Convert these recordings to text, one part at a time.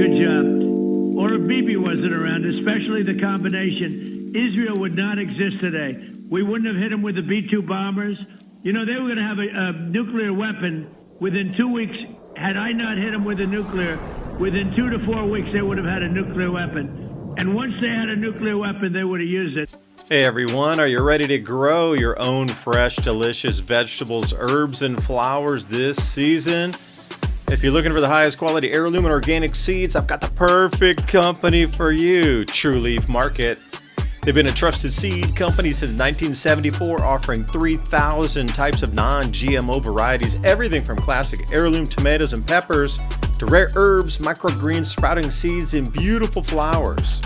good job. Or if Bibi wasn't around, especially the combination, Israel would not exist today. We wouldn't have hit them with the B-2 bombers. You know, they were going to have a nuclear weapon within 2 weeks. Had I not hit them with a nuclear, within 2 to 4 weeks, they would have had a nuclear weapon. And once they had a nuclear weapon, they would have used it. Hey everyone, are you ready to grow your own fresh, delicious vegetables, herbs, and flowers this season? If you're looking for the highest quality heirloom and organic seeds, I've got the perfect company for you, True Leaf Market. They've been a trusted seed company since 1974, offering 3,000 types of non-GMO varieties, everything from classic heirloom tomatoes and peppers to rare herbs, microgreens, sprouting seeds, and beautiful flowers.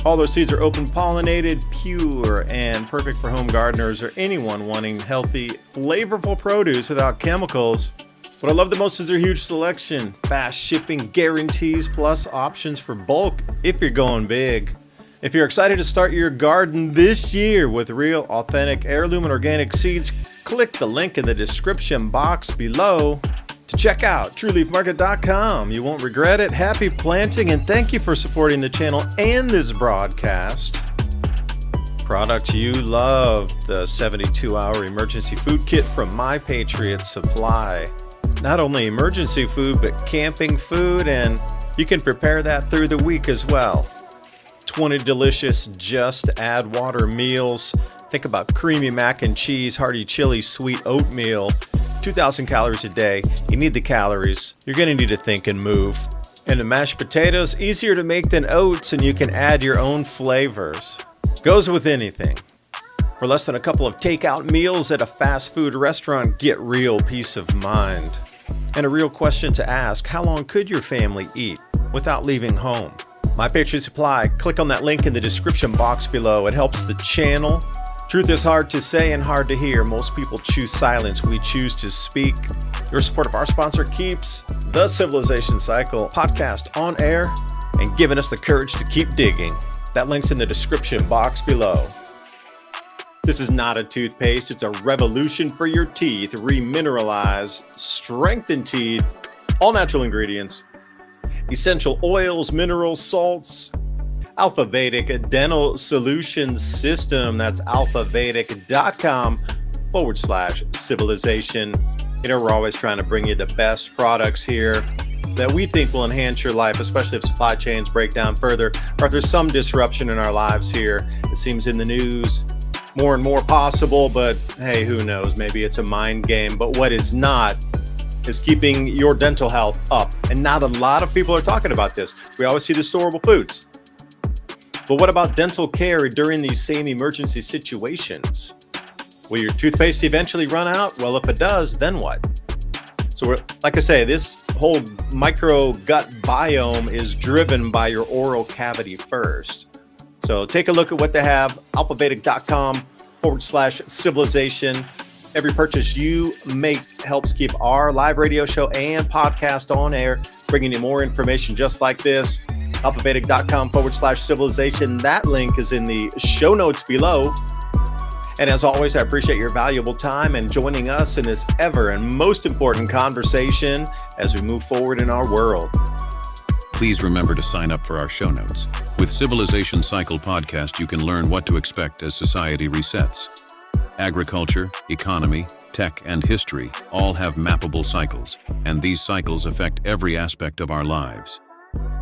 All their seeds are open-pollinated, pure, and perfect for home gardeners or anyone wanting healthy, flavorful produce without chemicals. What I love the most is their huge selection, fast shipping guarantees, plus options for bulk if you're going big. If you're excited to start your garden this year with real, authentic heirloom and organic seeds, click the link in the description box below to check out TrueLeafMarket.com. You won't regret it. Happy planting, and thank you for supporting the channel and this broadcast. Products you love, the 72-hour emergency food kit from My Patriot Supply. Not only emergency food, but camping food, and you can prepare that through the week as well. 20 delicious just add water meals. Think about creamy mac and cheese, hearty chili, sweet oatmeal. 2,000 calories a day. You need the calories. You're going to need to think and move. And the mashed potatoes, easier to make than oats, and you can add your own flavors. Goes with anything. For less than a couple of takeout meals at a fast food restaurant, get real peace of mind. And a real question to ask, how long could your family eat without leaving home? My Patriot Supply, click on that link in the description box below. It helps the channel. Truth is hard to say and hard to hear. Most people choose silence. We choose to speak. Your support of our sponsor keeps the Civilization Cycle podcast on air and giving us the courage to keep digging. That link's in the description box below. This is not a toothpaste. It's a revolution for your teeth. Remineralize, strengthen teeth, all natural ingredients. Essential oils, minerals, salts, Alpha Vedic Dental Solutions System. That's alphavedic.com/civilization. You know, we're always trying to bring you the best products here that we think will enhance your life, especially if supply chains break down further or if there's some disruption in our lives here. It seems in the news more and more possible, but hey, who knows? Maybe it's a mind game. But what is not is keeping your dental health up. And not a lot of people are talking about this. We always see the storable foods. But what about dental care during these same emergency situations? Will your toothpaste eventually run out? Well, if it does, then what? So like I say, this whole micro gut biome is driven by your oral cavity first. So take a look at what they have, alphavedic.com/civilization. Every purchase you make helps keep our live radio show and podcast on air, bringing you more information just like this. alphavedic.com/civilization. That link is in the show notes below. And as always, I appreciate your valuable time and joining us in this ever and most important conversation as we move forward in our world. Please remember to sign up for our show notes. With Civilization Cycle podcast, you can learn what to expect as society resets. Agriculture, economy, tech, and history all have mappable cycles, and these cycles affect every aspect of our lives.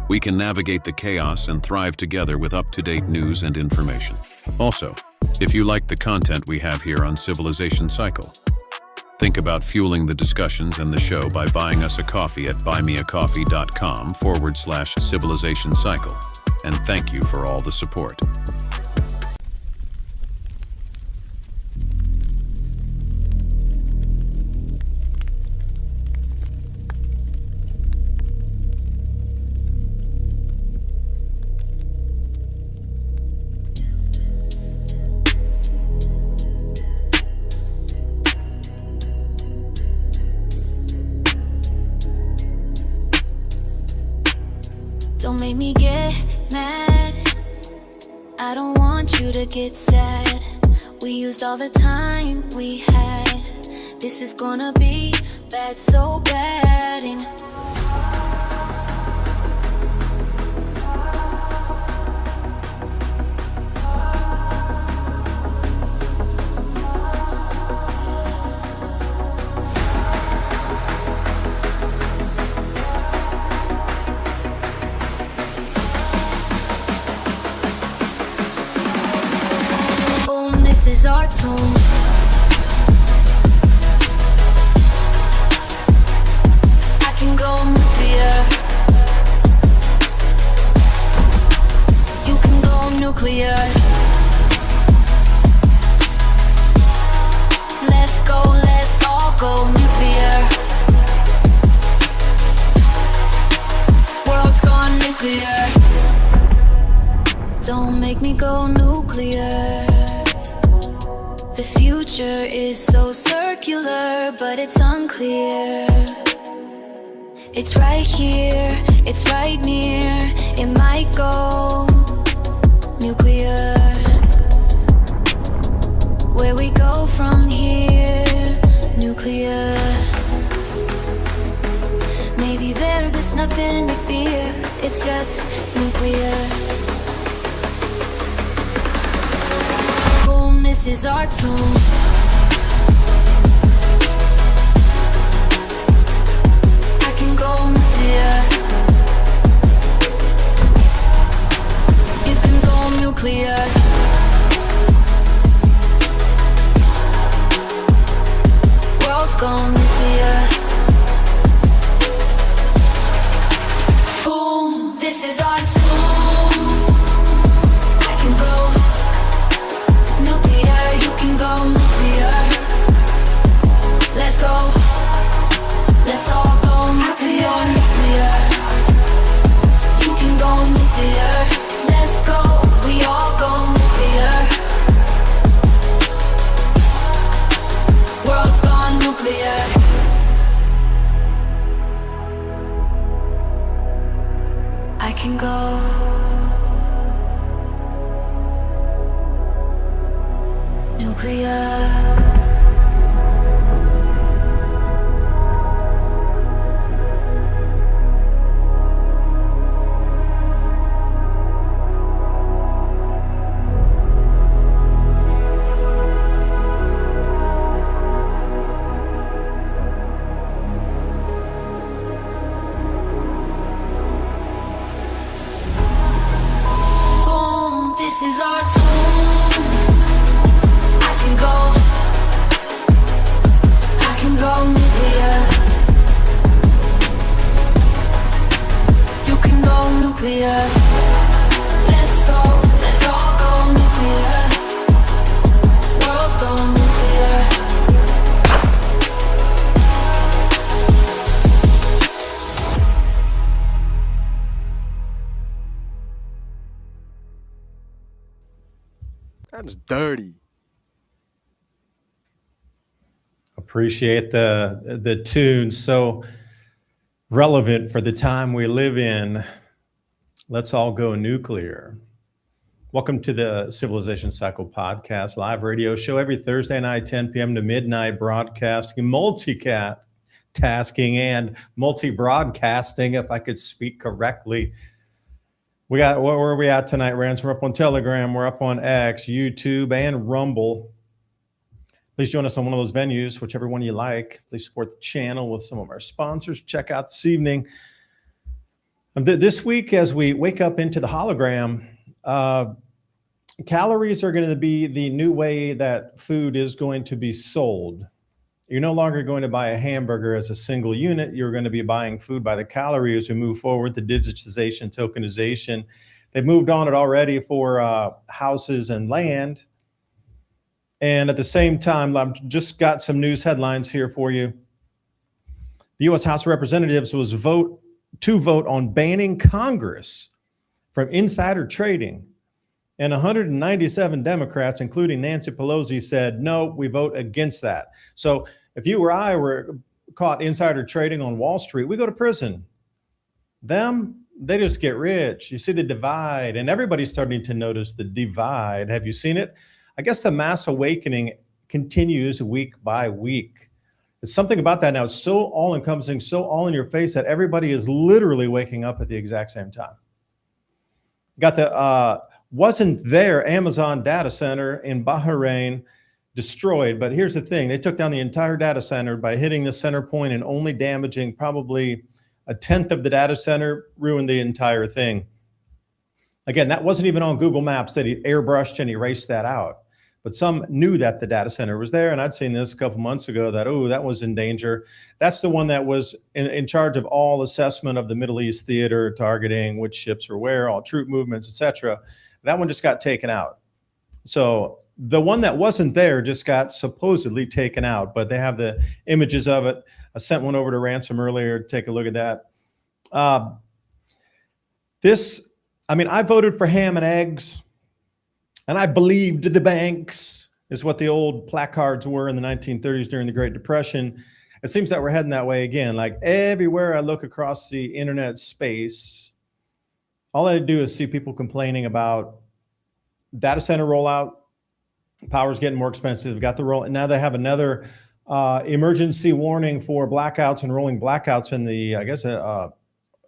We can navigate the chaos and thrive together with up-to-date news and information. Also, if you like the content we have here on Civilization Cycle, think about fueling the discussions and the show by buying us a coffee at buymeacoffee.com/Civilization Cycle. And thank you for all the support. Don't make me get mad. I don't want you to get sad. We used all the time we had. This is gonna be bad, so bad. And is our tomb. I can go nuclear. You can go nuclear. Let's go, let's all go nuclear. World's gone nuclear. Don't make me go nuclear. The future is so circular, but it's unclear. It's right here, it's right near. It might go nuclear. Where we go from here, nuclear. Maybe there is nothing to fear, it's just nuclear. Boom, this is our tomb. I can go nuclear. You can go nuclear. World's gone nuclear. Boom, this is our tomb. I can go nuclear, you can go nuclear. Let's go, let's all go nuclear. You can go nuclear. Let's go, we all go nuclear. World's gone nuclear. I can go nuclear. Boom, this is our tomb. I can go nuclear. You can go nuclear. Let's go, let's all go nuclear. World's going nuclear. That's dirty. Appreciate the tune. So relevant for the time we live in. Let's all go nuclear. Welcome to the Civilization Cycle podcast, live radio show every Thursday night, 10 p.m. to midnight, broadcasting, multitasking, and multi-broadcasting, if I could speak correctly. Where are we at tonight, Rance? We're up on Telegram, we're up on X, YouTube, and Rumble. Please join us on one of those venues, whichever one you like. Please support the channel with some of our sponsors. Check out this evening. This week, as we wake up into the hologram, calories are going to be the new way that food is going to be sold. You're no longer going to buy a hamburger as a single unit. You're going to be buying food by the calorie as we move forward, the digitization, tokenization. They've moved on it already for houses and land. And at the same time, I've just got some news headlines here for you. The U.S. House of Representatives was vote on banning Congress from insider trading. And 197 Democrats, including Nancy Pelosi, said, no, we vote against that. So if you or I were caught insider trading on Wall Street, we go to prison. Them, they just get rich. You see the divide, and everybody's starting to notice the divide. Have you seen it? I guess the mass awakening continues week by week. It's something about that now. It's so all-encompassing, so all in your face that everybody is literally waking up at the exact same time. Got the wasn't there Amazon data center in Bahrain destroyed, but here's the thing. They took down the entire data center by hitting the center point and only damaging probably a tenth of the data center, ruined the entire thing. Again, that wasn't even on Google Maps, that he airbrushed and erased that out. But But some knew that the data center was there. And I'd seen this a couple months ago that, oh, that was in danger. That's the one that was in charge of all assessment of the Middle East theater, targeting which ships were where, all troop movements, etc. That one just got taken out. So the one that wasn't there just got supposedly taken out, but they have the images of it. I sent one over to Ransom earlier. Take a look at that. I voted for ham and eggs, and I believed the banks, is what the old placards were in the 1930s during the Great Depression. It seems that we're heading that way again. Like everywhere I look across the internet space, all I do is see people complaining about data center rollout. Power's getting more expensive. We've got the roll, and now they have another emergency warning for blackouts and rolling blackouts in the, I guess, it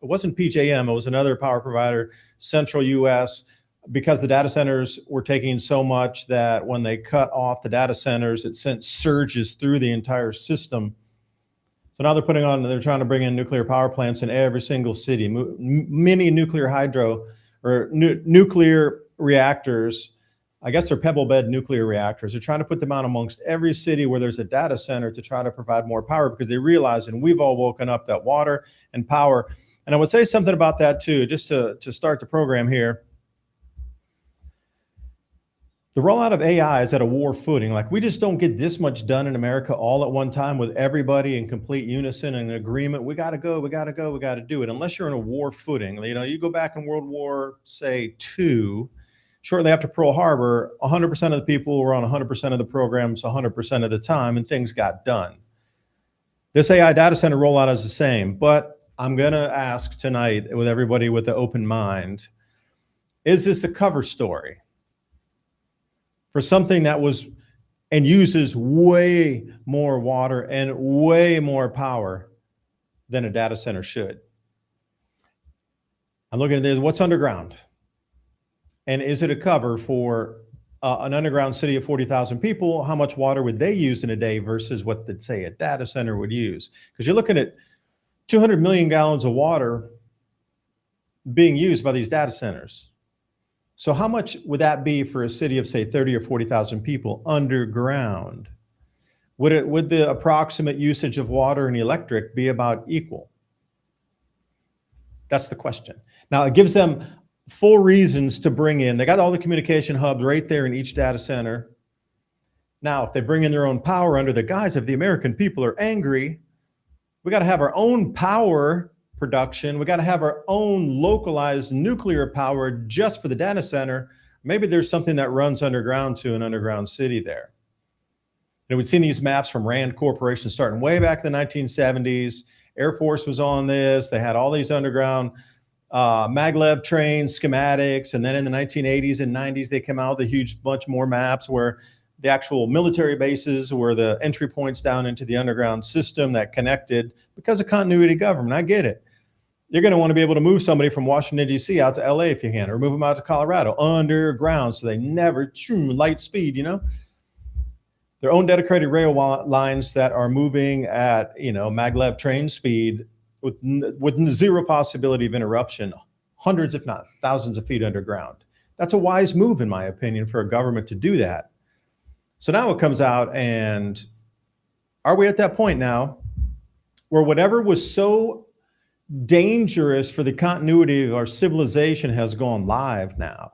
wasn't PJM, it was another power provider, central US, because the data centers were taking so much that when they cut off the data centers, it sent surges through the entire system. So now they're trying to bring in nuclear power plants in every single city, mini nuclear hydro or nuclear reactors. I guess they're pebble bed nuclear reactors. They're trying to put them out amongst every city where there's a data center to try to provide more power, because they realize, and we've all woken up, that water and power. And I would say something about that too, just to start the program here. The rollout of AI is at a war footing. Like, we just don't get this much done in America all at one time with everybody in complete unison and agreement. We got to go, we got to go, we got to do it. Unless you're in a war footing. You know, you go back in World War, say, II, shortly after Pearl Harbor, 100% of the people were on 100% of the programs 100% of the time, and things got done. This AI data center rollout is the same, but I'm going to ask tonight with everybody with an open mind, is this a cover story for something that was and uses way more water and way more power than a data center should? I'm looking at this, what's underground? And is it a cover for an underground city of 40,000 people? How much water would they use in a day versus what, they'd say, a data center would use? Because you're looking at 200 million gallons of water being used by these data centers. So how much would that be for a city of, say, 30 or 40,000 people underground? Would the approximate usage of water and electric be about equal? That's the question. Now, it gives them full reasons to bring in. They got all the communication hubs right there in each data center. Now, if they bring in their own power under the guise of the American people are angry, we got to have our own power production. We got to have our own localized nuclear power just for the data center. Maybe there's something that runs underground to an underground city there. And we'd seen these maps from Rand Corporation starting way back in the 1970s. Air Force was on this. They had all these underground maglev train schematics. And then in the 1980s and 90s, they came out with a huge bunch more maps where the actual military bases were the entry points down into the underground system that connected, because of continuity of government. I get it. You're going to want to be able to move somebody from Washington, D.C. out to L.A. if you can, or move them out to Colorado underground so they never, light speed, you know. Their own dedicated rail lines that are moving at, maglev train speed with zero possibility of interruption, hundreds if not thousands of feet underground. That's a wise move, in my opinion, for a government to do that. So now it comes out, and are we at that point now where whatever was so dangerous for the continuity of our civilization has gone live now?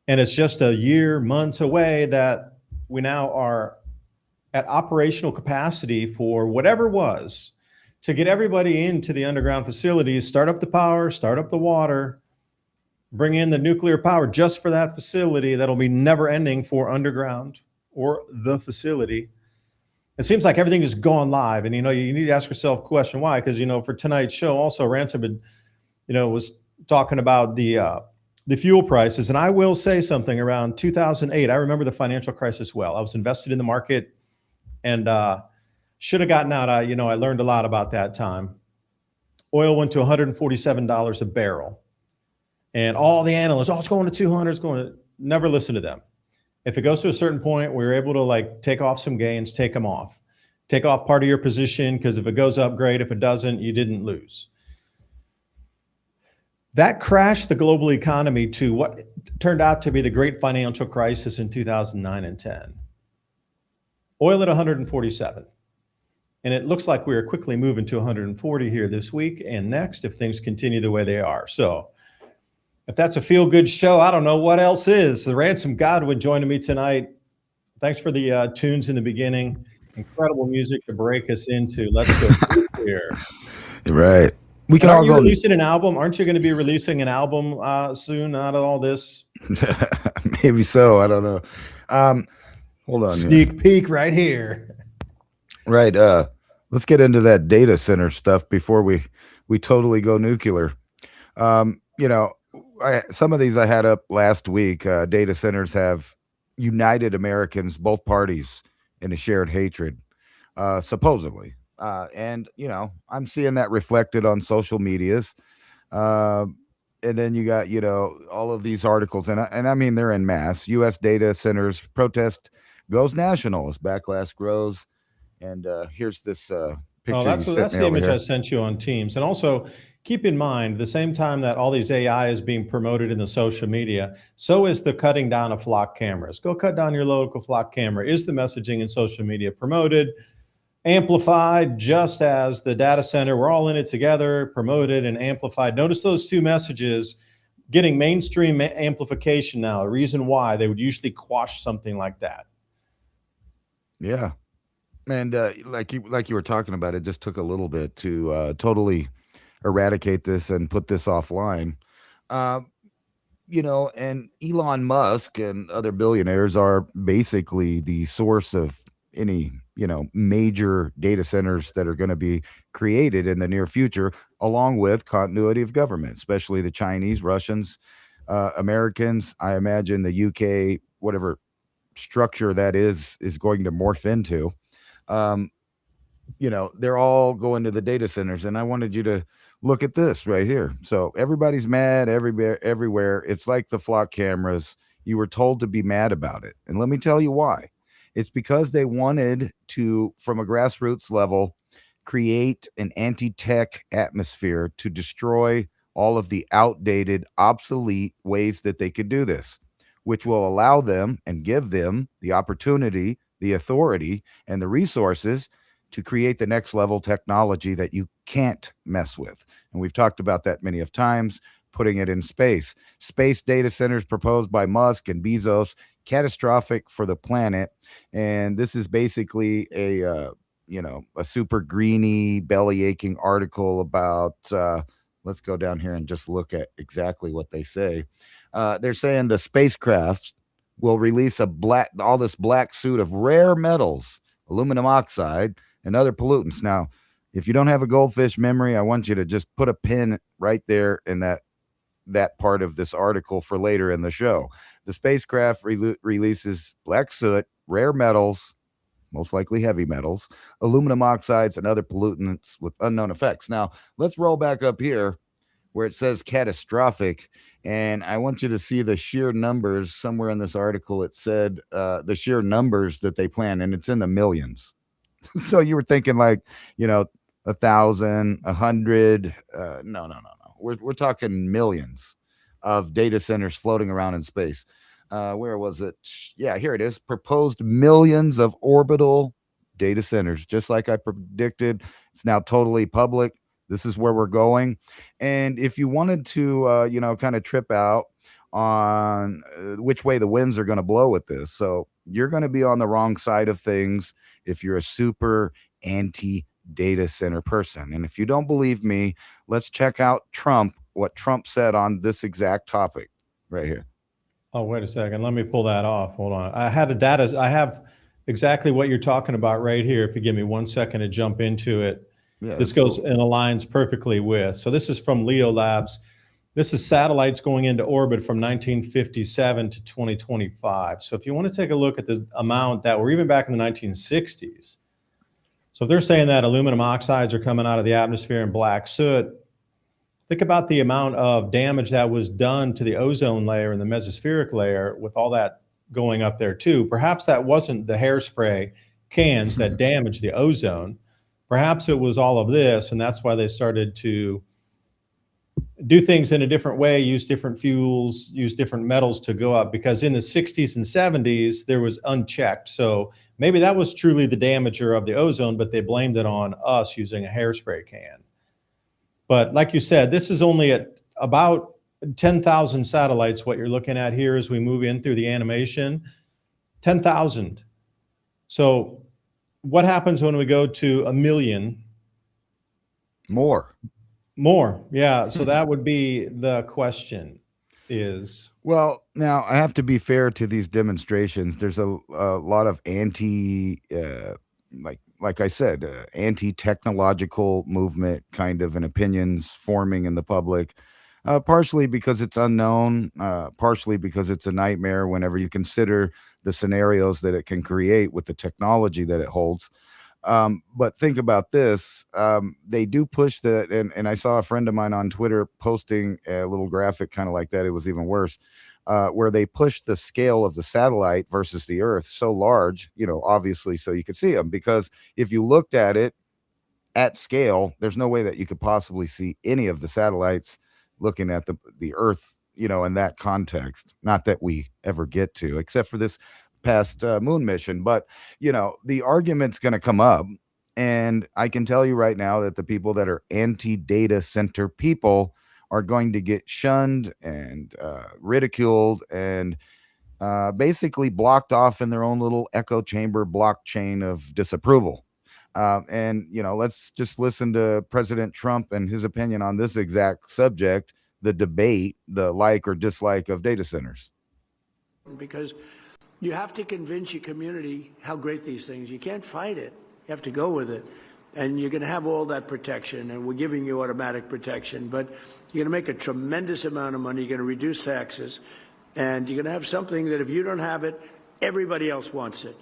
And it's just a year, months away that we now are at operational capacity for whatever was to get everybody into the underground facilities, start up the power, start up the water, bring in the nuclear power just for that facility that'll be never ending for underground or the facility. It seems like everything is gone live. And, you need to ask yourself a question, why? Because, for tonight's show, also Ransom had, was talking about the fuel prices. And I will say something, around 2008, I remember the financial crisis well. I was invested in the market and should have gotten out. I learned a lot about that time. Oil went to $147 a barrel. And all the analysts, it's going to 200, it's going to, never listen to them. If it goes to a certain point, we were able to take off some gains, take them off. Take off part of your position, because if it goes up, great. If it doesn't, you didn't lose. That crashed the global economy to turned out to be the great financial crisis in 2009 and 10. Oil at 147. And it looks like we are quickly moving to 140 here this week and next if things continue the way they are. So if that's a feel-good show, I don't know what else is. The Ransom Godwin joining me tonight. Thanks for the tunes in the beginning. Incredible music to break us into. Let's go here. Right. We can And all aren't you go. releasing an album? Aren't you going to be releasing an album soon out of all this? Maybe so. I don't know. Hold on. Sneak peek right here. Right. Let's get into that data center stuff before we totally go nuclear. Some of these I had up last week. Data centers have united Americans, both parties, in a shared hatred, supposedly. And I'm seeing that reflected on social medias. And then you got, all of these articles, and I mean, they're en masse. U.S. data centers protest goes national as backlash grows. And here's this picture. That's the image I sent you on Teams. And also keep in mind, the same time that all these AI is being promoted in the social media, so is the cutting down of flock cameras. Go cut down your local flock camera. Is the messaging in social media promoted, amplified, just as the data center? We're all in it together, promoted and amplified. Notice those two messages getting mainstream amplification now. A reason why they would usually quash something like that. Yeah. And like you were talking about, it just took a little bit to totally eradicate this and put this offline. And Elon Musk and other billionaires are basically the source of any, major data centers that are going to be created in the near future, along with continuity of government, especially the Chinese, Russians, Americans. I imagine the UK, whatever structure that is going to morph into. They're all going to the data centers, and I wanted you to look at this right here. So everybody's mad everywhere. It's like the flock cameras. You were told to be mad about it. And let me tell you why. It's because they wanted to, from a grassroots level, create an anti-tech atmosphere to destroy all of the outdated, obsolete ways that they could do this, which will allow them and give them the opportunity, the authority, and the resources to create the next level technology that you can't mess with. And we've talked about that many of times, putting it in space. Space data centers proposed by Musk and Bezos, catastrophic for the planet. And this is basically a super greeny, belly aching article about, let's go down here and just look at exactly what they say. They're saying the spacecraft will release all this black suit of rare metals, aluminum oxide, and other pollutants. Now, if you don't have a goldfish memory, I want you to just put a pin right there in that part of this article for later in the show. The spacecraft releases black soot, rare metals, most likely heavy metals, aluminum oxides, and other pollutants with unknown effects. Now, let's roll back up here where it says catastrophic, and I want you to see the sheer numbers. Somewhere in this article, it said the sheer numbers that they plan, and it's in the millions. So you were thinking 1,000, 100. No. We're talking millions of data centers floating around in space. Where was it? Yeah, here it is. Proposed millions of orbital data centers, just like I predicted. It's now totally public. This is where we're going. And if you wanted to, kind of trip out on which way the winds are going to blow with this, so you're going to be on the wrong side of things if you're a super anti-data center person. And if you don't believe me, let's check out what Trump said on this exact topic right here. Oh, wait a second. Let me pull that off. Hold on. I have exactly what you're talking about right here. If you give me 1 second to jump into it. Yeah, this goes and aligns perfectly with. So this is from Leo Labs. This is satellites going into orbit from 1957 to 2025. So if you want to take a look at the amount that were even back in the 1960s. So if they're saying that aluminum oxides are coming out of the atmosphere in black soot, think about the amount of damage that was done to the ozone layer and the mesospheric layer with all that going up there too. Perhaps that wasn't the hairspray cans that damaged the ozone. Perhaps it was all of this, and that's why they started to do things in a different way, use different fuels, use different metals to go up, because in the 60s and 70s, there was unchecked. So maybe that was truly the damager of the ozone, but they blamed it on us using a hairspray can. But like you said, this is only at about 10,000 satellites, what you're looking at here as we move in through the animation. 10,000. So what happens when we go to 1 million? More. Yeah. So that would be the question is. Well, now I have to be fair to these demonstrations. There's a lot of like I said, anti-technological movement kind of and opinions forming in the public, partially because it's unknown, partially because it's a nightmare whenever you consider the scenarios that it can create with the technology that it holds. But think about this. They do push that, and I saw a friend of mine on Twitter posting a little graphic kind of like that. It was even worse, where they pushed the scale of the satellite versus the Earth so large, obviously, so you could see them. Because if you looked at it at scale, there's no way that you could possibly see any of the satellites looking at the Earth, in that context. Not that we ever get to, except for this past moon mission. But, the argument's going to come up. And I can tell you right now that the people that are anti-data center people are going to get shunned and ridiculed and basically blocked off in their own little echo chamber blockchain of disapproval. And, let's just listen to President Trump and his opinion on this exact subject, the debate, the like or dislike of data centers. Because you have to convince your community how great these things. You can't fight it. You have to go with it. And you're going to have all that protection, and we're giving you automatic protection. But you're going to make a tremendous amount of money. You're going to reduce taxes. And you're going to have something that if you don't have it, everybody else wants it.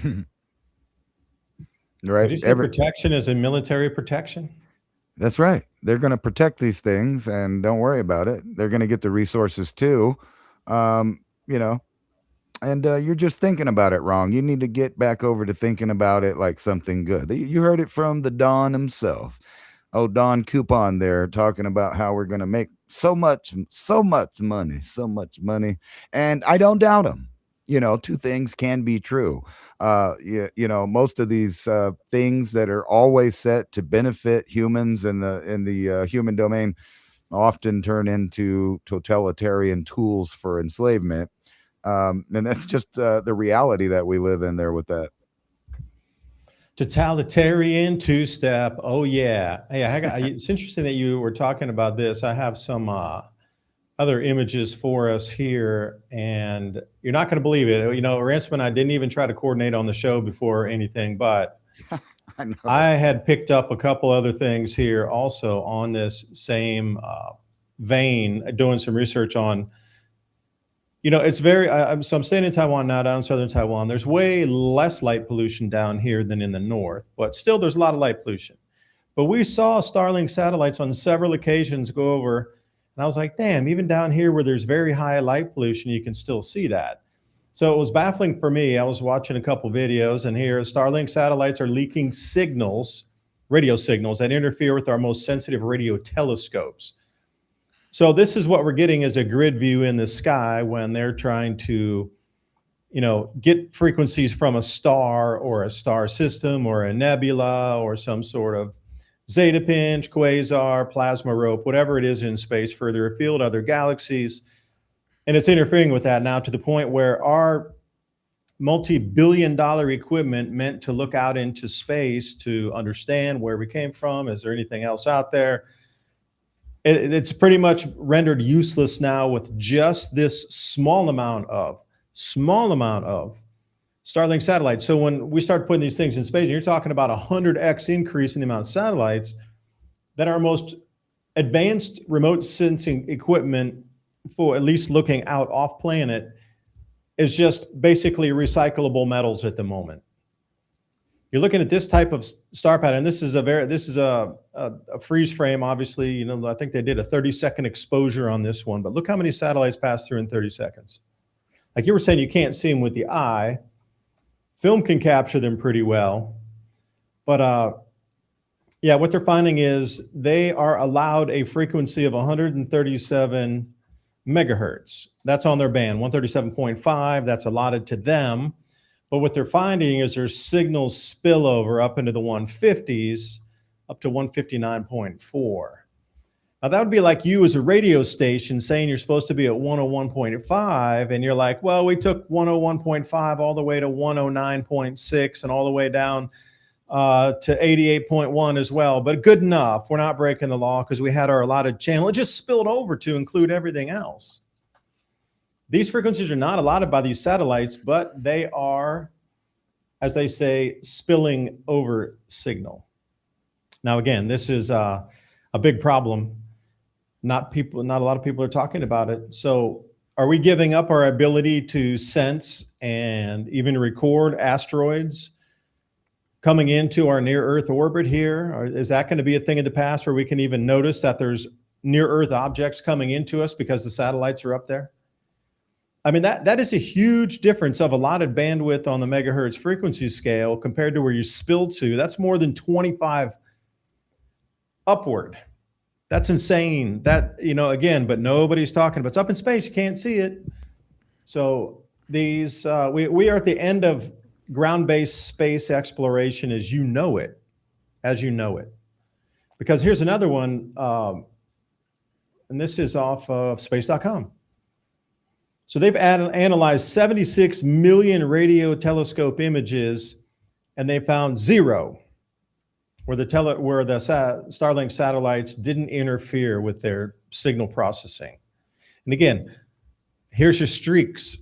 Did Right. you say protection is a military protection? That's right. They're going to protect these things, and don't worry about it. They're going to get the resources too. And you're just thinking about it wrong. You need to get back over to thinking about it like something good. You heard it from the Don himself. Oh, Don Coupon there, talking about how we're going to make so much money. And I don't doubt him. Two things can be true. Most of these things that are always set to benefit humans in the human domain often turn into totalitarian tools for enslavement. And that's just the reality that we live in there with that. Totalitarian two-step. Oh, yeah. Hey, it's interesting that you were talking about this. I have some other images for us here, and you're not going to believe it. Ransome and I didn't even try to coordinate on the show before anything, but I had picked up a couple other things here also on this same vein, doing some research on, it's very, so I'm staying in Taiwan now, down in southern Taiwan. There's way less light pollution down here than in the north, but still there's a lot of light pollution. But we saw Starlink satellites on several occasions go over, and I was like, damn, even down here where there's very high light pollution, you can still see that. So it was baffling for me. I was watching a couple videos, and here Starlink satellites are leaking signals, radio signals that interfere with our most sensitive radio telescopes. So this is what we're getting as a grid view in the sky when they're trying to, get frequencies from a star or a star system or a nebula or some sort of zeta pinch, quasar, plasma rope, whatever it is in space, further afield, other galaxies. And it's interfering with that now to the point where our multi-billion-dollar equipment meant to look out into space to understand where we came from, is there anything else out there? It's pretty much rendered useless now with just this small amount of Starlink satellites. So when we start putting these things in space, and you're talking about 100x increase in the amount of satellites, that our most advanced remote sensing equipment for at least looking out off planet is just basically recyclable metals at the moment. You're looking at this type of star pattern. This is a freeze frame, obviously. I think they did a 30-second exposure on this one, but look how many satellites pass through in 30 seconds. Like you were saying, you can't see them with the eye. Film can capture them pretty well, but Yeah, what they're finding is they are allowed a frequency of 137 megahertz. That's on their band, 137.5. That's allotted to them. But what they're finding is there's signal spillover up into the 150s, up to 159.4. Now, that would be like you as a radio station saying you're supposed to be at 101.5, and you're like, well, we took 101.5 all the way to 109.6 and all the way down to 88.1 as well, but good enough. We're not breaking the law because we had our allotted channel. It just spilled over to include everything else. These frequencies are not allotted by these satellites, but they are, as they say, spilling over signal. Now, again, this is a big problem. Not a lot of people are talking about it. So are we giving up our ability to sense and even record asteroids coming into our near-Earth orbit here? Or is that going to be a thing of the past where we can even notice that there's near-Earth objects coming into us because the satellites are up there? I mean, that is a huge difference of allotted bandwidth on the megahertz frequency scale compared to where you spill to. That's more than 25 upward. That's insane. That, again, but nobody's talking about. It's up in space. You can't see it. So these, we are at the end of ground-based space exploration as you know it. Because here's another one, and this is off of space.com. So they've analyzed 76 million radio telescope images, and they found zero where the Starlink satellites didn't interfere with their signal processing. And again, here's your streaks.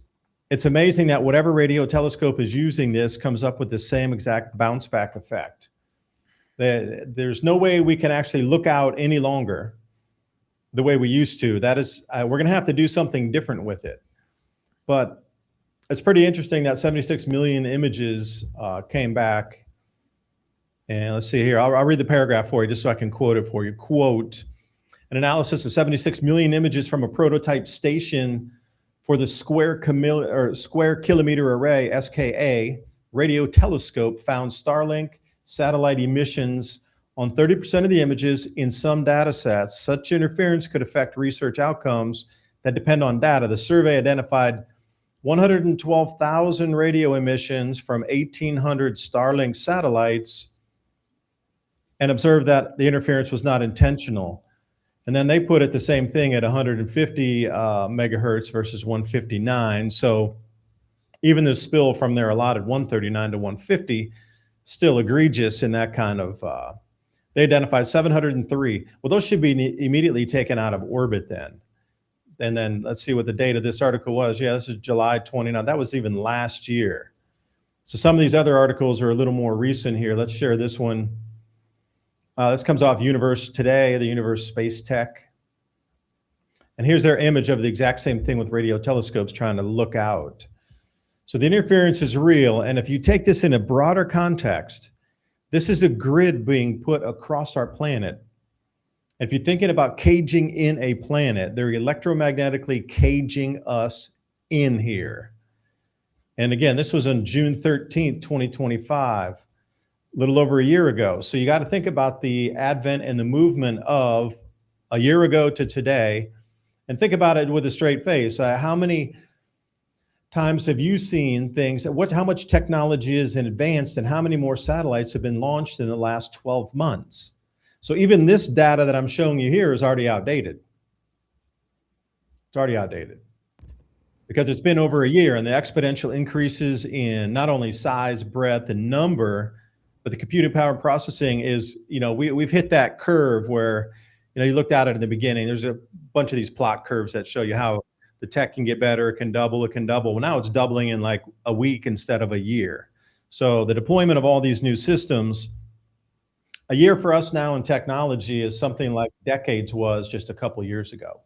It's amazing that whatever radio telescope is using this comes up with the same exact bounce back effect. There's no way we can actually look out any longer the way we used to. That is, we're going to have to do something different with it. But it's pretty interesting that 76 million images came back. And let's see here. I'll read the paragraph for you just so I can quote it for you. Quote, an analysis of 76 million images from a prototype station for the Square Kilometer Array, SKA, radio telescope found Starlink satellite emissions on 30% of the images in some data sets. Such interference could affect research outcomes that depend on data. The survey identified 112,000 radio emissions from 1,800 Starlink satellites and observed that the interference was not intentional. And then they put it the same thing at 150 megahertz versus 159. So even the spill from their allotted 139 to 150, still egregious in that kind of, they identified 703. Well, those should be immediately taken out of orbit then. And then let's see what the date of this article was. Yeah, this is July 29. That was even last year. So some of these other articles are a little more recent here. Let's share this one. This comes off Universe Today, the Universe Space Tech. And here's their image of the exact same thing with radio telescopes trying to look out. So the interference is real. And if you take this in a broader context, this is a grid being put across our planet. If you're thinking about caging in a planet, they're electromagnetically caging us in here. And again, this was on June 13th, 2025, a little over a year ago. So you got to think about the advent and the movement of a year ago to today, and think about it with a straight face. How many times have you seen things, how much technology is in advance, and how many more satellites have been launched in the last 12 months? So even this data that I'm showing you here is already outdated. It's already outdated because it's been over a year, and the exponential increases in not only size, breadth, and number, but the computing power and processing is, we've hit that curve where, you looked at it in the beginning. There's a bunch of these plot curves that show you how the tech can get better. It can double. Well, now it's doubling in like a week instead of a year. So the deployment of all these new systems, a year for us now in technology is something like decades was just a couple years ago.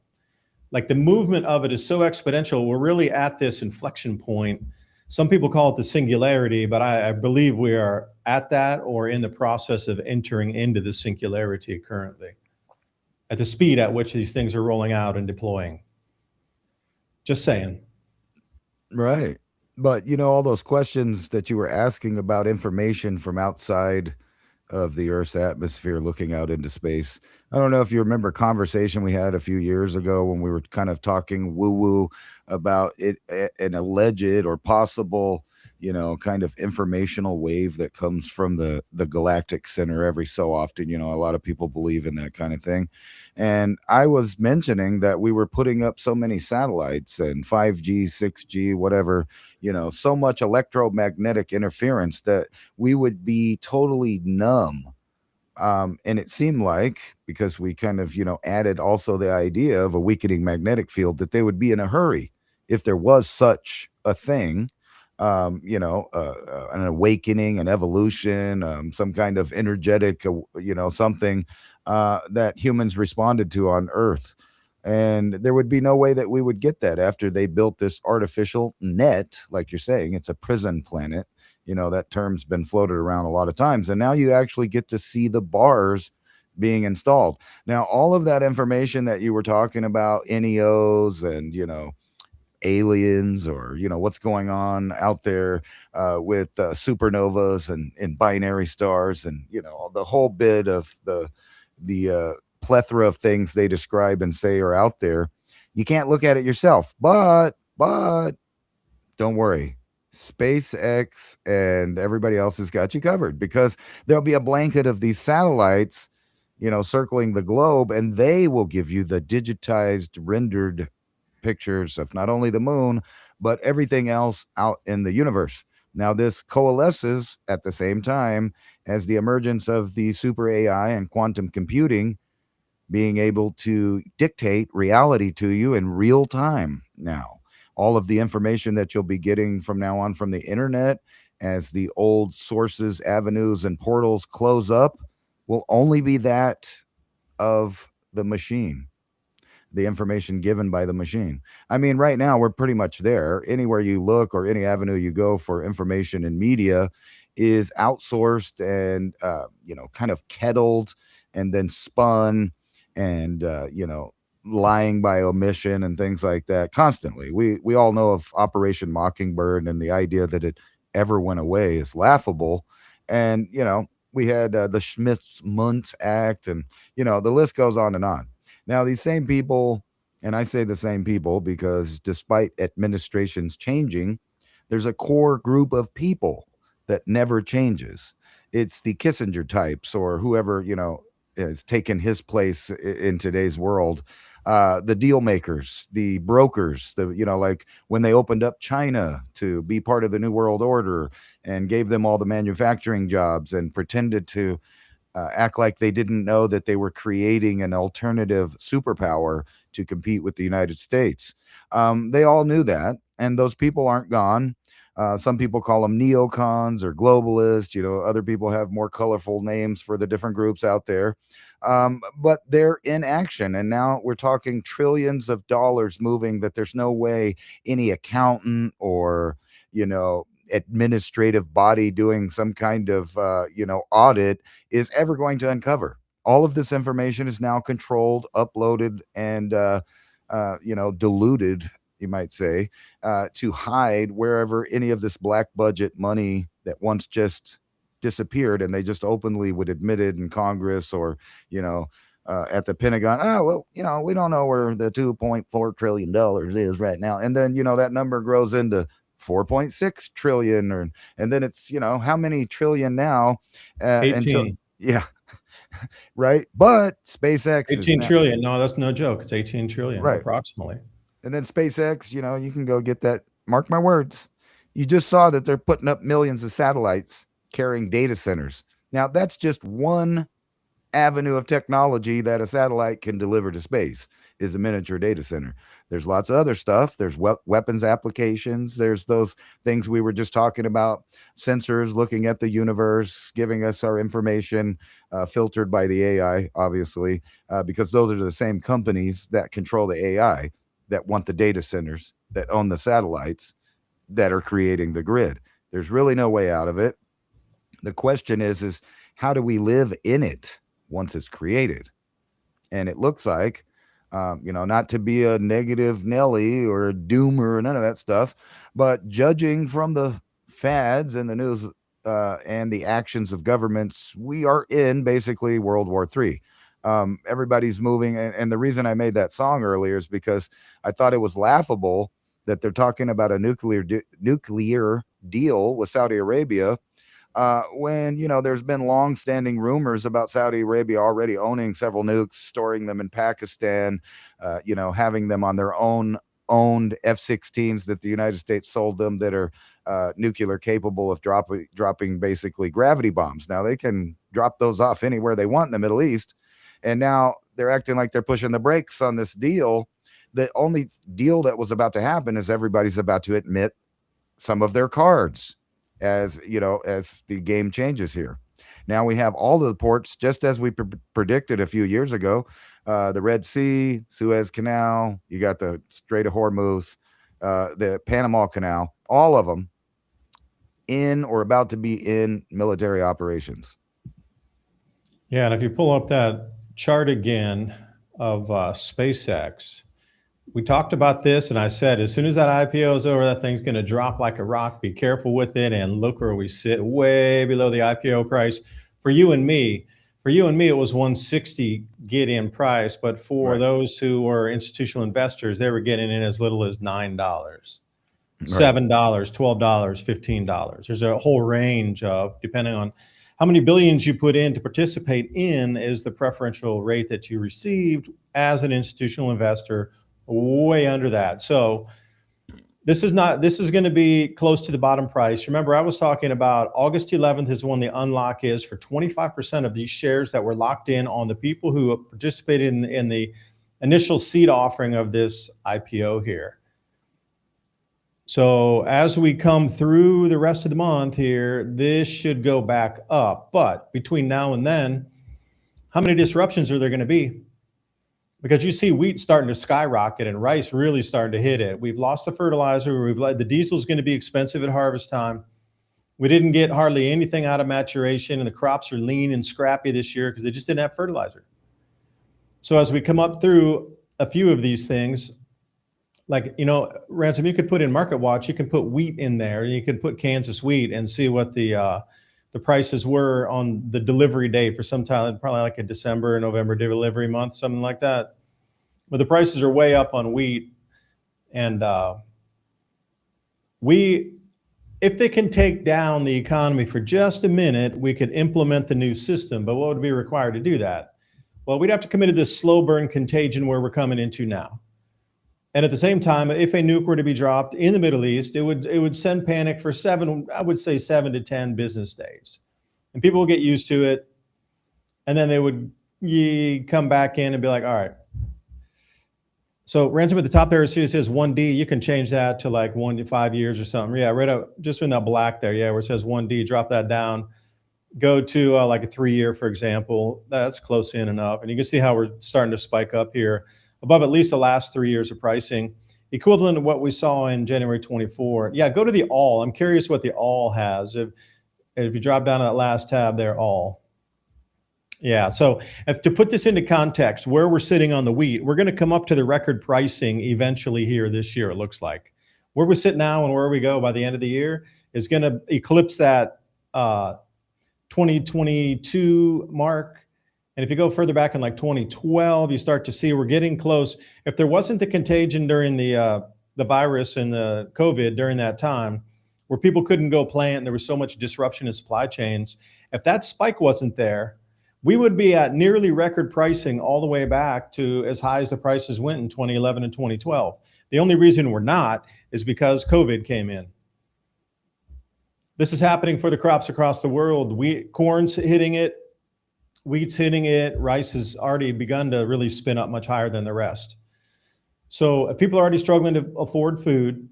Like the movement of it is so exponential. We're really at this inflection point. Some people call it the singularity, but I believe we are at that or in the process of entering into the singularity currently at the speed at which these things are rolling out and deploying. Just saying. Right. But all those questions that you were asking about information from outside of the Earth's atmosphere looking out into space. I don't know if you remember a conversation we had a few years ago when we were kind of talking woo-woo about it, an alleged or possible, kind of informational wave that comes from the galactic center every so often. A lot of people believe in that kind of thing. And I was mentioning that we were putting up so many satellites and 5G, 6G, whatever, so much electromagnetic interference that we would be totally numb. And it seemed like, because we kind of, added also the idea of a weakening magnetic field, that they would be in a hurry if there was such a thing, an awakening, an evolution, some kind of energetic, something that humans responded to on Earth. And there would be no way that we would get that after they built this artificial net, like you're saying. It's a prison planet. That term's been floated around a lot of times. And now you actually get to see the bars being installed. Now, all of that information that you were talking about, NEOs and, aliens, or, what's going on out there with supernovas and binary stars, and, the whole bit of the plethora of things they describe and say are out there. You can't look at it yourself, but don't worry. SpaceX and everybody else has got you covered, because there'll be a blanket of these satellites, circling the globe, and they will give you the digitized, rendered pictures of not only the moon, but everything else out in the universe. Now, this coalesces at the same time as the emergence of the super AI and quantum computing being able to dictate reality to you in real time now. All of the information that you'll be getting from now on from the internet, as the old sources, avenues, and portals close up, will only be that of the machine, the information given by the machine. I mean, right now we're pretty much there. Anywhere you look or any avenue you go for information and media is outsourced and, kind of kettled and then spun and, lying by omission and things like that constantly. We all know of Operation Mockingbird, and the idea that it ever went away is laughable. And, we had the Schmitz-Muntz Act, and, the list goes on and on. Now, these same people, and I say the same people because despite administrations changing, there's a core group of people that never changes. It's the Kissinger types, or whoever, has taken his place in today's world. The deal makers, the brokers, like when they opened up China to be part of the New World Order and gave them all the manufacturing jobs and pretended to act like they didn't know that they were creating an alternative superpower to compete with the United States. They all knew that, and those people aren't gone. Some people call them neocons or globalists. Other people have more colorful names for the different groups out there. But they're in action, and now we're talking trillions of dollars moving that there's no way any accountant or, administrative body doing some kind of, audit is ever going to uncover. All of this information is now controlled, uploaded, and, diluted, you might say, to hide wherever any of this black budget money that once just disappeared, and they just openly would admit it in Congress or, at the Pentagon. Oh, well, we don't know where the $2.4 trillion is right now. And then, that number grows into 4.6 trillion, and then it's, how many trillion now? 18. Until, yeah. Right. But SpaceX 18 trillion. No, that's no joke. It's 18 trillion, right, approximately. And then SpaceX, you can go get that. Mark my words. You just saw that they're putting up millions of satellites carrying data centers. Now, that's just one avenue of technology that a satellite can deliver to space, is a miniature data center. There's lots of other stuff. There's weapons applications. There's those things we were just talking about, sensors looking at the universe, giving us our information, filtered by the AI, obviously, because those are the same companies that control the AI, that want the data centers, that own the satellites, that are creating the grid. There's really no way out of it. The question is how do we live in it once it's created? And it looks like, not to be a negative Nelly or a doomer or none of that stuff, but judging from the fads and the news and the actions of governments, we are in basically World War III. Everybody's moving. And the reason I made that song earlier is because I thought it was laughable that they're talking about a nuclear deal with Saudi Arabia, when, there's been long-standing rumors about Saudi Arabia already owning several nukes, storing them in Pakistan, having them on their own owned F-16s that the United States sold them that are nuclear capable of dropping basically gravity bombs. Now they can drop those off anywhere they want in the Middle East. And now they're acting like they're pushing the brakes on this deal. The only deal that was about to happen is everybody's about to admit some of their cards as the game changes here. Now we have all of the ports, just as we predicted a few years ago, the Red Sea, Suez Canal, you got the Strait of Hormuz, the Panama Canal, all of them in or about to be in military operations. Yeah, and if you pull up that chart again of SpaceX, we talked about this, and I said, as soon as that IPO is over, that thing's going to drop like a rock. Be careful with it. And look where we sit, way below the IPO price. For you and me, it was 160 get in price. But for those who were institutional investors, they were getting in as little as $9, $7, $12, $15. There's a whole range of, depending on how many billions you put in to participate in, is the preferential rate that you received as an institutional investor, way under that. So this is going to be close to the bottom price. Remember, I was talking about August 11th is when the unlock is for 25% of these shares that were locked in on the people who participated in the initial seed offering of this IPO here. So as we come through the rest of the month here, this should go back up. But between now and then, how many disruptions are there going to be? Because you see wheat starting to skyrocket and rice really starting to hit it. We've lost the fertilizer. The diesel is going to be expensive at harvest time. We didn't get hardly anything out of maturation, and the crops are lean and scrappy this year because they just didn't have fertilizer. So as we come up through a few of these things, like, Ransom, you could put in Market Watch, you can put wheat in there, and you can put Kansas wheat and see what the prices were on the delivery date for some time, probably like a December, November delivery month, something like that. But the prices are way up on wheat. And if they can take down the economy for just a minute, we could implement the new system. But what would be required to do that? Well, we'd have to commit to this slow burn contagion where we're coming into now. And at the same time, if a nuke were to be dropped in the Middle East, it would send panic for 7 to 10 business days. And people will get used to it. And then they would come back in and be like, all right. So Ransom, at the top there, it says 1D. You can change that to like 1 to 5 years or something. Yeah, right up, just in that black there. Yeah, where it says 1D, drop that down. Go to like a 3-year, for example. That's close in enough. And you can see how we're starting to spike up here above at least the last 3 years of pricing, equivalent to what we saw in January 24. Yeah, go to the all. I'm curious what the all has. If you drop down to that last tab there, all. Yeah, so to put this into context, where we're sitting on the wheat, we're going to come up to the record pricing eventually here this year, it looks like. Where we sit now and where we go by the end of the year is going to eclipse that 2022 mark. And if you go further back in like 2012, you start to see we're getting close. If there wasn't the contagion during the virus and the COVID during that time, where people couldn't go plant and there was so much disruption in supply chains, if that spike wasn't there, we would be at nearly record pricing all the way back to as high as the prices went in 2011 and 2012. The only reason we're not is because COVID came in. This is happening for the crops across the world. Corn's hitting it. Wheat's hitting it. Rice has already begun to really spin up much higher than the rest. So if people are already struggling to afford food,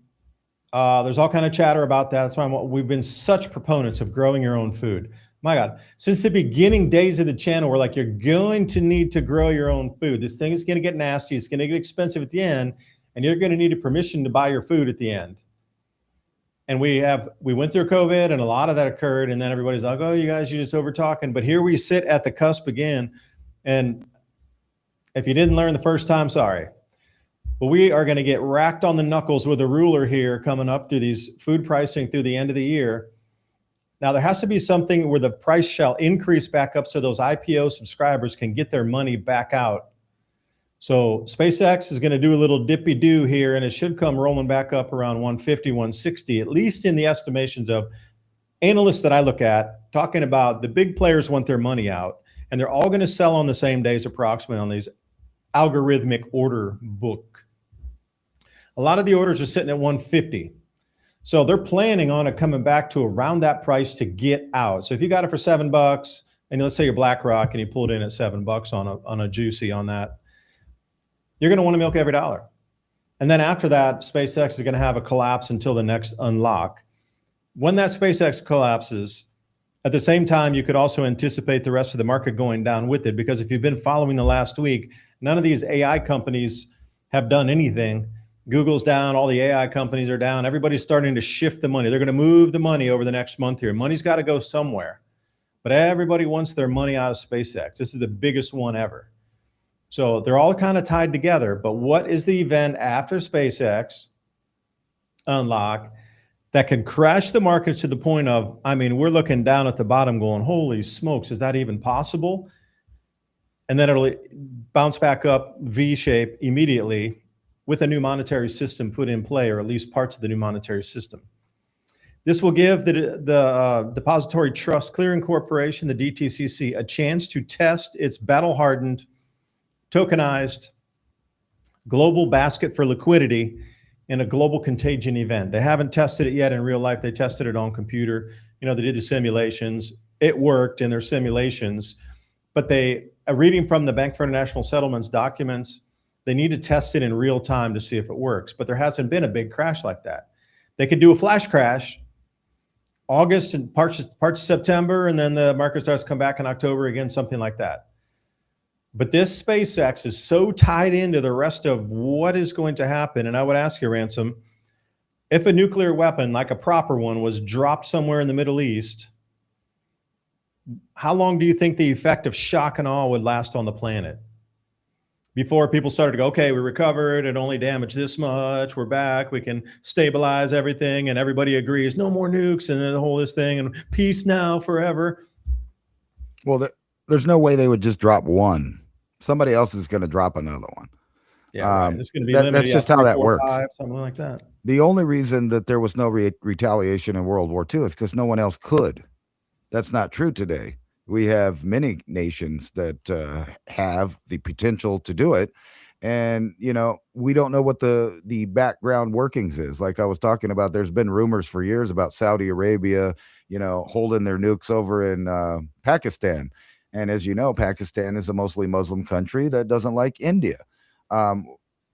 there's all kind of chatter about that. That's why we've been such proponents of growing your own food. My God, since the beginning days of the channel, we're like, you're going to need to grow your own food. This thing is going to get nasty. It's going to get expensive at the end, and you're going to need a permission to buy your food at the end. And we went through COVID, and a lot of that occurred, and then everybody's like, oh, you guys, you're just over talking. But here we sit at the cusp again, and if you didn't learn the first time, sorry. But we are going to get racked on the knuckles with a ruler here coming up through these food pricing through the end of the year. Now, there has to be something where the price shall increase back up so those IPO subscribers can get their money back out. So SpaceX is going to do a little dippy-do here, and it should come rolling back up around 150, 160, at least in the estimations of analysts that I look at, talking about the big players want their money out, and they're all going to sell on the same days approximately on these algorithmic order book. A lot of the orders are sitting at 150. So they're planning on it coming back to around that price to get out. So if you got it for $7, and let's say you're BlackRock and you pulled in at $7 on a juicy on that, you're going to want to milk every dollar. And then after that, SpaceX is going to have a collapse until the next unlock. When that SpaceX collapses, at the same time, you could also anticipate the rest of the market going down with it, because if you've been following the last week, none of these AI companies have done anything. Google's down, all the AI companies are down. Everybody's starting to shift the money. They're going to move the money over the next month here. Money's got to go somewhere. But everybody wants their money out of SpaceX. This is the biggest one ever. So they're all kind of tied together. But what is the event after SpaceX unlock that can crash the markets to the point of, I mean, we're looking down at the bottom going, holy smokes, is that even possible? And then it'll bounce back up V-shape immediately with a new monetary system put in play, or at least parts of the new monetary system. This will give the Depository Trust Clearing Corporation, the DTCC, a chance to test its battle-hardened, tokenized global basket for liquidity in a global contagion event. They haven't tested it yet in real life. They tested it on computer. You know, they did the simulations. It worked in their simulations, but reading from the Bank for International Settlements documents, they need to test it in real time to see if it works. But there hasn't been a big crash like that. They could do a flash crash August and parts of September, and then the market starts to come back in October again, something like that. But this SpaceX is so tied into the rest of what is going to happen. And I would ask you, Ransom, if a nuclear weapon, like a proper one, was dropped somewhere in the Middle East, how long do you think the effect of shock and awe would last on the planet? Before people started to go, okay, we recovered, it only damaged this much, we're back, we can stabilize everything, and everybody agrees, no more nukes, and then the whole this thing, and peace now, forever. Well, there's no way they would just drop one. Somebody else is going to drop another one. Yeah, right. It's going to be limited. That's just how that works. 5, something like that. The only reason that there was no retaliation in World War II is because no one else could. That's not true today. We have many nations that have the potential to do it. And, you know, we don't know what the background workings is. Like I was talking about, there's been rumors for years about Saudi Arabia, you know, holding their nukes over in Pakistan. And as you know, Pakistan is a mostly Muslim country that doesn't like India.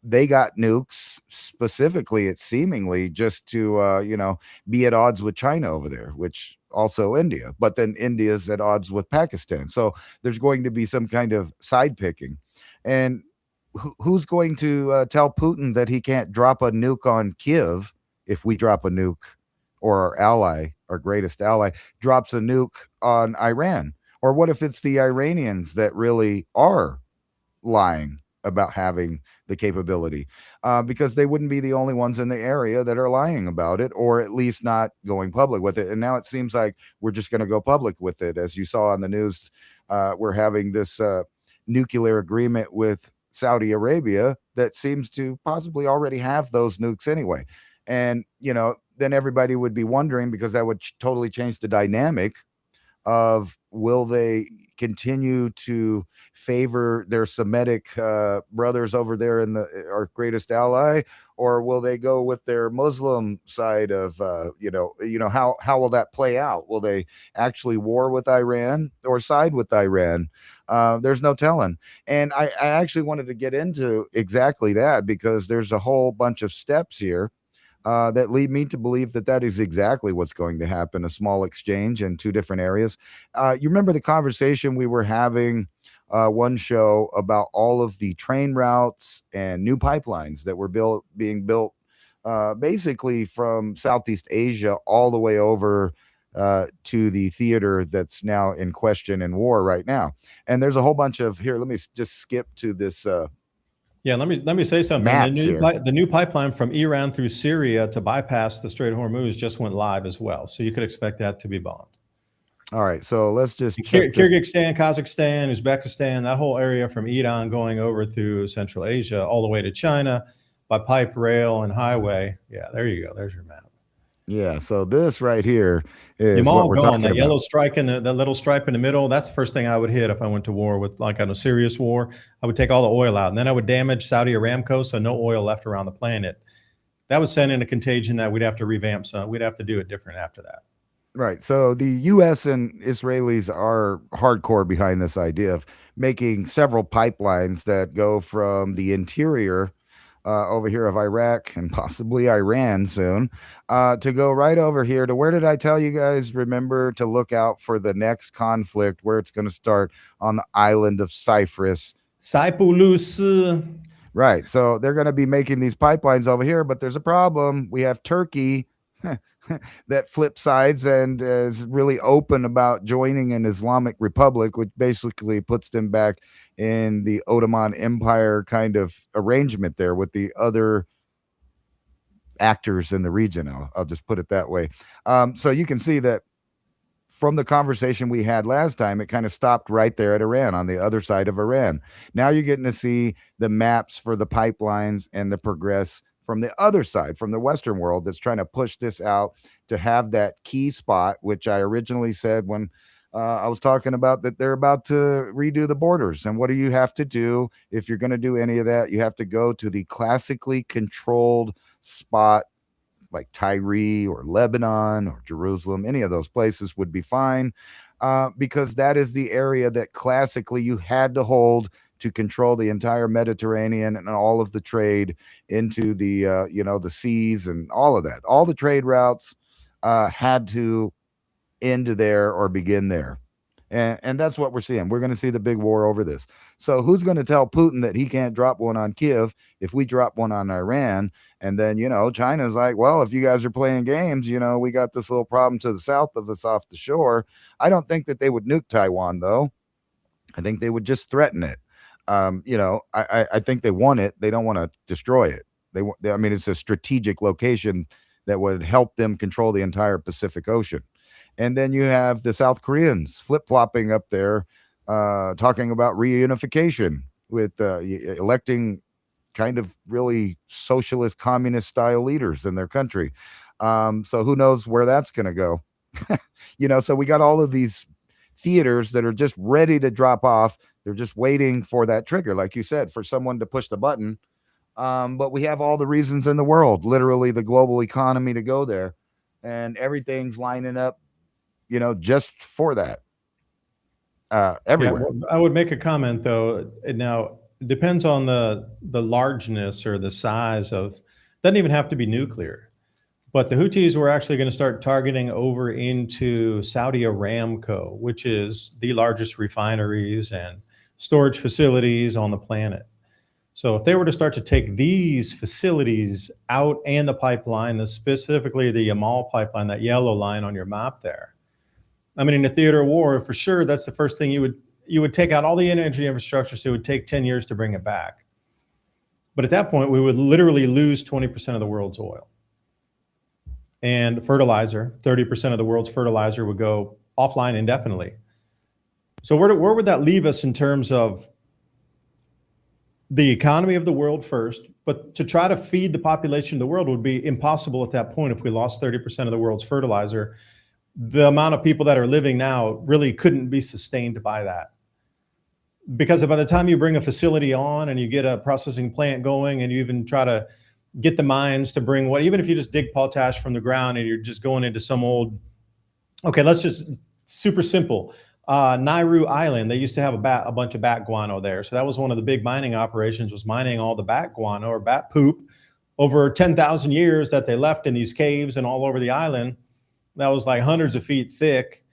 They got nukes specifically, it's seemingly just to, you know, be at odds with China over there, which also India. But then India's at odds with Pakistan. So there's going to be some kind of side picking. And who's going to tell Putin that he can't drop a nuke on Kiev if we drop a nuke, or our ally, our greatest ally, drops a nuke on Iran? Or what if it's the Iranians that really are lying about having the capability? Because they wouldn't be the only ones in the area that are lying about it, or at least not going public with it. And now it seems like we're just going to go public with it. As you saw on the news, we're having this nuclear agreement with Saudi Arabia that seems to possibly already have those nukes anyway. And, you know, then everybody would be wondering, because that would totally change the dynamic of, will they continue to favor their Semitic brothers over there in our greatest ally, or will they go with their Muslim side of how will that play out? Will they actually war with Iran or side with Iran? There's no telling. And I actually wanted to get into exactly that, because there's a whole bunch of steps here that lead me to believe that is exactly what's going to happen, a small exchange in two different areas. You remember the conversation we were having one show about all of the train routes and new pipelines that were being built basically from Southeast Asia all the way over to the theater that's now in question in war right now. And there's a whole bunch of, here, let me just skip to this Yeah, let me say something. The new pipeline from Iran through Syria to bypass the Strait of Hormuz just went live as well. So you could expect that to be bombed. All right, so let's just check this. Kyrgyzstan, Kazakhstan, Uzbekistan, that whole area from Iran going over through Central Asia, all the way to China by pipe, rail, and highway. Yeah, there you go. There's your map. Yeah, so this right here is Yamal what we're gone. talking That yellow about. strike in the little stripe in the middle. That's the first thing I would hit if I went to war with, like, on a serious war. I would take all the oil out, and then I would damage Saudi Aramco, so no oil left around the planet. That would send in a contagion that we'd have to revamp. So we'd have to do it different after that. Right. So the US and Israelis are hardcore behind this idea of making several pipelines that go from the interior over here of Iraq and possibly Iran soon to go right over here to where did I tell you guys? Remember to look out for the next conflict where it's going to start on the island of Cyprus. Cyprus. Right. So they're going to be making these pipelines over here, but there's a problem. We have Turkey that flips sides and is really open about joining an Islamic Republic, which basically puts them back in the Ottoman Empire kind of arrangement there with the other actors in the region. I'll just put it that way. So you can see that from the conversation we had last time, it kind of stopped right there at Iran, on the other side of Iran. Now you're getting to see the maps for the pipelines and the progress from the other side, from the Western world, that's trying to push this out to have that key spot, which I originally said when I was talking about that they're about to redo the borders. And what do you have to do if you're going to do any of that? You have to go to the classically controlled spot like Tyre or Lebanon or Jerusalem. Any of those places would be fine because that is the area that classically you had to hold to control the entire Mediterranean and all of the trade into the the seas and all of that. All the trade routes had to end there or begin there. And that's what we're seeing. We're going to see the big war over this. So who's going to tell Putin that he can't drop one on Kiev if we drop one on Iran? And then, China's like, well, if you guys are playing games, we got this little problem to the south of us off the shore. I don't think that they would nuke Taiwan, though. I think they would just threaten it. I think they want it. They don't want to destroy it. It's a strategic location that would help them control the entire Pacific Ocean. And then you have the South Koreans flip-flopping up there, talking about reunification with electing kind of really socialist, communist-style leaders in their country. So who knows where that's going to go? So we got all of these theaters that are just ready to drop off. They're just waiting for that trigger, like you said, for someone to push the button. But we have all the reasons in the world, literally the global economy, to go there. And everything's lining up, just for that. Everywhere. Yeah, I would make a comment, though. Now, it depends on the largeness or the size of, doesn't even have to be nuclear. But the Houthis were actually going to start targeting over into Saudi Aramco, which is the largest refineries and storage facilities on the planet. So if they were to start to take these facilities out and the pipeline, specifically the Yamal pipeline, that yellow line on your map there, in the theater of war, for sure, that's the first thing you would take out all the energy infrastructure, so it would take 10 years to bring it back. But at that point, we would literally lose 20% of the world's oil. And fertilizer, 30% of the world's fertilizer would go offline indefinitely. So where would that leave us in terms of the economy of the world first? But to try to feed the population of the world would be impossible at that point if we lost 30% of the world's fertilizer. The amount of people that are living now really couldn't be sustained by that. Because by the time you bring a facility on and you get a processing plant going and you even try to get the mines to bring even if you just dig potash from the ground and you're just going into some old, let's just, super simple. Nauru Island, they used to have a bunch of bat guano there. So that was one of the big mining operations, was mining all the bat guano or bat poop over 10,000 years that they left in these caves and all over the island. That was like hundreds of feet thick,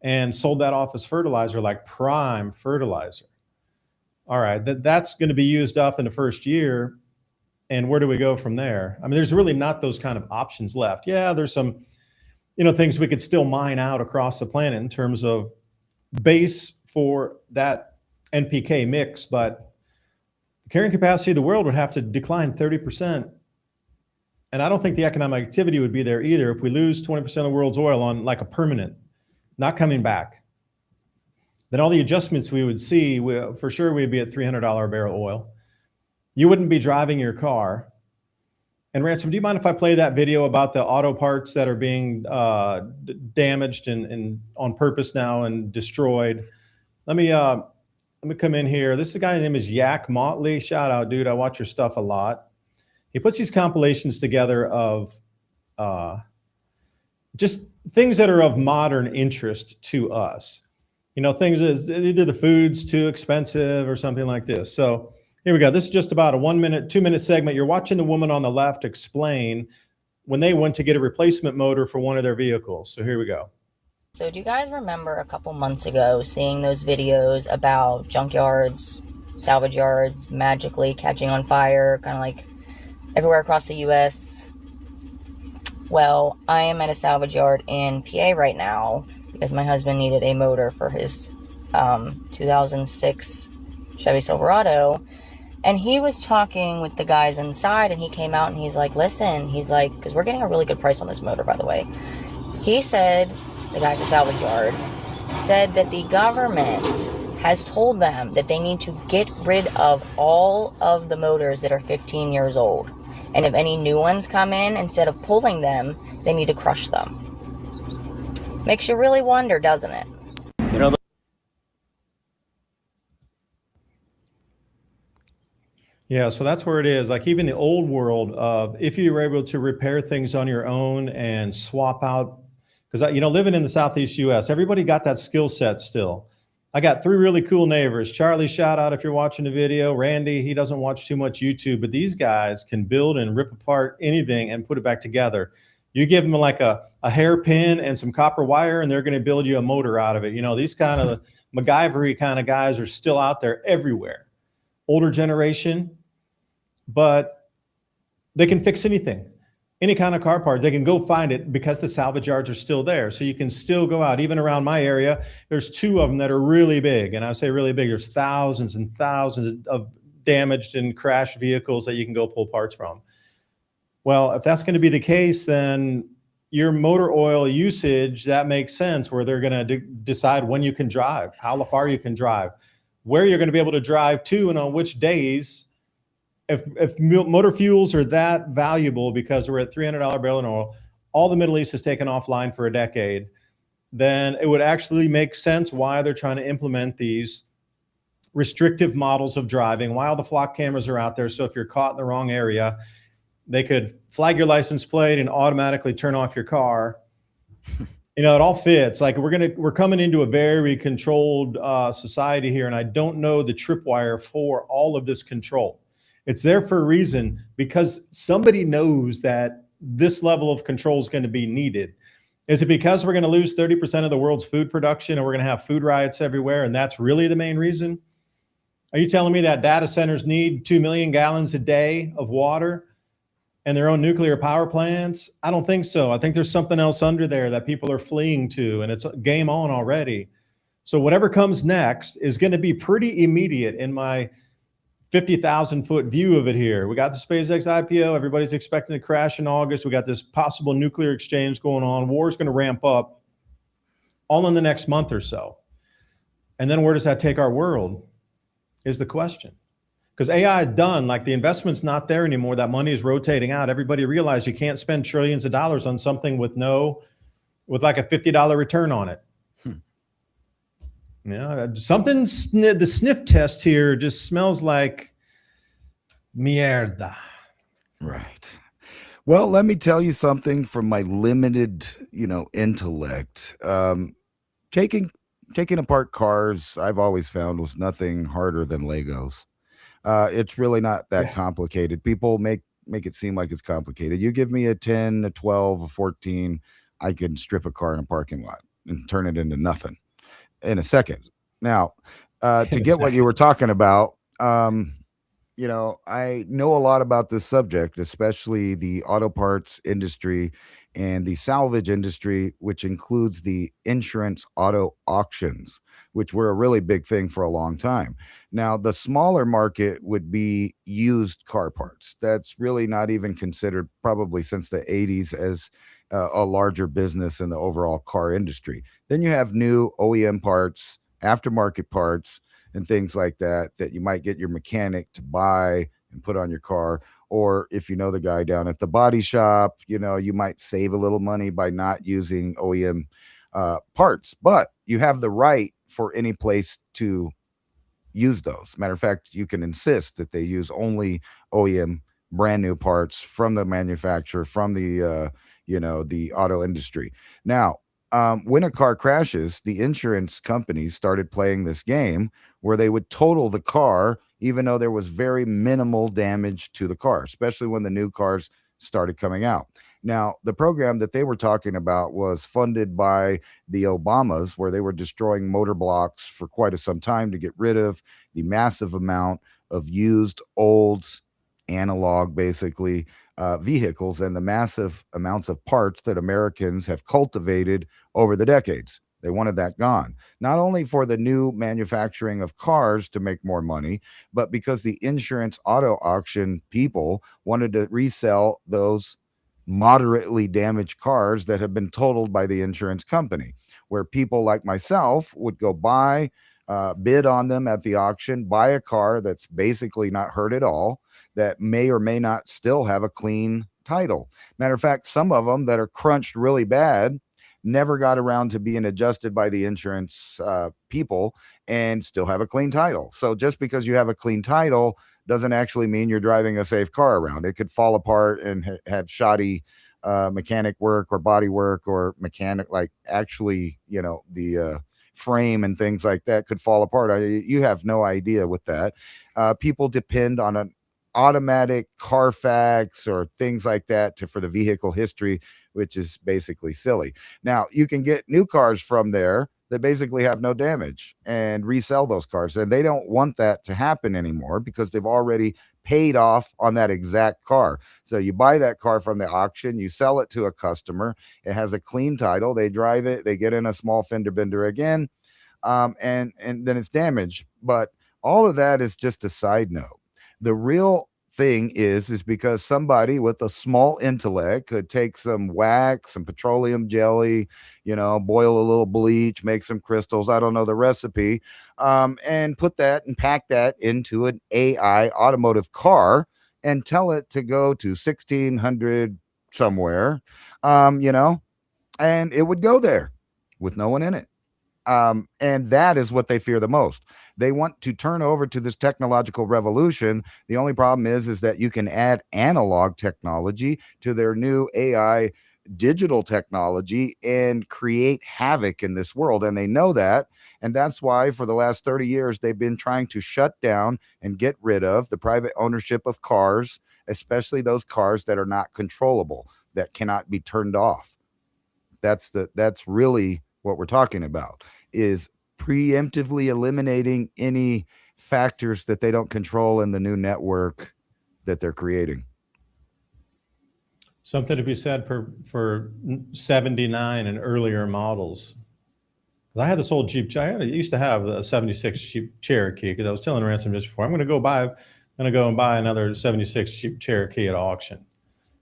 and sold that off as fertilizer, like prime fertilizer. All right, that's going to be used up in the first year. And where do we go from there? There's really not those kind of options left. Yeah, there's some, things we could still mine out across the planet in terms of base for that NPK mix, but the carrying capacity of the world would have to decline 30%. And I don't think the economic activity would be there either if we lose 20% of the world's oil on like a permanent not coming back. Then all the adjustments we would see, for sure we'd be at $300 a barrel oil. You wouldn't be driving your car. And Ransom, do you mind if I play that video about the auto parts that are being damaged and on purpose now and destroyed? Let me come in here. This is a guy named is Yak Motley. Shout out, dude. I watch your stuff a lot. He puts these compilations together of just things that are of modern interest to us. You know, things as either the food's too expensive or something like this. So here we go. This is just about a 1 minute, 2 minute segment. You're watching the woman on the left explain when they went to get a replacement motor for one of their vehicles. So here we go. So do you guys remember a couple months ago seeing those videos about junkyards, salvage yards magically catching on fire, kind of like everywhere across the U.S.? Well, I am at a salvage yard in PA right now because my husband needed a motor for his 2006 Chevy Silverado. And he was talking with the guys inside, and he came out and he's like, listen, he's like, because we're getting a really good price on this motor, by the way. He said, the guy at the salvage yard, said that the government has told them that they need to get rid of all of the motors that are 15 years old. And if any new ones come in, instead of pulling them, they need to crush them. Makes you really wonder, doesn't it? You know, Yeah, so that's where it is. Like even the old world of if you were able to repair things on your own and swap out, because you know, living in the Southeast US, everybody got that skill set still. I got 3 really cool neighbors. Charlie, shout out if you're watching the video. Randy, he doesn't watch too much YouTube, but these guys can build and rip apart anything and put it back together. You give them like a hairpin and some copper wire, and they're going to build you a motor out of it. You know, these kind of MacGyver kind of guys are still out there everywhere. Older generation, but they can fix anything, any kind of car part. They can go find it because the salvage yards are still there. So you can still go out. Even around my area, there's 2 of them that are really big. And I say really big, there's thousands and thousands of damaged and crashed vehicles that you can go pull parts from. Well, if that's going to be the case, then your motor oil usage, that makes sense, where they're going to decide when you can drive, how far you can drive, where you're going to be able to drive to, and on which days. If motor fuels are that valuable because we're at $300 barrel in oil, all the Middle East has taken offline for a decade, then it would actually make sense why they're trying to implement these restrictive models of driving while the flock cameras are out there. So if you're caught in the wrong area, they could flag your license plate and automatically turn off your car. You know, it all fits. Like we're coming into a very controlled society here, and I don't know the tripwire for all of this control. It's there for a reason, because somebody knows that this level of control is going to be needed. Is it because we're going to lose 30% of the world's food production and we're going to have food riots everywhere, and that's really the main reason? Are you telling me that data centers need 2 million gallons a day of water and their own nuclear power plants? I don't think so. I think there's something else under there that people are fleeing to, and it's game on already. So whatever comes next is going to be pretty immediate in my 50,000-foot view of it here. We got the SpaceX IPO. Everybody's expecting to crash in August. We got this possible nuclear exchange going on. War's going to ramp up all in the next month or so. And then where does that take our world is the question. Because AI is done. Like the investment's not there anymore. That money is rotating out. Everybody realized you can't spend trillions of dollars on something with like a $50 return on it. Yeah, the sniff test here just smells like mierda. Right. Well, let me tell you something from my limited, intellect. Taking apart cars, I've always found, was nothing harder than Legos. It's really not that complicated. People make it seem like it's complicated. You give me a 10, a 12, a 14, I can strip a car in a parking lot and turn it into nothing in a second. Now, to get what you were talking about, I know a lot about this subject, especially the auto parts industry and the salvage industry, which includes the insurance auto auctions, which were a really big thing for a long time. Now, the smaller market would be used car parts. That's really not even considered, probably since the 80s, as a larger business in the overall car industry. Then you have new OEM parts, aftermarket parts, and things like that that you might get your mechanic to buy and put on your car. Or if you know the guy down at the body shop, you might save a little money by not using OEM parts, but you have the right for any place to use those. Matter of fact, you can insist that they use only OEM brand new parts from the manufacturer, from the auto industry. Now, when a car crashes, the insurance companies started playing this game where they would total the car, even though there was very minimal damage to the car, especially when the new cars started coming out. Now, the program that they were talking about was funded by the Obamas, where they were destroying motor blocks for quite some time to get rid of the massive amount of used, old, analog, basically, vehicles, and the massive amounts of parts that Americans have cultivated over the decades. They wanted that gone, not only for the new manufacturing of cars to make more money, but because the insurance auto auction people wanted to resell those moderately damaged cars that have been totaled by the insurance company, where people like myself would go buy, bid on them at the auction, buy a car that's basically not hurt at all, that may or may not still have a clean title. Matter of fact, some of them that are crunched really bad never got around to being adjusted by the insurance people and still have a clean title. So just because you have a clean title doesn't actually mean you're driving a safe car around. It could fall apart and have shoddy mechanic work or body work, or mechanic, like actually, the frame and things like that could fall apart. You have no idea with that. People depend on an automatic Carfax or things like that for the vehicle history, which is basically silly. Now, you can get new cars from there that basically have no damage and resell those cars. And they don't want that to happen anymore because they've already paid off on that exact car. So you buy that car from the auction, you sell it to a customer. It has a clean title. They drive it, they get in a small fender bender again, and then it's damaged. But all of that is just a side note. The real thing is because somebody with a small intellect could take some wax, some petroleum jelly, boil a little bleach, make some crystals, I don't know the recipe, and put that and pack that into an AI automotive car and tell it to go to 1600 somewhere, and it would go there with no one in it. And that is what they fear the most. They want to turn over to this technological revolution. The only problem is that you can add analog technology to their new AI digital technology and create havoc in this world. And they know that. And that's why for the last 30 years, they've been trying to shut down and get rid of the private ownership of cars, especially those cars that are not controllable, that cannot be turned off. That's really what we're talking about, is preemptively eliminating any factors that they don't control in the new network that they're creating. Something to be said for 79 and earlier models. I had this old Jeep. I used to have a 76 Jeep Cherokee because I was telling Ransom just before, I'm going to go and buy another 76 Jeep Cherokee at auction.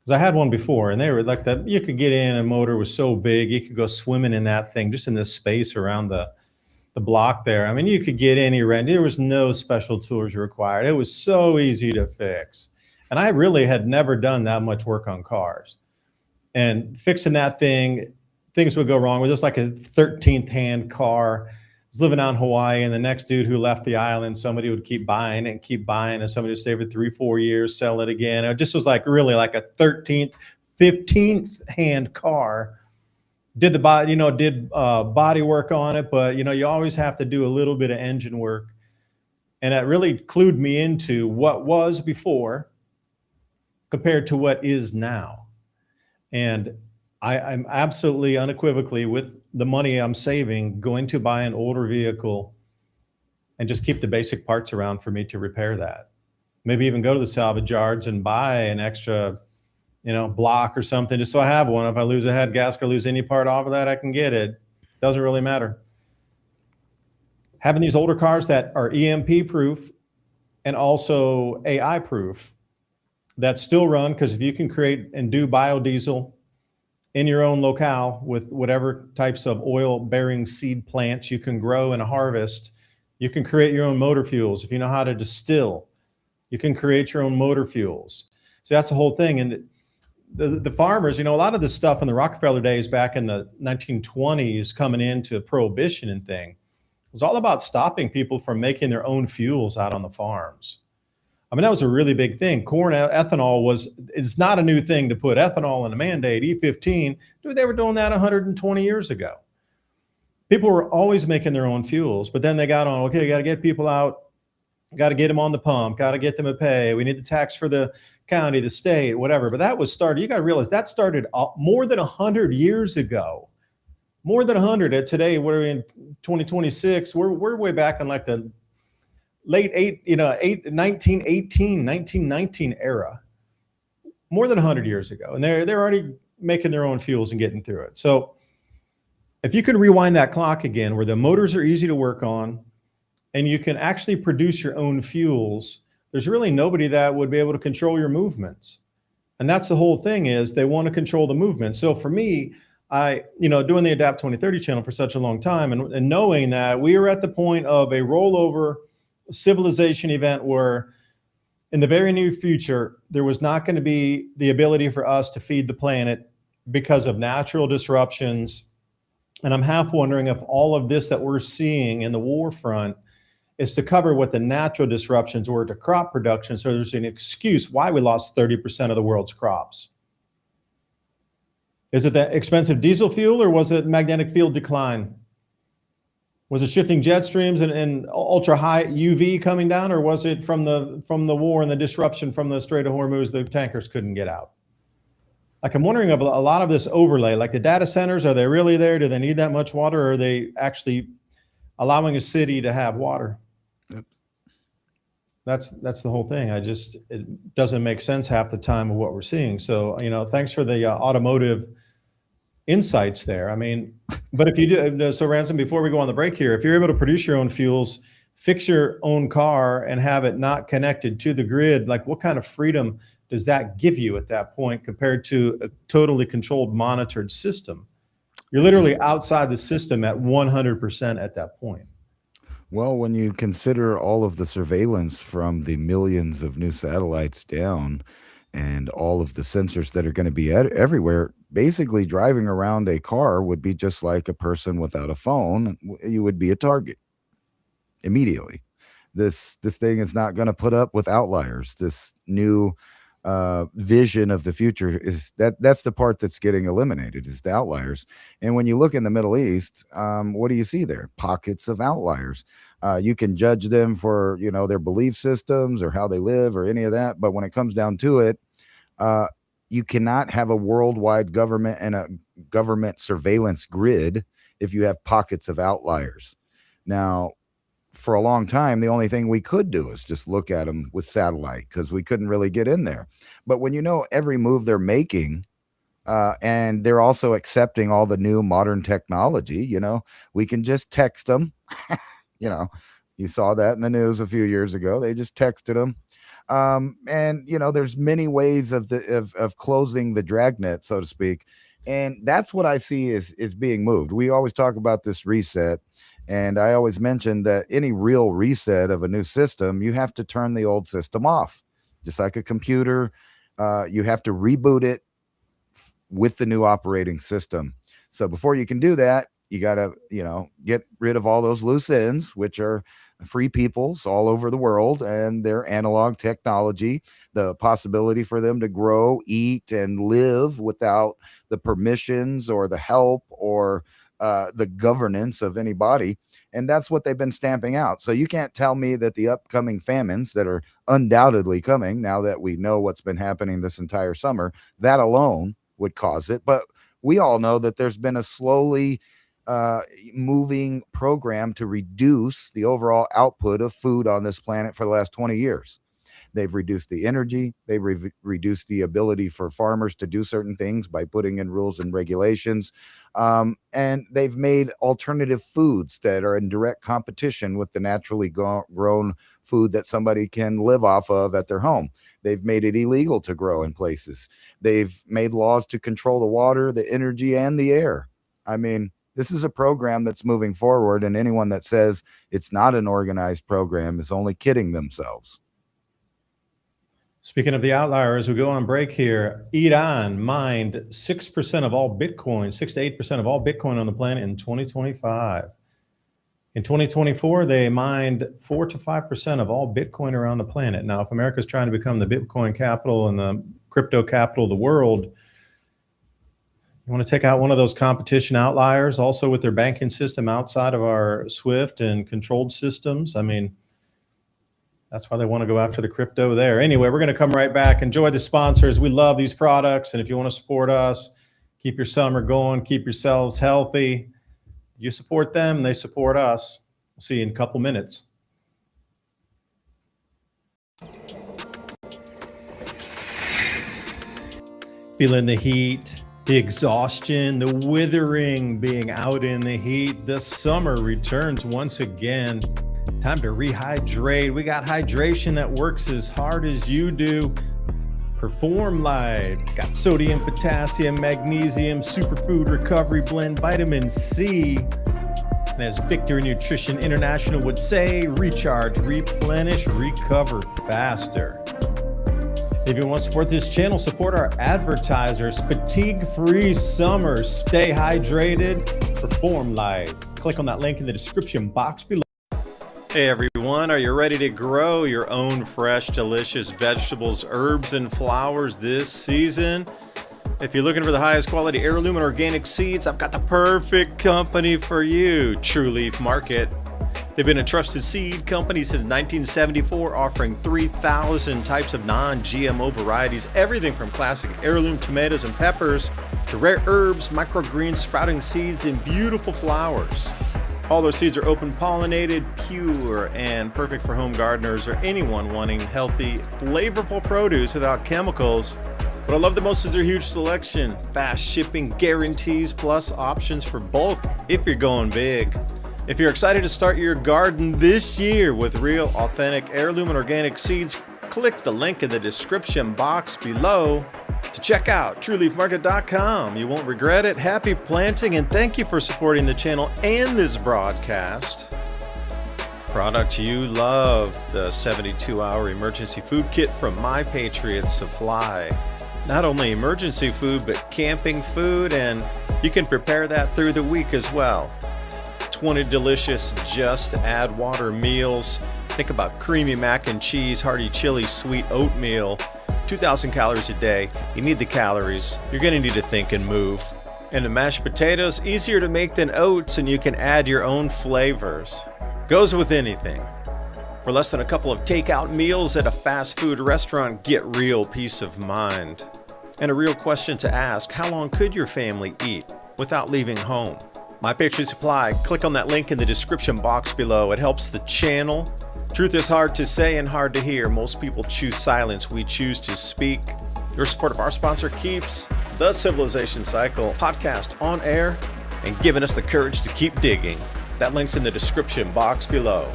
Because I had one before, and they were like that. You could get in, a motor was so big, you could go swimming in that thing, just in this space around the block there. I mean, you could get any rent. There was no special tools required. It was so easy to fix. And I really had never done that much work on cars. And fixing that thing, things would go wrong. It was just like a 13th hand car. I was living out in Hawaii, and the next dude who left the island, somebody would keep buying and somebody would stay for 3-4 years, sell it again. It just was like really like a 13th, 15th hand car. Did the body, body work on it, but you always have to do a little bit of engine work. And that really clued me into what was before compared to what is now. And I'm absolutely unequivocally, with the money I'm saving, going to buy an older vehicle and just keep the basic parts around for me to repair that. maybe even go to the salvage yards and buy an extra, block or something, just so I have one. If I lose a head gasket or lose any part off of that, I can get it. Doesn't really matter. Having these older cars that are EMP proof and also AI proof that still run, because if you can create and do biodiesel in your own locale with whatever types of oil bearing seed plants you can grow and harvest, you can create your own motor fuels. If you know how to distill, you can create your own motor fuels. So that's the whole thing. And the farmers, a lot of this stuff in the Rockefeller days back in the 1920s coming into prohibition and thing was all about stopping people from making their own fuels out on the farms. I mean, that was a really big thing. Corn ethanol is not a new thing to put ethanol in a mandate. E15, dude, they were doing that 120 years ago. People were always making their own fuels, but then they got on, okay, you got to get people out, got to get them on the pump, got to get them to pay. We need the tax for the county, the state, whatever. But that was started, you got to realize that started more than 100 years ago. More than 100. Today, we're in 2026. We're way back in like the late 1919 era. More than 100 years ago. And they're already making their own fuels and getting through it. So if you can rewind that clock again, where the motors are easy to work on, and you can actually produce your own fuels, there's really nobody that would be able to control your movements. And that's the whole thing, is they want to control the movement. So for me, doing the Adapt 2030 channel for such a long time and knowing that we are at the point of a rollover civilization event where in the very near future, there was not going to be the ability for us to feed the planet because of natural disruptions. And I'm half wondering if all of this that we're seeing in the war front is to cover what the natural disruptions were to crop production. So there's an excuse why we lost 30% of the world's crops. Is it that expensive diesel fuel, or was it magnetic field decline? Was it shifting jet streams and ultra high UV coming down, or was it from the war and the disruption from the Strait of Hormuz, the tankers couldn't get out? Like, I'm wondering about a lot of this overlay, like the data centers, are they really there? Do they need that much water? Or are they actually allowing a city to have water? Yep. That's the whole thing. It doesn't make sense half the time of what we're seeing. So, thanks for the automotive insights there. I mean, but if you do, so Ransom, before we go on the break here, if you're able to produce your own fuels, fix your own car and have it not connected to the grid, like what kind of freedom does that give you at that point compared to a totally controlled, monitored system? You're literally outside the system at 100% at that point. Well, when you consider all of the surveillance from the millions of new satellites down and all of the sensors that are going to be everywhere, basically driving around a car would be just like a person without a phone. You would be a target immediately. This thing is not going to put up with outliers. This new vision of the future is that's the part that's getting eliminated, is the outliers. And when you look in the Middle East, what do you see there? Pockets of outliers. You can judge them for their belief systems or how they live or any of that, but when it comes down to it, you cannot have a worldwide government and a government surveillance grid if you have pockets of outliers. Now, for a long time, the only thing we could do is just look at them with satellite because we couldn't really get in there. But when you know every move they're making, and they're also accepting all the new modern technology, we can just text them. You saw that in the news a few years ago. They just texted them. And there's many ways of closing the dragnet, so to speak. And that's what I see is being moved. We always talk about this reset. And I always mention that any real reset of a new system, you have to turn the old system off. Just like a computer, you have to reboot it with the new operating system. So before you can do that, you got to, get rid of all those loose ends, which are free peoples all over the world and their analog technology, the possibility for them to grow, eat, and live without the permissions or the help or the governance of anybody. And that's what they've been stamping out. So you can't tell me that the upcoming famines that are undoubtedly coming, now that we know what's been happening this entire summer, that alone would cause it. But we all know that there's been a slowly moving program to reduce the overall output of food on this planet for the last 20 years. They've reduced the energy. They've reduced the ability for farmers to do certain things by putting in rules and regulations. And they've made alternative foods that are in direct competition with the naturally grown food that somebody can live off of at their home. They've made it illegal to grow in places. They've made laws to control the water, the energy, and the air. I mean, this is a program that's moving forward, and anyone that says it's not an organized program is only kidding themselves. Speaking of the outliers, we go on break here. E.S.T mined 6% of all Bitcoin, 6 to 8% of all Bitcoin on the planet in 2025. In 2024, they mined 4 to 5% of all Bitcoin around the planet. Now, if America's trying to become the Bitcoin capital and the crypto capital of the world, you want to take out one of those competition outliers, also with their banking system outside of our SWIFT and controlled systems. I mean, that's why they want to go after the crypto there. Anyway, we're going to come right back. Enjoy the sponsors. We love these products. And if you want to support us, keep your summer going, keep yourselves healthy. You support them, they support us. We'll see you in a couple minutes. Feeling the heat, the exhaustion, the withering, being out in the heat. The summer returns once again. Time to rehydrate. We got hydration that works as hard as you do. Perform Light. Got sodium, potassium, magnesium, superfood recovery blend, vitamin C. And as Victory Nutrition International would say, recharge, replenish, recover faster. If you want to support this channel, support our advertisers. Fatigue-free summer. Stay hydrated. Perform Light. Click on that link in the description box below. Hey everyone, are you ready to grow your own fresh, delicious vegetables, herbs, and flowers this season? If you're looking for the highest quality heirloom and organic seeds, I've got the perfect company for you, True Leaf Market. They've been a trusted seed company since 1974, offering 3,000 types of non-GMO varieties, everything from classic heirloom tomatoes and peppers to rare herbs, microgreens, sprouting seeds, and beautiful flowers. All their seeds are open pollinated, pure, and perfect for home gardeners or anyone wanting healthy, flavorful produce without chemicals. What I love the most is their huge selection, fast shipping guarantees, plus options for bulk if you're going big. If you're excited to start your garden this year with real, authentic heirloom and organic seeds, click the link in the description box below to check out TrueLeafMarket.com. You won't regret it. Happy planting, and thank you for supporting the channel and this broadcast. Product you love, the 72-hour emergency food kit from My Patriot Supply. Not only emergency food, but camping food, and you can prepare that through the week as well. 20 delicious just add water meals. Think about creamy mac and cheese, hearty chili, sweet oatmeal. 2,000 calories a day. You need the calories. You're going to need to think and move. And the mashed potatoes, easier to make than oats, and you can add your own flavors. Goes with anything. For less than a couple of takeout meals at a fast food restaurant, get real peace of mind. And a real question to ask, how long could your family eat without leaving home? My Patriot Supply, click on that link in the description box below. It helps the channel. Truth is hard to say and hard to hear. Most people choose silence. We choose to speak. Your support of our sponsor keeps the Civilization Cycle podcast on air and giving us the courage to keep digging. That link's in the description box below.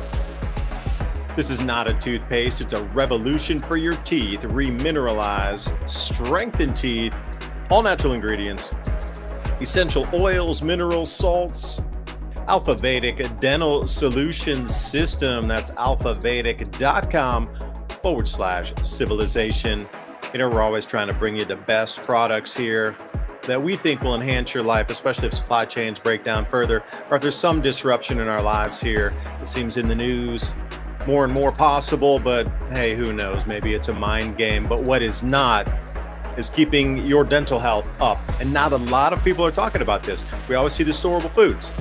This is not a toothpaste. It's a revolution for your teeth. Remineralize, strengthen teeth, all natural ingredients, essential oils, minerals, salts. Alpha Vedic Dental Solutions System. That's alphavedic.com/civilization. You know, we're always trying to bring you the best products here that we think will enhance your life, especially if supply chains break down further, or if there's some disruption in our lives here. It seems in the news more and more possible, but hey, who knows? Maybe it's a mind game. But what is not is keeping your dental health up. And not a lot of people are talking about this. We always see the storable foods.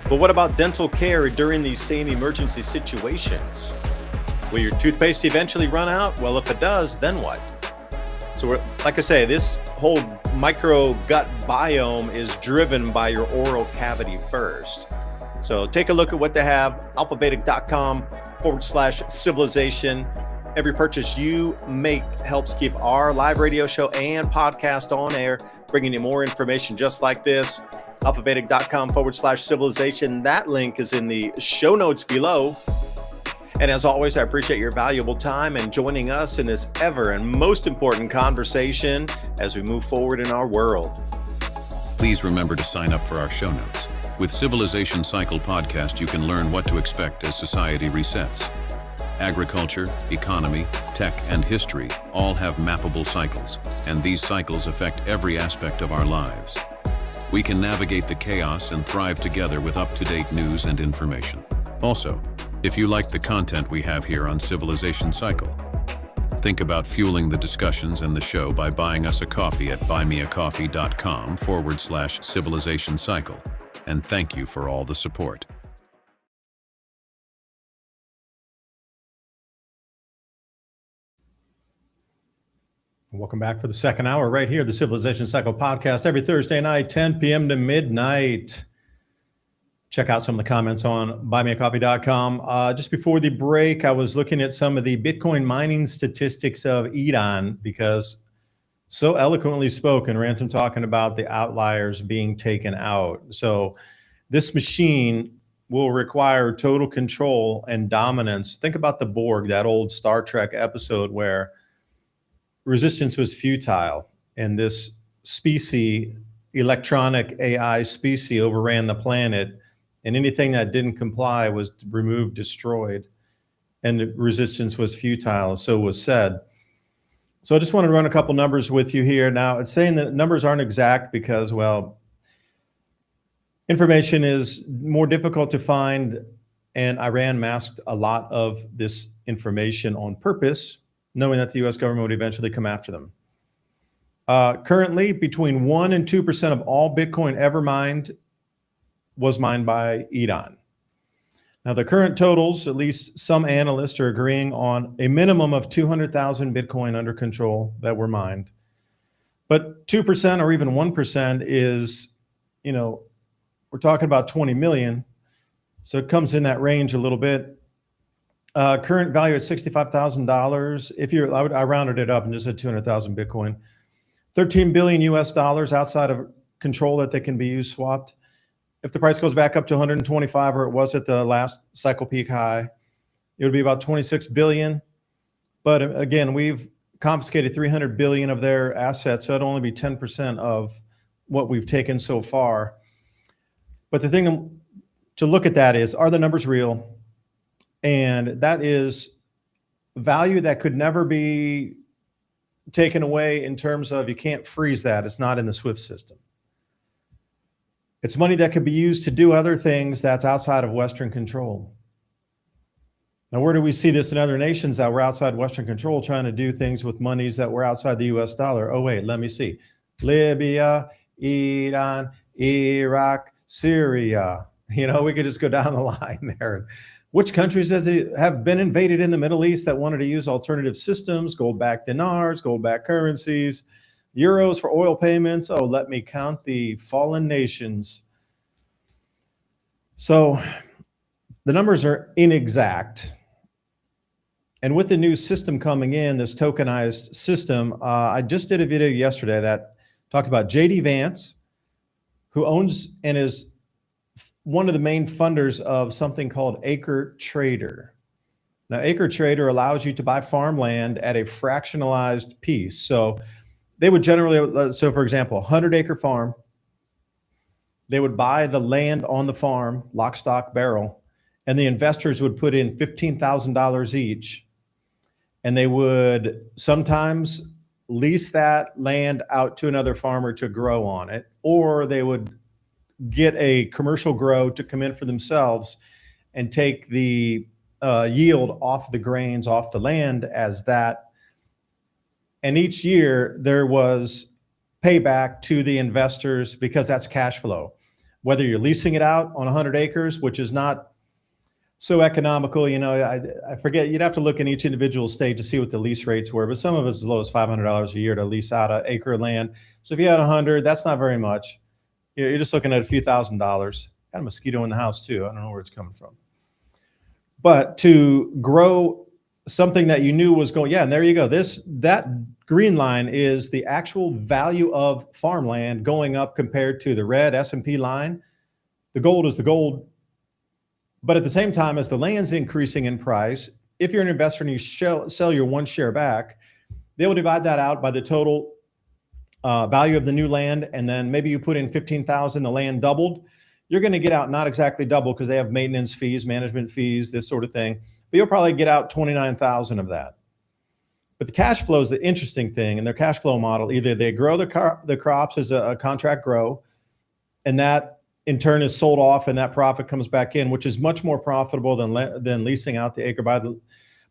But what about dental care during these same emergency situations? Will your toothpaste eventually run out? Well, if it does, then what? So like I say, this whole micro gut biome is driven by your oral cavity first. So take a look at what they have, alphavedic.com/civilization. Every purchase you make helps keep our live radio show and podcast on air, bringing you more information just like this. alphavedic.com/civilization. That link is in the show notes below. And as always, I appreciate your valuable time and joining us in this ever and most important conversation as we move forward in our world. Please remember to sign up for our show notes. With Civilization Cycle podcast, you can learn what to expect as society resets. Agriculture, economy, tech, and history all have mappable cycles, and these cycles affect every aspect of our lives. We can navigate the chaos and thrive together with up-to-date news and information. Also, if you like the content we have here on Civilization Cycle, think about fueling the discussions and the show by buying us a coffee at buymeacoffee.com/Civilization Cycle. And thank you for all the support. Welcome back for the second hour right here, the Civilization Cycle podcast, every Thursday night, 10 p.m. to midnight. Check out some of the comments on buymeacoffee.com. Just before the break, I was looking at some of the Bitcoin mining statistics of E.S.T, because so eloquently spoken, Ransom talking about the outliers being taken out. So this machine will require total control and dominance. Think about the Borg, that old Star Trek episode where resistance was futile, and this species, electronic AI species, overran the planet, and anything that didn't comply was removed, destroyed, and the resistance was futile, so was said. So I just want to run a couple numbers with you here. Now, it's saying that numbers aren't exact because, well, information is more difficult to find, and Iran masked a lot of this information on purpose, knowing that the U.S. government would eventually come after them. Currently, between 1% and 2% of all Bitcoin ever mined was mined by E.S.T. Now, the current totals, at least some analysts are agreeing on a minimum of 200,000 Bitcoin under control that were mined. But 2% or even 1% is, we're talking about 20 million. So it comes in that range a little bit. Current value at $65,000. I rounded it up and just said 200,000 Bitcoin. 13 billion US dollars outside of control that they can be used swapped. If the price goes back up to 125, or it was at the last cycle peak high, it would be about 26 billion. But again, we've confiscated 300 billion of their assets, so it'd only be 10% of what we've taken so far. But the thing to look at that is, are the numbers real? And that is value that could never be taken away in terms of, you can't freeze that. It's not in the SWIFT system. It's money that could be used to do other things that's outside of Western control. Now, where do we see this in other nations that were outside Western control trying to do things with monies that were outside the US dollar? Oh, wait, let me see. Libya, Iran, Iraq, Syria. We could just go down the line there. Which countries have been invaded in the Middle East that wanted to use alternative systems, gold-backed dinars, gold-backed currencies, euros for oil payments? Oh, let me count the fallen nations. So the numbers are inexact. And with the new system coming in, this tokenized system, I just did a video yesterday that talked about J.D. Vance, who owns and is one of the main funders of something called Acre Trader. Now, Acre Trader allows you to buy farmland at a fractionalized piece. So they would generally, for example, 100-acre farm, they would buy the land on the farm, lock, stock, barrel, and the investors would put in $15,000 each, and they would sometimes lease that land out to another farmer to grow on it, or they would get a commercial grow to come in for themselves and take the yield off the grains off the land as that. And each year there was payback to the investors because that's cash flow. Whether you're leasing it out on 100 acres, which is not so economical, I forget, you'd have to look in each individual state to see what the lease rates were, but some of us as low as $500 a year to lease out an acre of land. So if you had 100, that's not very much. You're just looking at a few $1,000s. Got a mosquito in the house too. I don't know where it's coming from. But to grow something that you knew was going, yeah, and there you go. That green line is the actual value of farmland going up compared to the red S&P line. The gold is the gold. But at the same time, as the land's increasing in price, if you're an investor and you sell your one share back, they will divide that out by the total value of the new land. And then maybe you put in 15,000, the land doubled. You're going to get out not exactly double because they have maintenance fees, management fees, this sort of thing. But you'll probably get out 29,000 of that. But the cash flow is the interesting thing. In their cash flow model, either they grow the crops as a contract grow, and that in turn is sold off and that profit comes back in, which is much more profitable than leasing out the acre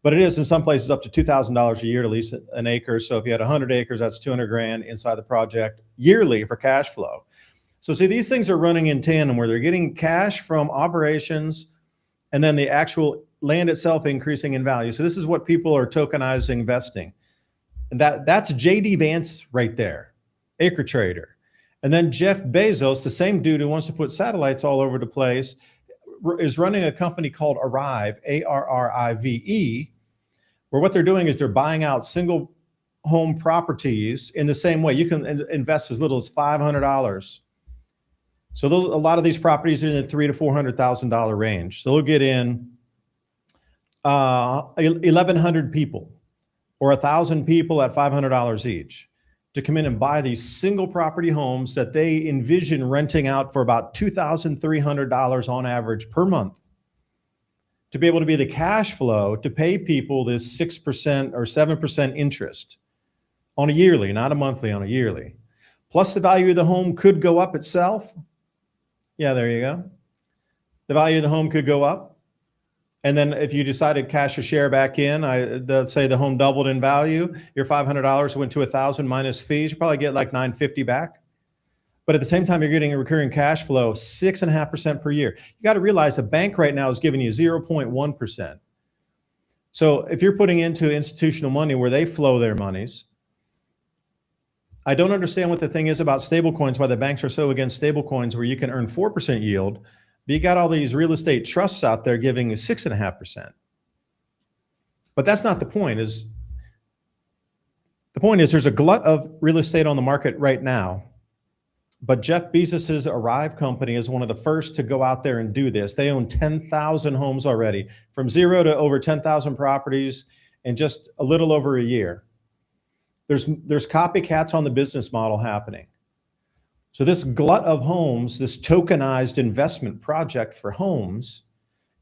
but it is in some places up to $2,000 a year to lease an acre. So if you had 100 acres, that's 200 grand inside the project yearly for cash flow. So see, these things are running in tandem where they're getting cash from operations and then the actual land itself increasing in value. So this is what people are tokenizing investing. And that's JD Vance right there, acre trader. And then Jeff Bezos, the same dude who wants to put satellites all over the place, is running a company called Arrive, ARRIVE, where what they're doing is they're buying out single home properties in the same way. You can invest as little as $500. So a lot of these properties are in the $300,000 to $400,000 range. So they'll get in 1,100 people or 1,000 people at $500 each to come in and buy these single property homes that they envision renting out for about $2,300 on average per month, to be able to be the cash flow to pay people this 6% or 7% interest on a yearly, not a monthly, on a yearly. Plus the value of the home could go up itself. Yeah, there you go. The value of the home could go up. And then if you decided to cash a share back in, let's say the home doubled in value, your $500 went to $1,000 minus fees, you probably get like $950 back. But at the same time, you're getting a recurring cash flow of 6.5% per year. You got to realize a bank right now is giving you 0.1%. So if you're putting into institutional money where they flow their monies, I don't understand what the thing is about stable coins, why the banks are so against stable coins where you can earn 4% yield. But you got all these real estate trusts out there giving 6.5%. But that's not the point. The point is there's a glut of real estate on the market right now. But Jeff Bezos's Arrive company is one of the first to go out there and do this. They own 10,000 homes already, from zero to over 10,000 properties in just a little over a year. There's copycats on the business model happening. So this glut of homes, this tokenized investment project for homes,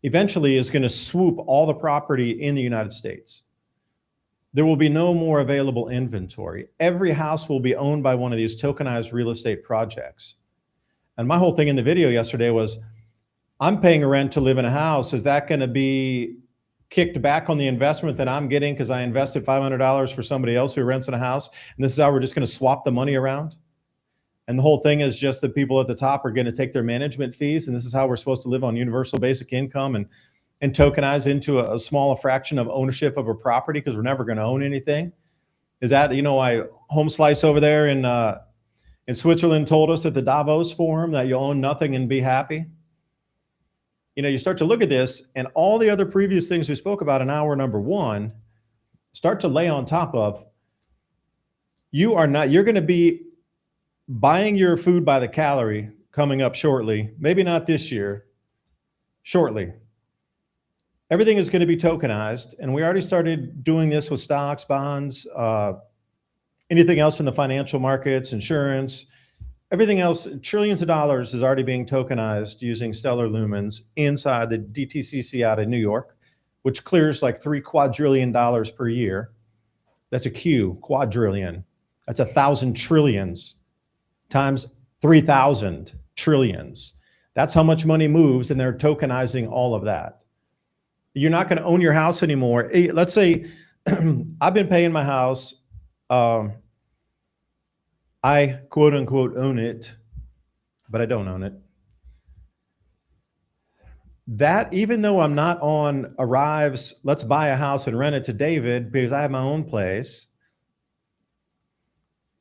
eventually is going to swoop all the property in the United States. There will be no more available inventory. Every house will be owned by one of these tokenized real estate projects. And my whole thing in the video yesterday was, I'm paying rent to live in a house. Is that going to be kicked back on the investment that I'm getting because I invested $500 for somebody else who rents in a house? And this is how we're just going to swap the money around? And the whole thing is just the people at the top are going to take their management fees. And this is how we're supposed to live on universal basic income and tokenize into a smaller fraction of ownership of a property because we're never going to own anything. Is that, why Home Slice over there in Switzerland told us at the Davos forum that you own nothing and be happy? You start to look at this and all the other previous things we spoke about in hour number one start to lay on top of, you're going to be buying your food by the calorie coming up shortly, maybe not this year, shortly. Everything is going to be tokenized, and we already started doing this with stocks, bonds, anything else in the financial markets, insurance, everything else. Trillions of dollars is already being tokenized using stellar lumens inside the DTCC out of New York, which clears like $3 quadrillion per year. That's a Q, quadrillion. That's 1,000 trillions times 3,000 trillions. That's how much money moves, and they're tokenizing all of that. You're not going to own your house anymore. Let's say I've been paying my house. I quote unquote own it, but I don't own it. That, even though I'm not on Arrive's, let's buy a house and rent it to David because I have my own place,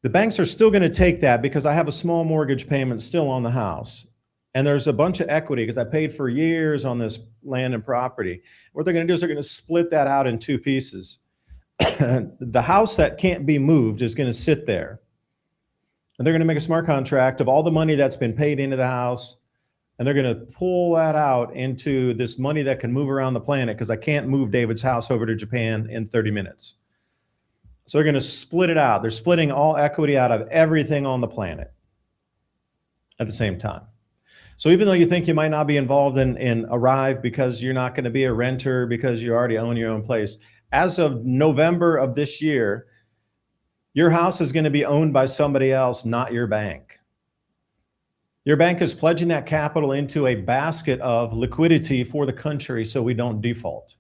the banks are still going to take that because I have a small mortgage payment still on the house. and there's a bunch of equity because I paid for years on this land and property. What they're going to do is they're going to split that out in two pieces. The house that can't be moved is going to sit there. And they're going to make a smart contract of all the money that's been paid into the house. And they're going to pull that out into this money that can move around the planet because I can't move David's house over to Japan in 30 minutes. So they're going to split it out. They're splitting all equity out of everything on the planet at the same time. So even though you think you might not be involved in Arrive because you're not going to be a renter because you already own your own place, as of November of this year, your house is going to be owned by somebody else, not your bank. Your bank is pledging that capital into a basket of liquidity for the country so we don't default.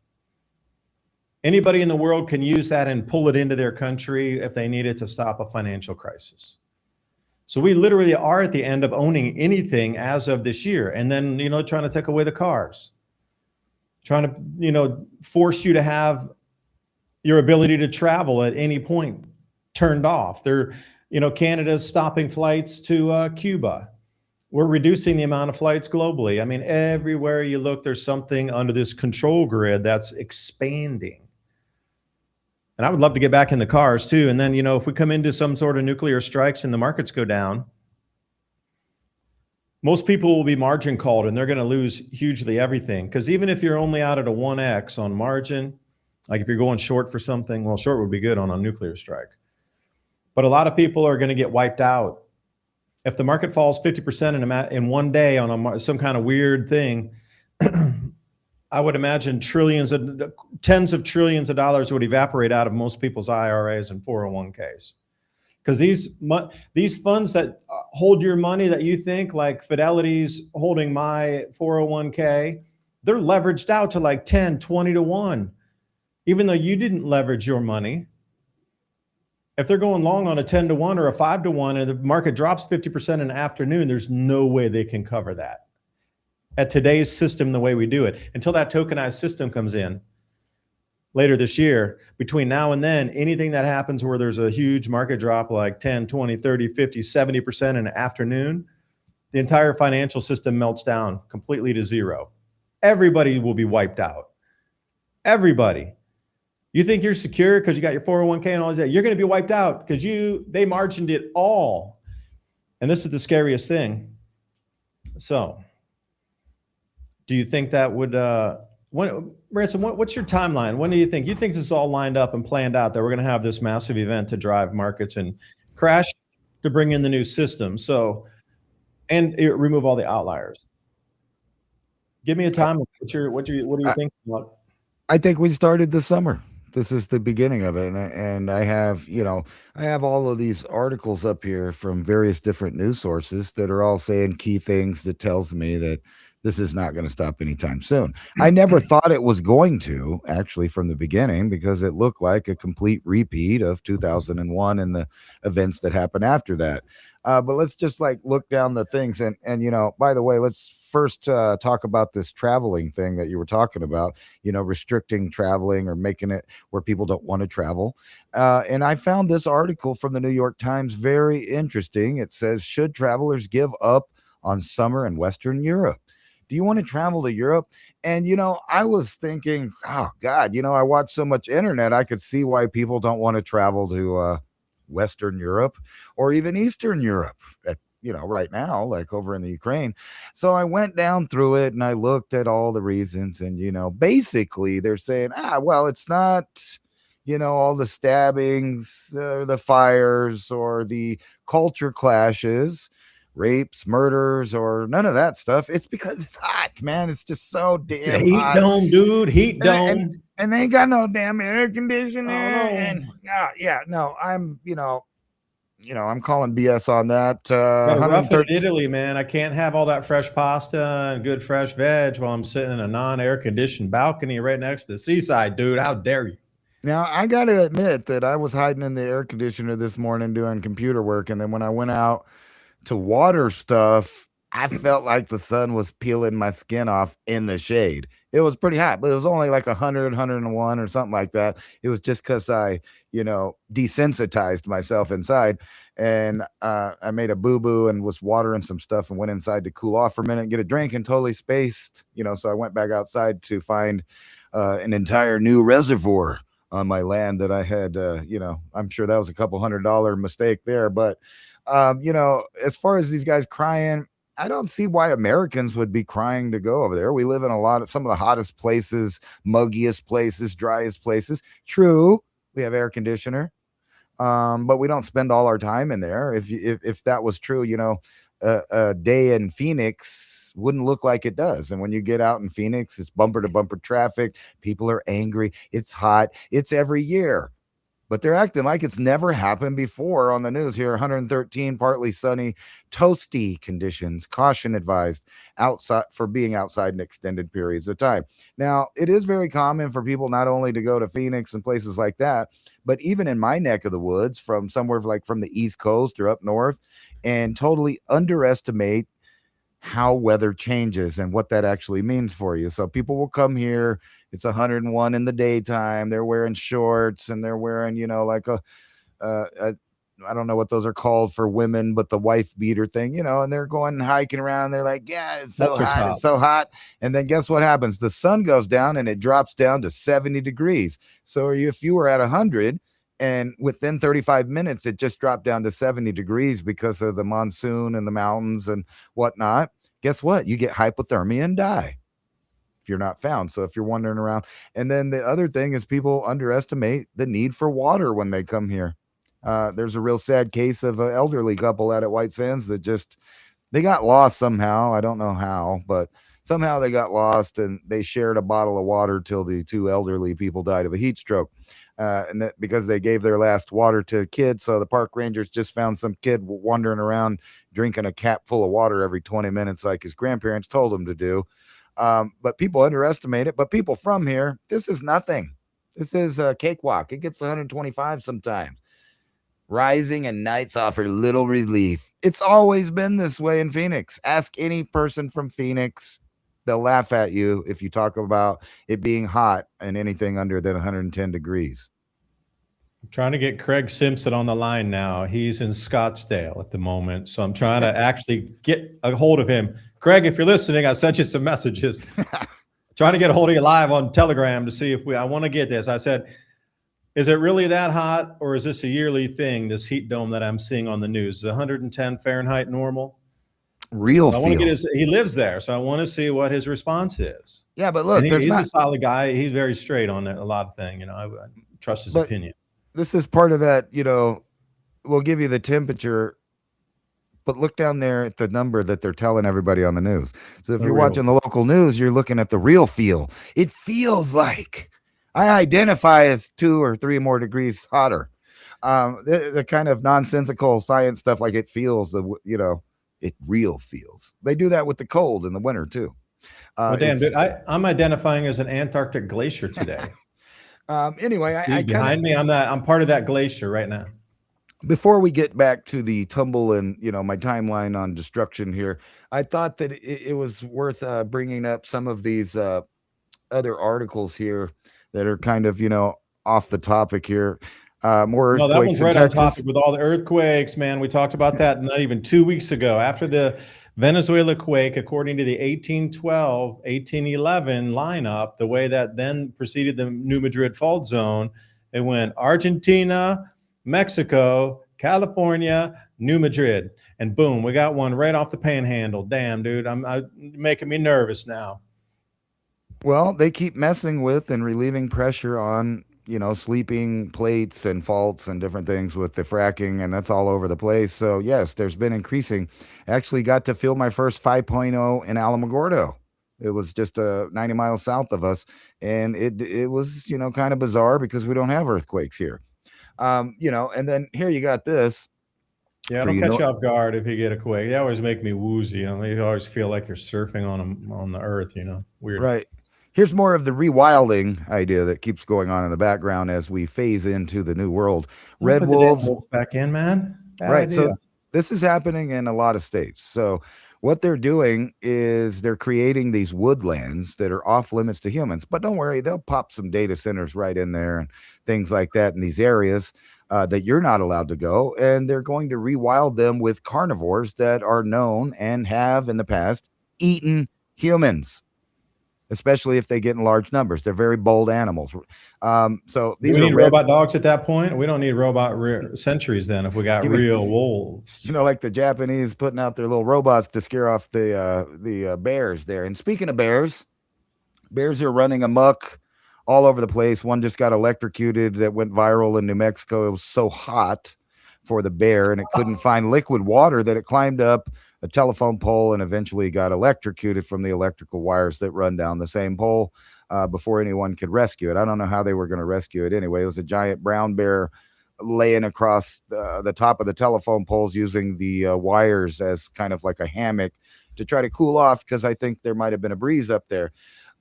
Anybody in the world can use that and pull it into their country if they need it to stop a financial crisis. So we literally are at the end of owning anything as of this year. And then, trying to take away the cars, trying to, force you to have your ability to travel at any point turned off. They're, Canada's stopping flights to Cuba. We're reducing the amount of flights globally. I mean, everywhere you look, there's something under this control grid that's expanding. And I would love to get back in the cars too. And then, if we come into some sort of nuclear strikes and the markets go down, most people will be margin called and they're going to lose hugely everything. Because even if you're only out at a 1x on margin, like if you're going short for something, well, short would be good on a nuclear strike. But a lot of people are going to get wiped out. If the market falls 50% in one day on some kind of weird thing, I would imagine tens of trillions of dollars would evaporate out of most people's IRAs and 401ks. Because these funds that hold your money that you think like Fidelity's holding my 401k, they're leveraged out to like 10, 20 to 1, even though you didn't leverage your money. If they're going long on a 10 to 1 or a 5 to 1 and the market drops 50% in the afternoon, there's no way they can cover that at today's system the way we do it. Until that tokenized system comes in later this year, between now and then, anything that happens where there's a huge market drop like 10, 20, 30, 50, 70% in the afternoon, the entire financial system melts down completely to zero. Everybody will be wiped out. Everybody. You think you're secure because you got your 401k and all that? You're going to be wiped out because they margined it all. And this is the scariest thing. So, do you think that would, Ransom, what's your timeline? When do you think this is all lined up and planned out that we're going to have this massive event to drive markets and crash to bring in the new system? So, and remove all the outliers. Give me a time. What are you thinking about? I think we started this summer. This is the beginning of it. And I have, I have all of these articles up here from various different news sources that are all saying key things that tells me that this is not going to stop anytime soon. I never thought it was going to, actually, from the beginning, because it looked like a complete repeat of 2001 and the events that happened after that. But let's just look down the things. And by the way, let's first talk about this traveling thing that you were talking about, restricting traveling or making it where people don't want to travel. And I found this article from the New York Times very interesting. It says, should travelers give up on summer in Western Europe? Do you want to travel to Europe? And, I was thinking, oh, God, I watch so much internet. I could see why people don't want to travel to Western Europe or even Eastern Europe right now, like over in the Ukraine. So I went down through it and I looked at all the reasons. And, basically they're saying, well, it's not, all the stabbings, the fires or the culture clashes, rapes, murders, or none of that stuff. It's because it's hot, man. It's just so damn heat hot. Dome, dude. Heat dome. And they ain't got no damn air conditioner. Oh, no. I'm calling BS on that. Rough in Italy, man. I can't have all that fresh pasta and good fresh veg while I'm sitting in a non-air conditioned balcony right next to the seaside, dude. How dare you? Now, I got to admit that I was hiding in the air conditioner this morning doing computer work. And then when I went out to water stuff, I felt like the sun was peeling my skin off in the shade. It was pretty hot, but it was only like 100, 101 or something like that. It was just because I, desensitized myself inside, and I made a boo-boo and was watering some stuff and went inside to cool off for a minute and get a drink and totally spaced, so I went back outside to find an entire new reservoir on my land that I had, I'm sure that was a couple $100 mistake there. But, as far as these guys crying, I don't see why Americans would be crying to go over there. We live in some of the hottest places, muggiest places, driest places. True, we have air conditioner, but we don't spend all our time in there. If that was true, a day in Phoenix wouldn't look like it does. And when you get out in Phoenix, it's bumper to bumper traffic. People are angry. It's hot. It's every year. But they're acting like it's never happened before on the news here. 113, partly sunny, toasty conditions. Caution advised for being outside in extended periods of time. Now, it is very common for people not only to go to Phoenix and places like that, but even in my neck of the woods, from somewhere like from the East Coast or up north, and totally underestimate how weather changes and what that actually means for you. So people will come here. It's 101 in the daytime. They're wearing shorts and they're wearing, like I don't know what those are called for women, but the wife beater thing, and they're going hiking around. They're like, yeah, it's so hot. It's so hot. And then guess what happens? The sun goes down and it drops down to 70 degrees. So if you were at 100 and within 35 minutes, it just dropped down to 70 degrees because of the monsoon and the mountains and whatnot, guess what? You get hypothermia and die if you're not found. So if you're wandering around. And then the other thing is people underestimate the need for water when they come here. There's a real sad case of an elderly couple out at White Sands that they got lost somehow. I don't know how, but somehow they got lost and they shared a bottle of water till the two elderly people died of a heat stroke. And that because they gave their last water to a kid. So the park rangers just found some kid wandering around drinking a cap full of water every 20 minutes, like his grandparents told him to do. But people underestimate it. But people from here, this is nothing. This is a cakewalk. It gets 125 sometimes. Rising and nights offer little relief. It's always been this way in Phoenix. Ask any person from Phoenix. They'll laugh at you if you talk about it being hot and anything under than 110 degrees. I'm trying to get Craig Simpson on the line now. He's in Scottsdale at the moment. So I'm trying to actually get a hold of him. Craig, if you're listening, I sent you some messages. Trying to get a hold of you live on Telegram to see if I want to get this. I said, is it really that hot, or is this a yearly thing, this heat dome that I'm seeing on the news? Is 110 Fahrenheit normal? Real I want to get he lives there, so I want to see what his response is. Yeah, but look, he's a solid guy. He's very straight on a lot of things. I trust his opinion. This is part of that, we'll give you the temperature, but look down there at the number that they're telling everybody on the news. So if you're watching the local news, you're looking at the real feel. It feels like I identify as 2 or 3 more degrees hotter. The kind of nonsensical science stuff, like it feels, it real feels. They do that with the cold in the winter too. Well, Dan, dude, I'm identifying as an Antarctic glacier today. Anyway, behind me, I'm part of that glacier right now. Before we get back to the tumble and my timeline on destruction here, I thought that it was worth bringing up some of these other articles here that are kind of off the topic here. More earthquakes. No, that one's right on topic with all the earthquakes, man. We talked about that not even 2 weeks ago after the Venezuela quake. According to the 1812, 1811 lineup, the way that then preceded the New Madrid fault zone, it went Argentina, Mexico, California, New Madrid, and boom, we got one right off the panhandle. Damn, dude, I'm making me nervous now. Well, they keep messing with and relieving pressure on sleeping plates and faults and different things with the fracking, and that's all over the place. So yes, there's been increasing. Actually got to feel my first 5.0 in Alamogordo. It was just 90 miles south of us, and it was kind of bizarre because we don't have earthquakes here. And then here you got this. Yeah, don't catch you off guard if you get a quake. They always make me woozy. You always feel like you're surfing on the earth. Weird. Right. Here's more of the rewilding idea that keeps going on in the background as we phase into the new world. Red wolves back in, man. Bad idea. So This is happening in a lot of states. So what they're doing is they're creating these woodlands that are off limits to humans. But don't worry, they'll pop some data centers right in there and things like that in these areas that you're not allowed to go. And they're going to rewild them with carnivores that are known and have in the past eaten humans, especially if they get in large numbers. They're very bold animals. So Do these we are need red, robot dogs at that point? We don't need robot sentries then if we got You mean- real wolves. you know, like the Japanese putting out their little robots to scare off the bears there. And speaking of bears are running amok all over the place. One just got electrocuted that went viral in New Mexico. It was so hot for the bear, and it couldn't find liquid water that it climbed up a telephone pole and eventually got electrocuted from the electrical wires that run down the same pole before anyone could rescue it. I don't know how they were going to rescue it anyway. It was a giant brown bear laying across the top of the telephone poles using the wires as kind of like a hammock to try to cool off, because I think there might have been a breeze up there.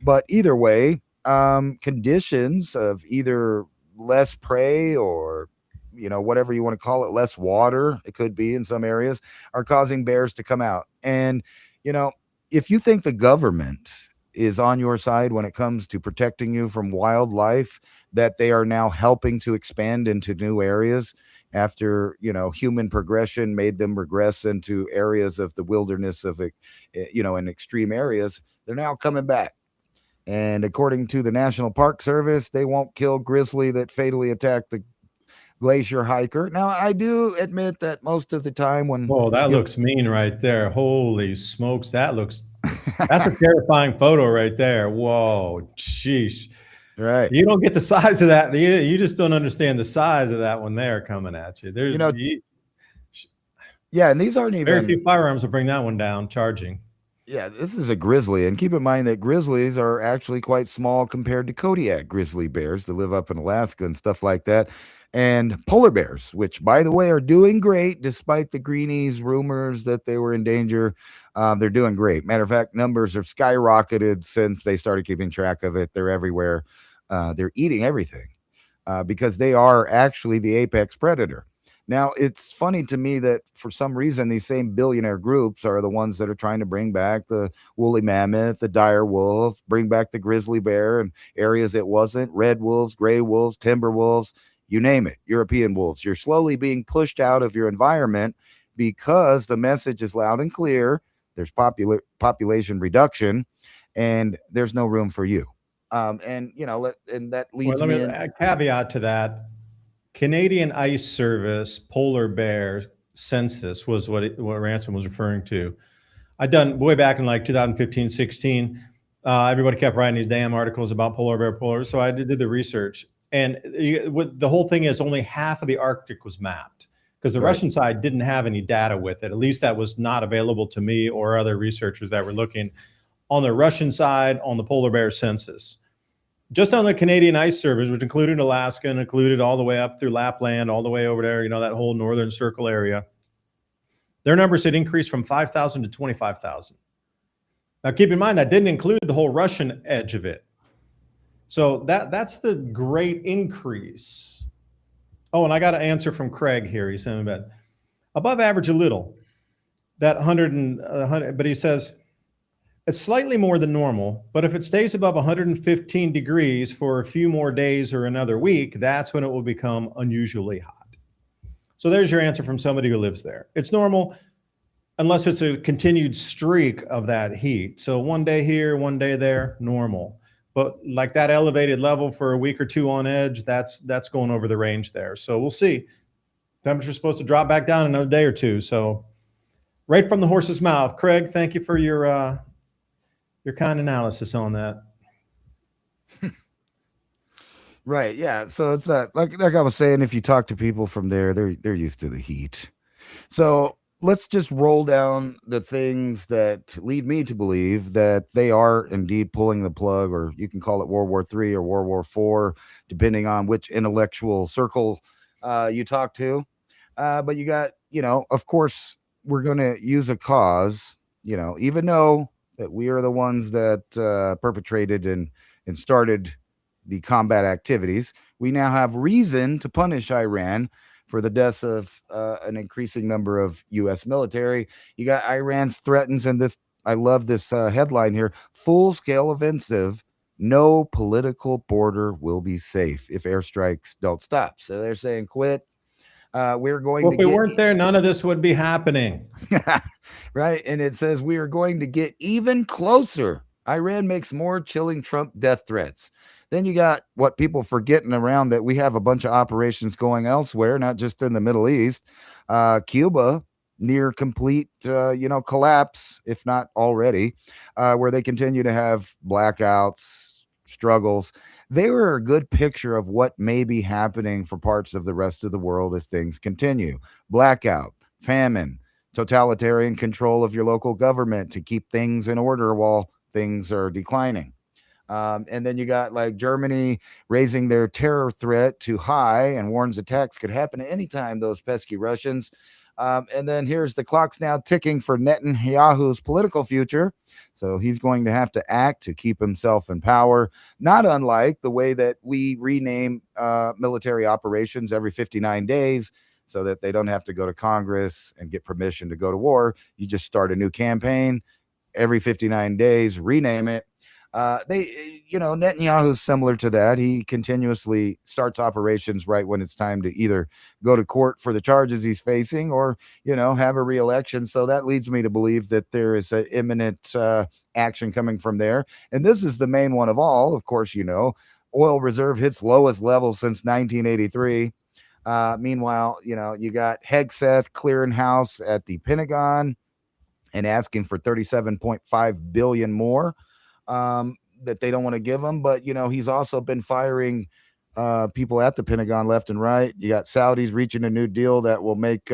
But either way, conditions of either less prey or, whatever you want to call it, less water, it could be in some areas, are causing bears to come out. And, if you think the government is on your side when it comes to protecting you from wildlife, that they are now helping to expand into new areas after, human progression made them regress into areas of the wilderness of, in extreme areas, they're now coming back. And according to the National Park Service, they won't kill grizzly that fatally attacked the glacier hiker. Now, I do admit that most of the time when Oh, that looks mean right there. Holy smokes. That's a terrifying photo right there. Whoa, sheesh. right, You don't get the size of that. You just don't understand the size of that one there coming at you. There's yeah, and these aren't very even few firearms will bring that one down charging. Yeah, this is a grizzly, and keep in mind that grizzlies are actually quite small compared to Kodiak grizzly bears that live up in Alaska and stuff like that. And polar bears, which, by the way, are doing great despite the greenies rumors that they were in danger. They're doing great. Matter of fact, numbers have skyrocketed since they started keeping track of it. They're everywhere. They're eating everything because they are actually the apex predator. Now, it's funny to me that for some reason, these same billionaire groups are the ones that are trying to bring back the woolly mammoth, the dire wolf, bring back the grizzly bear in areas it wasn't, red wolves, gray wolves, timber wolves, you name it, European wolves. You're slowly being pushed out of your environment because the message is loud and clear. There's population reduction, and there's no room for you. And that leads Well, let me me in. add a caveat to that. Canadian Ice Service polar bear census was what Ransom was referring to. I done way back in like 2015, 16. Everybody kept writing these damn articles about polar bear. So I did the research. And the whole thing is only half of the Arctic was mapped because the Russian side didn't have any data with it. At least that was not available to me or other researchers that were looking on the Russian side on the polar bear census. Just on the Canadian Ice Service, which included Alaska and included all the way up through Lapland, all the way over there, that whole northern circle area, their numbers had increased from 5,000 to 25,000. Now, keep in mind, that didn't include the whole Russian edge of it. So that's the great increase. Oh, and I got an answer from Craig here. He sent me that above average a little, that 100, but he says, it's slightly more than normal, but if it stays above 115 degrees for a few more days or another week, that's when it will become unusually hot. So there's your answer from somebody who lives there. It's normal unless it's a continued streak of that heat. So one day here, one day there, normal. But like that elevated level for a week or two on edge, that's going over the range there. So we'll see. Temperature's supposed to drop back down another day or two. So right from the horse's mouth. Craig, thank you for your kind analysis on that. Right. Yeah. So it's like I was saying, if you talk to people from there, they're used to the heat. So let's just roll down the things that lead me to believe that they are indeed pulling the plug, or you can call it World War III or World War IV, depending on which intellectual circle you talk to. But you got, of course, we're going to use a cause, even though that we are the ones that perpetrated and started the combat activities. We now have reason to punish Iran for the deaths of an increasing number of U.S. military. You got Iran's threatens, and this, I love this headline here: full-scale offensive. No political border will be safe if airstrikes don't stop. So they're saying quit. We're going Well, to if we get weren't there, none of this would be happening. right. And it says we are going to get even closer. Iran makes more chilling Trump death threats. Then you got what people forgetting around, that we have a bunch of operations going elsewhere, not just in the Middle East. Cuba near complete, collapse, if not already, where they continue to have blackouts, struggles. They were a good picture of what may be happening for parts of the rest of the world if things continue. Blackout, famine, totalitarian control of your local government to keep things in order while things are declining. And then you got like Germany raising their terror threat to high and warns attacks could happen at any time, those pesky Russians. And then here's the clock's now ticking for Netanyahu's political future. So he's going to have to act to keep himself in power, not unlike the way that we rename military operations every 59 days so that they don't have to go to Congress and get permission to go to war. You just start a new campaign every 59 days, rename it. Netanyahu's similar to that. He continuously starts operations right when it's time to either go to court for the charges he's facing or, have a re-election. So that leads me to believe that there is an imminent action coming from there. And this is the main one of all. Of course, oil reserve hits lowest level since 1983. Meanwhile, you got Hegseth clearing house at the Pentagon and asking for $37.5 billion more. That they don't want to give him, but he's also been firing people at the Pentagon left and right. You got Saudis reaching a new deal that will make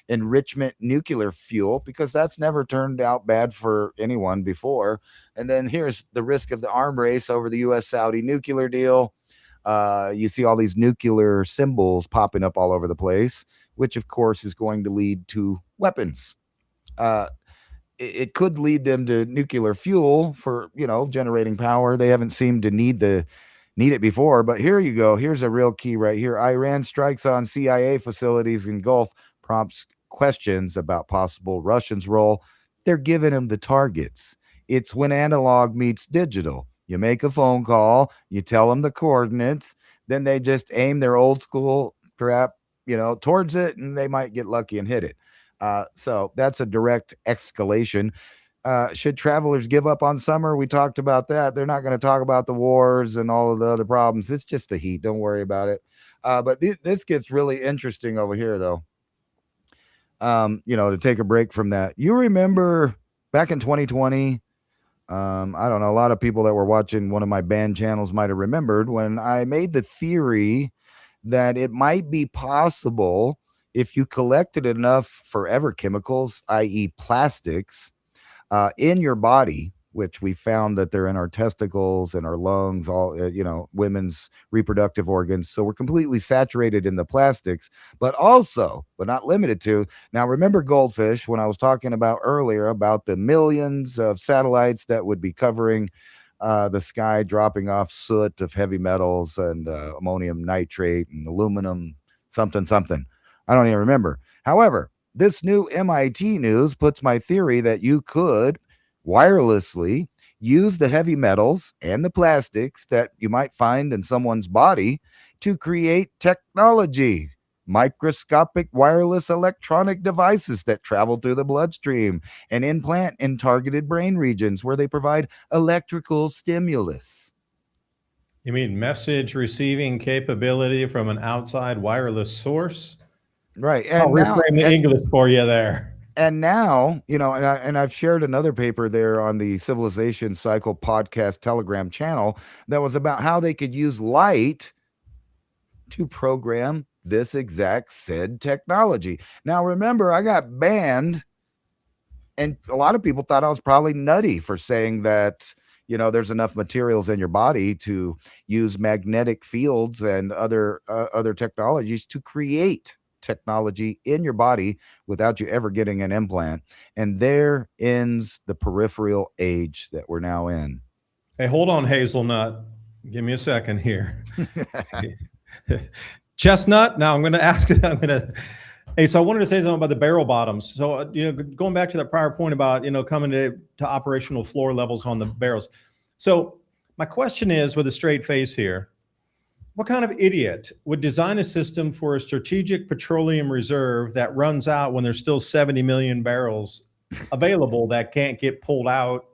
enrichment nuclear fuel, because that's never turned out bad for anyone before. And then here's the risk of the arm race over the U.S.-Saudi nuclear deal. You see all these nuclear symbols popping up all over the place, which of course is going to lead to weapons. It could lead them to nuclear fuel for, generating power. They haven't seemed to need it before, but here you go. Here's a real key right here. Iran strikes on CIA facilities in Gulf, prompts questions about possible Russians' role. They're giving them the targets. It's when analog meets digital. You make a phone call, you tell them the coordinates, then they just aim their old school crap, towards it, and they might get lucky and hit it. So that's a direct escalation. Should travelers give up on summer? We talked about that. They're not going to talk about the wars and all of the other problems. It's just the heat. Don't worry about it. But this gets really interesting over here, though. To take a break from that. You remember back in 2020, I don't know, a lot of people that were watching one of my band channels might have remembered when I made the theory that it might be possible, if you collected enough forever chemicals, i.e. plastics, in your body, which we found that they're in our testicles and our lungs, all, women's reproductive organs. So we're completely saturated in the plastics, but also, but not limited to. Now, remember goldfish, when I was talking about earlier about the millions of satellites that would be covering the sky, dropping off soot of heavy metals and ammonium nitrate and aluminum, something. I don't even remember. However, this new MIT news puts my theory that you could wirelessly use the heavy metals and the plastics that you might find in someone's body to create technology, microscopic wireless electronic devices that travel through the bloodstream and implant in targeted brain regions where they provide electrical stimulus. You mean message receiving capability from an outside wireless source? Right. And I'll reframe the English for you there. And now, and I've shared another paper there on the Civilization Cycle podcast Telegram channel that was about how they could use light to program this exact said technology. Now, remember, I got banned, and a lot of people thought I was probably nutty for saying that, there's enough materials in your body to use magnetic fields and other technologies to create technology in your body without you ever getting an implant. And there ends the peripheral age that we're now in. Hey, hold on, Hazelnut. Give me a second here. Chestnut. Now I'm going to ask. Hey, so I wanted to say something about the barrel bottoms. So going back to that prior point about coming to operational floor levels on the barrels. So my question is, with a straight face here, what kind of idiot would design a system for a strategic petroleum reserve that runs out when there's still 70 million barrels available that can't get pulled out?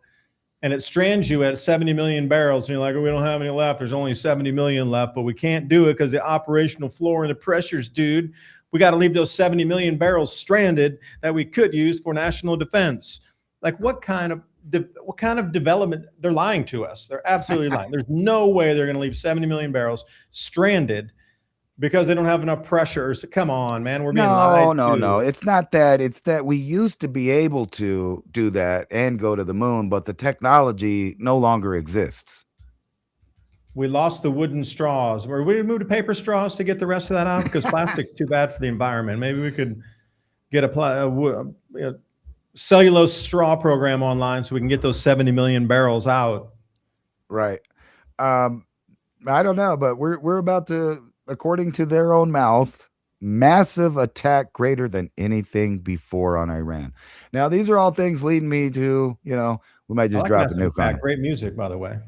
And it strands you at 70 million barrels, and you're like, oh, we don't have any left. There's only 70 million left, but we can't do it because the operational floor and the pressures, dude. We got to leave those 70 million barrels stranded that we could use for national defense. Like, what kind of development? They're lying to us. They're absolutely lying. There's no way they're going to leave 70 million barrels stranded because they don't have enough pressure. So come on, man, we're being lied to. No. It's not that. It's that we used to be able to do that and go to the moon, but the technology no longer exists. We lost the wooden straws. Were we moved to paper straws to get the rest of that out? Because plastic's too bad for the environment. Maybe we could get a cellulose straw program online so we can get those 70 million barrels out. Right. I don't know, but we're about to, according to their own mouth, massive attack greater than anything before on Iran. Now, these are all things leading me to, we might just drop a nuke on it. Great music, by the way.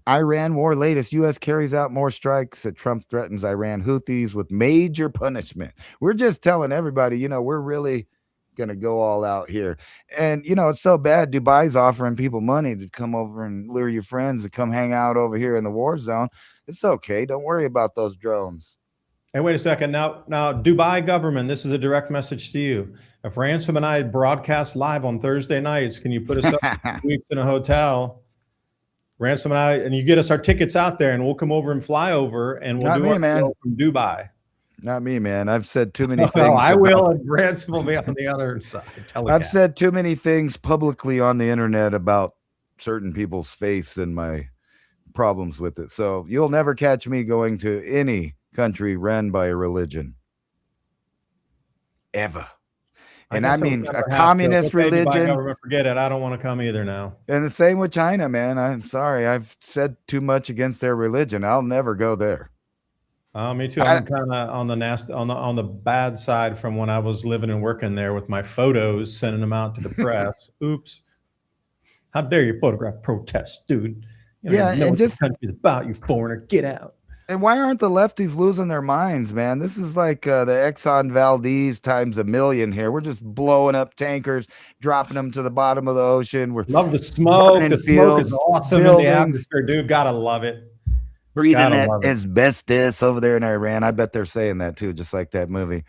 Iran war latest. U.S. carries out more strikes. Trump threatens Iran Houthis with major punishment. We're just telling everybody, we're really going to go all out here. And, it's so bad. Dubai's offering people money to come over and lure your friends to come hang out over here in the war zone. It's okay. Don't worry about those drones. Hey, wait a second. Now, Dubai government, this is a direct message to you. If Ransom and I broadcast live on Thursday nights, can you put us up 2 weeks in a hotel? Ransom and you get us our tickets out there, and we'll come over and fly over, and we'll do it from Dubai. Not me, man. I've said too many things. Well, I will, and Ransom will be on the other side. I've said too many things publicly on the internet about certain people's faiths and my problems with it. So you'll never catch me going to any country run by a religion. Ever. And I mean, a communist religion. Forget it. I don't want to come either now. And the same with China, man. I'm sorry. I've said too much against their religion. I'll never go there. Me too. I'm kind of on the bad side from when I was living and working there with my photos, sending them out to the press. Oops. How dare you photograph protests, dude? You don't know what the country's about, you foreigner. Get out. And why aren't the lefties losing their minds, man? This is like the Exxon Valdez times a million here. We're just blowing up tankers, dropping them to the bottom of the ocean. We're love the smoke. The smoke is awesome in the atmosphere, dude. Gotta love it. Breathing that asbestos over there in Iran. I bet they're saying that too, just like that movie.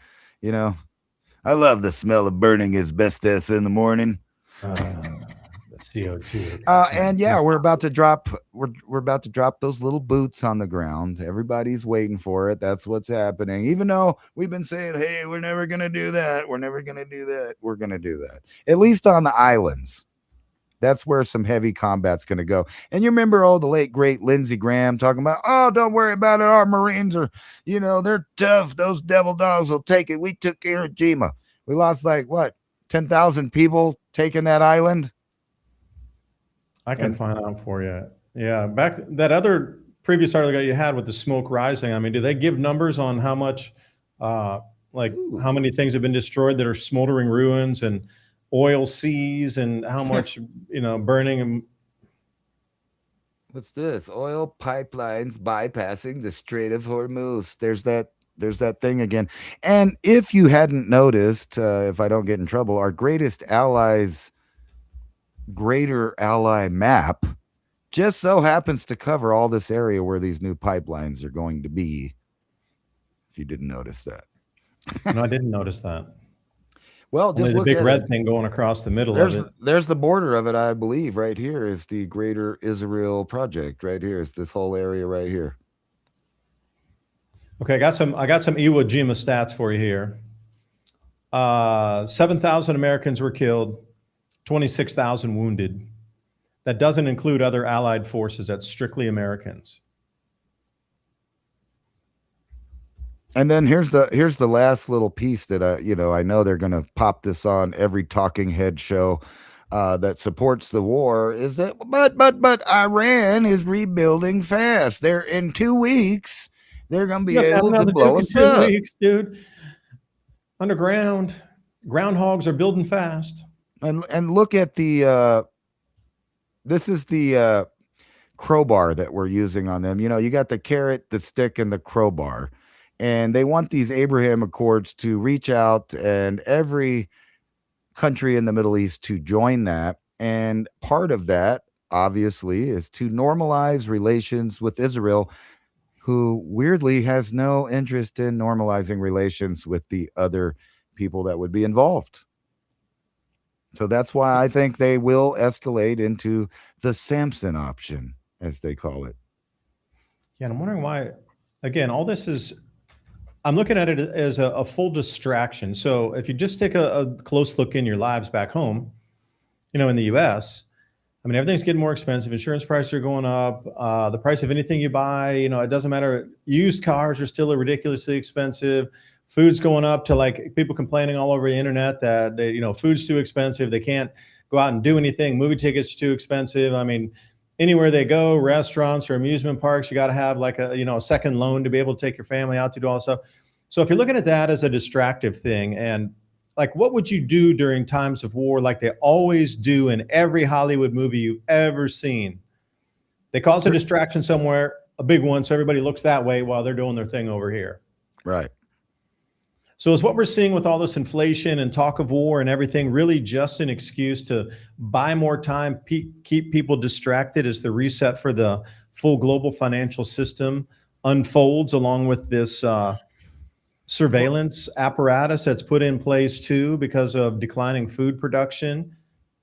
I love the smell of burning asbestos in the morning. The CO2. And we're about to drop. We're about to drop those little boots on the ground. Everybody's waiting for it. That's what's happening. Even though we've been saying, "Hey, we're never gonna do that. We're never gonna do that." We're gonna do that. At least on the islands. That's where some heavy combat's going to go. And you remember, the late, great Lindsey Graham talking about, don't worry about it. Our Marines are, they're tough. Those devil dogs will take it. We took care of Jima. We lost 10,000 people taking that island? I can find out for you. Yeah, back to that other previous article you had with the smoke rising. I mean, do they give numbers on how much, how many things have been destroyed that are smoldering ruins and oil seas, and how much burning? And what's this? Oil pipelines bypassing the Strait of Hormuz. There's that thing again. And if you hadn't noticed, if I don't get in trouble, our greater ally map just so happens to cover all this area where these new pipelines are going to be. If you didn't notice that. No, I didn't notice that. Well, just only the look big at red it. Thing going across the middle of it. There's the border of it, I believe. Right here is the Greater Israel Project. Right here is this whole area right here. Okay, I got some Iwo Jima stats for you here. 7,000 Americans were killed, 26,000 wounded. That doesn't include other allied forces. That's strictly Americans. And then here's the last little piece that I know they're going to pop this on every talking head show that supports the war, is that but Iran is rebuilding fast. They're in 2 weeks They're going to be Got able to another blow Duke in us 2 up. weeks, dude. Underground, groundhogs are building fast. And look at the this is the crowbar that we're using on them. You know, you got the carrot, the stick, and the crowbar, and they want these Abraham Accords to reach out and every country in the Middle East to join that. And part of that, obviously, is to normalize relations with Israel, who weirdly has no interest in normalizing relations with the other people that would be involved. So that's why I think they will escalate into the Samson option, as they call it. Yeah, and I'm wondering why. Again, all this is. I'm looking at it as a full distraction. So if you just take a close look in your lives back home, in the U.S., I mean, everything's getting more expensive. Insurance prices are going up. The price of anything you buy, it doesn't matter. Used cars are still ridiculously expensive. Food's going up to like people complaining all over the internet that food's too expensive. They can't go out and do anything. Movie tickets are too expensive. I mean, anywhere they go, restaurants or amusement parks, you got to have like a second loan to be able to take your family out to do all this stuff. So if you're looking at that as a distractive thing, and like, what would you do during times of war, like they always do in every Hollywood movie you've ever seen? They cause a distraction somewhere, a big one, so everybody looks that way while they're doing their thing over here. Right. So is what we're seeing with all this inflation and talk of war and everything really just an excuse to buy more time, keep people distracted as the reset for the full global financial system unfolds, along with this surveillance apparatus that's put in place too because of declining food production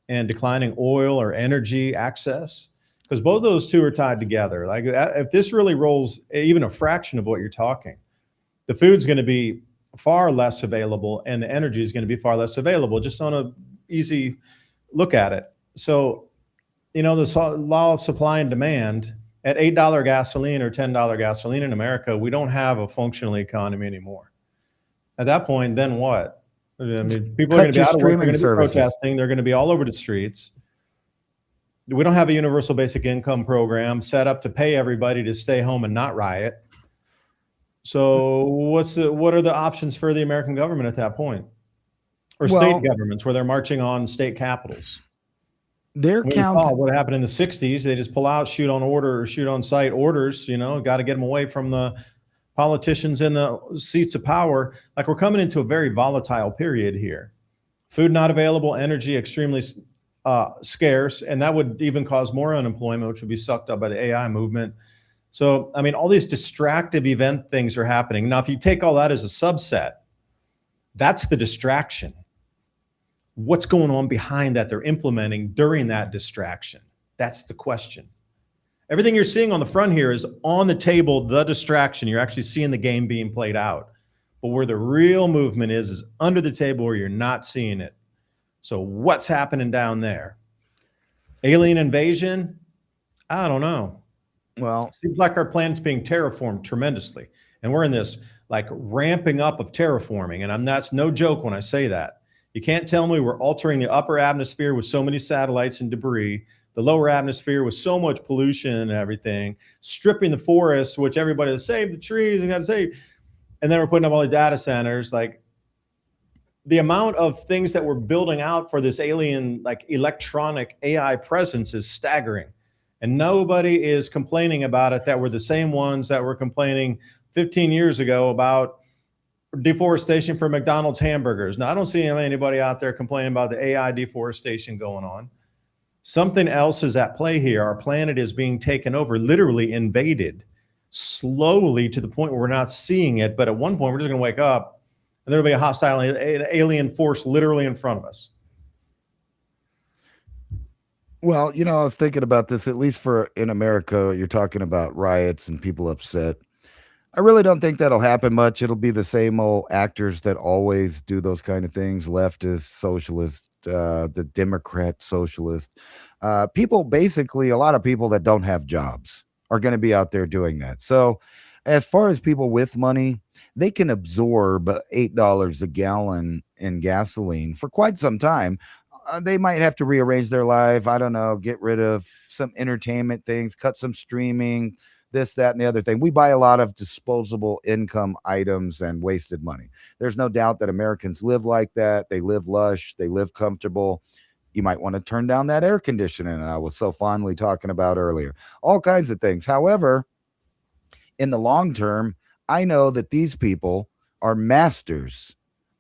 and declining oil or energy access? Because both those two are tied together. Like, if this really rolls even a fraction of what you're talking, the food's going to be far less available and the energy is going to be far less available, just on a easy look at it. So, the law of supply and demand, at $8 gasoline or $10 gasoline in America, we don't have a functional economy anymore. At that point, then what? I mean, people are going to be out of work, they're going to be protesting, they're going to be all over the streets. We don't have a universal basic income program set up to pay everybody to stay home and not riot. So what are the options for the American government at that point? Or state governments where they're marching on state capitals? What happened in the 60s, they just pull out, shoot on order or shoot on site orders, got to get them away from the politicians in the seats of power. Like, we're coming into a very volatile period here. Food not available, energy extremely scarce, and that would even cause more unemployment, which would be sucked up by the AI movement. So, I mean, all these distractive event things are happening. Now, if you take all that as a subset, that's the distraction. What's going on behind that they're implementing during that distraction? That's the question. Everything you're seeing on the front here is on the table, the distraction. You're actually seeing the game being played out. But where the real movement is under the table where you're not seeing it. So what's happening down there? Alien invasion? I don't know. Well, seems like our planet's being terraformed tremendously. And we're in this like ramping up of terraforming. And that's no joke when I say that. You can't tell me we're altering the upper atmosphere with so many satellites and debris, the lower atmosphere with so much pollution and everything, stripping the forests, which everybody has saved the trees and got to save. And then we're putting up all the data centers. Like, the amount of things that we're building out for this alien, like electronic AI presence is staggering. And nobody is complaining about it that were the same ones that were complaining 15 years ago about deforestation for McDonald's hamburgers. Now, I don't see anybody out there complaining about the AI deforestation going on. Something else is at play here. Our planet is being taken over, literally invaded, slowly, to the point where we're not seeing it. But at one point, we're just going to wake up and there'll be a hostile alien force literally in front of us. Well, I was thinking about this, at least for in America, you're talking about riots and people upset. I really don't think that'll happen much. It'll be the same old actors that always do those kind of things. Leftist, socialist, the Democrat socialist. People, basically, a lot of people that don't have jobs are going to be out there doing that. So as far as people with money, they can absorb $8 a gallon in gasoline for quite some time. They might have to rearrange their life. I don't know, get rid of some entertainment things, cut some streaming, this, that, and the other thing. We buy a lot of disposable income items and wasted money. There's no doubt that Americans live like that. They live lush, they live comfortable. You might want to turn down that air conditioning I was so fondly talking about earlier. All kinds of things. However, in the long term, I know that these people are masters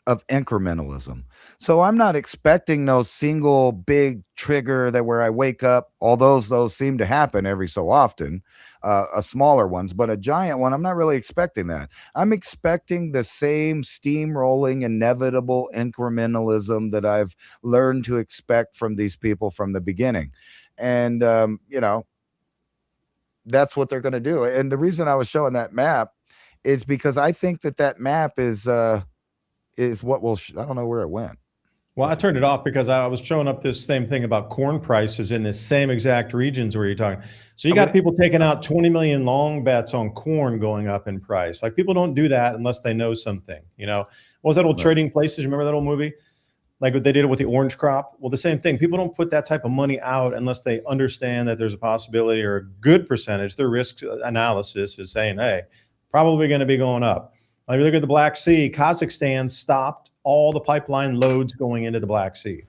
of incrementalism. So I'm not expecting no single big trigger that where I wake up, although those seem to happen every so often, a smaller ones, but a giant one, I'm not really expecting that. I'm expecting the same steamrolling, inevitable incrementalism that I've learned to expect from these people from the beginning. And, that's what they're going to do. And the reason I was showing that map is because I think that map is what will, I don't know where it went. Well, I turned it off because I was showing up this same thing about corn prices in the same exact regions where you're talking. So you got people taking out 20 million long bets on corn going up in price. Like, people don't do that unless they know something, What was that old Trading Places? Remember that old movie? Like what they did with the orange crop? Well, the same thing. People don't put that type of money out unless they understand that there's a possibility or a good percentage. Their risk analysis is saying, hey, probably going to be going up. If you look at the Black Sea, Kazakhstan stopped all the pipeline loads going into the Black Sea.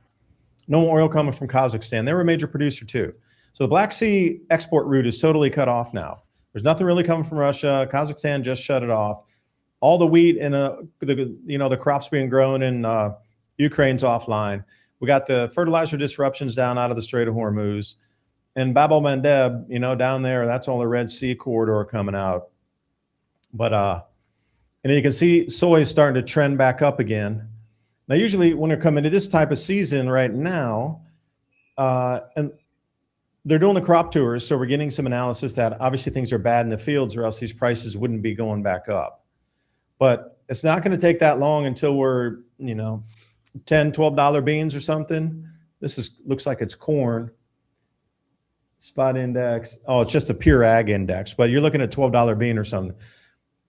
No oil coming from Kazakhstan. They were a major producer too. So the Black Sea export route is totally cut off now. There's nothing really coming from Russia. Kazakhstan just shut it off. All the wheat and the crops being grown in Ukraine's offline. We got the fertilizer disruptions down out of the Strait of Hormuz. And Bab el-Mandeb, down there, that's all the Red Sea corridor coming out. But and then you can see soy is starting to trend back up again. Now, usually when they're coming to this type of season right now, and they're doing the crop tours, so we're getting some analysis that obviously things are bad in the fields or else these prices wouldn't be going back up. But it's not going to take that long until we're, $10, $12 beans or something. Looks like it's corn. Spot index. Oh, it's just a pure ag index, but you're looking at $12 bean or something.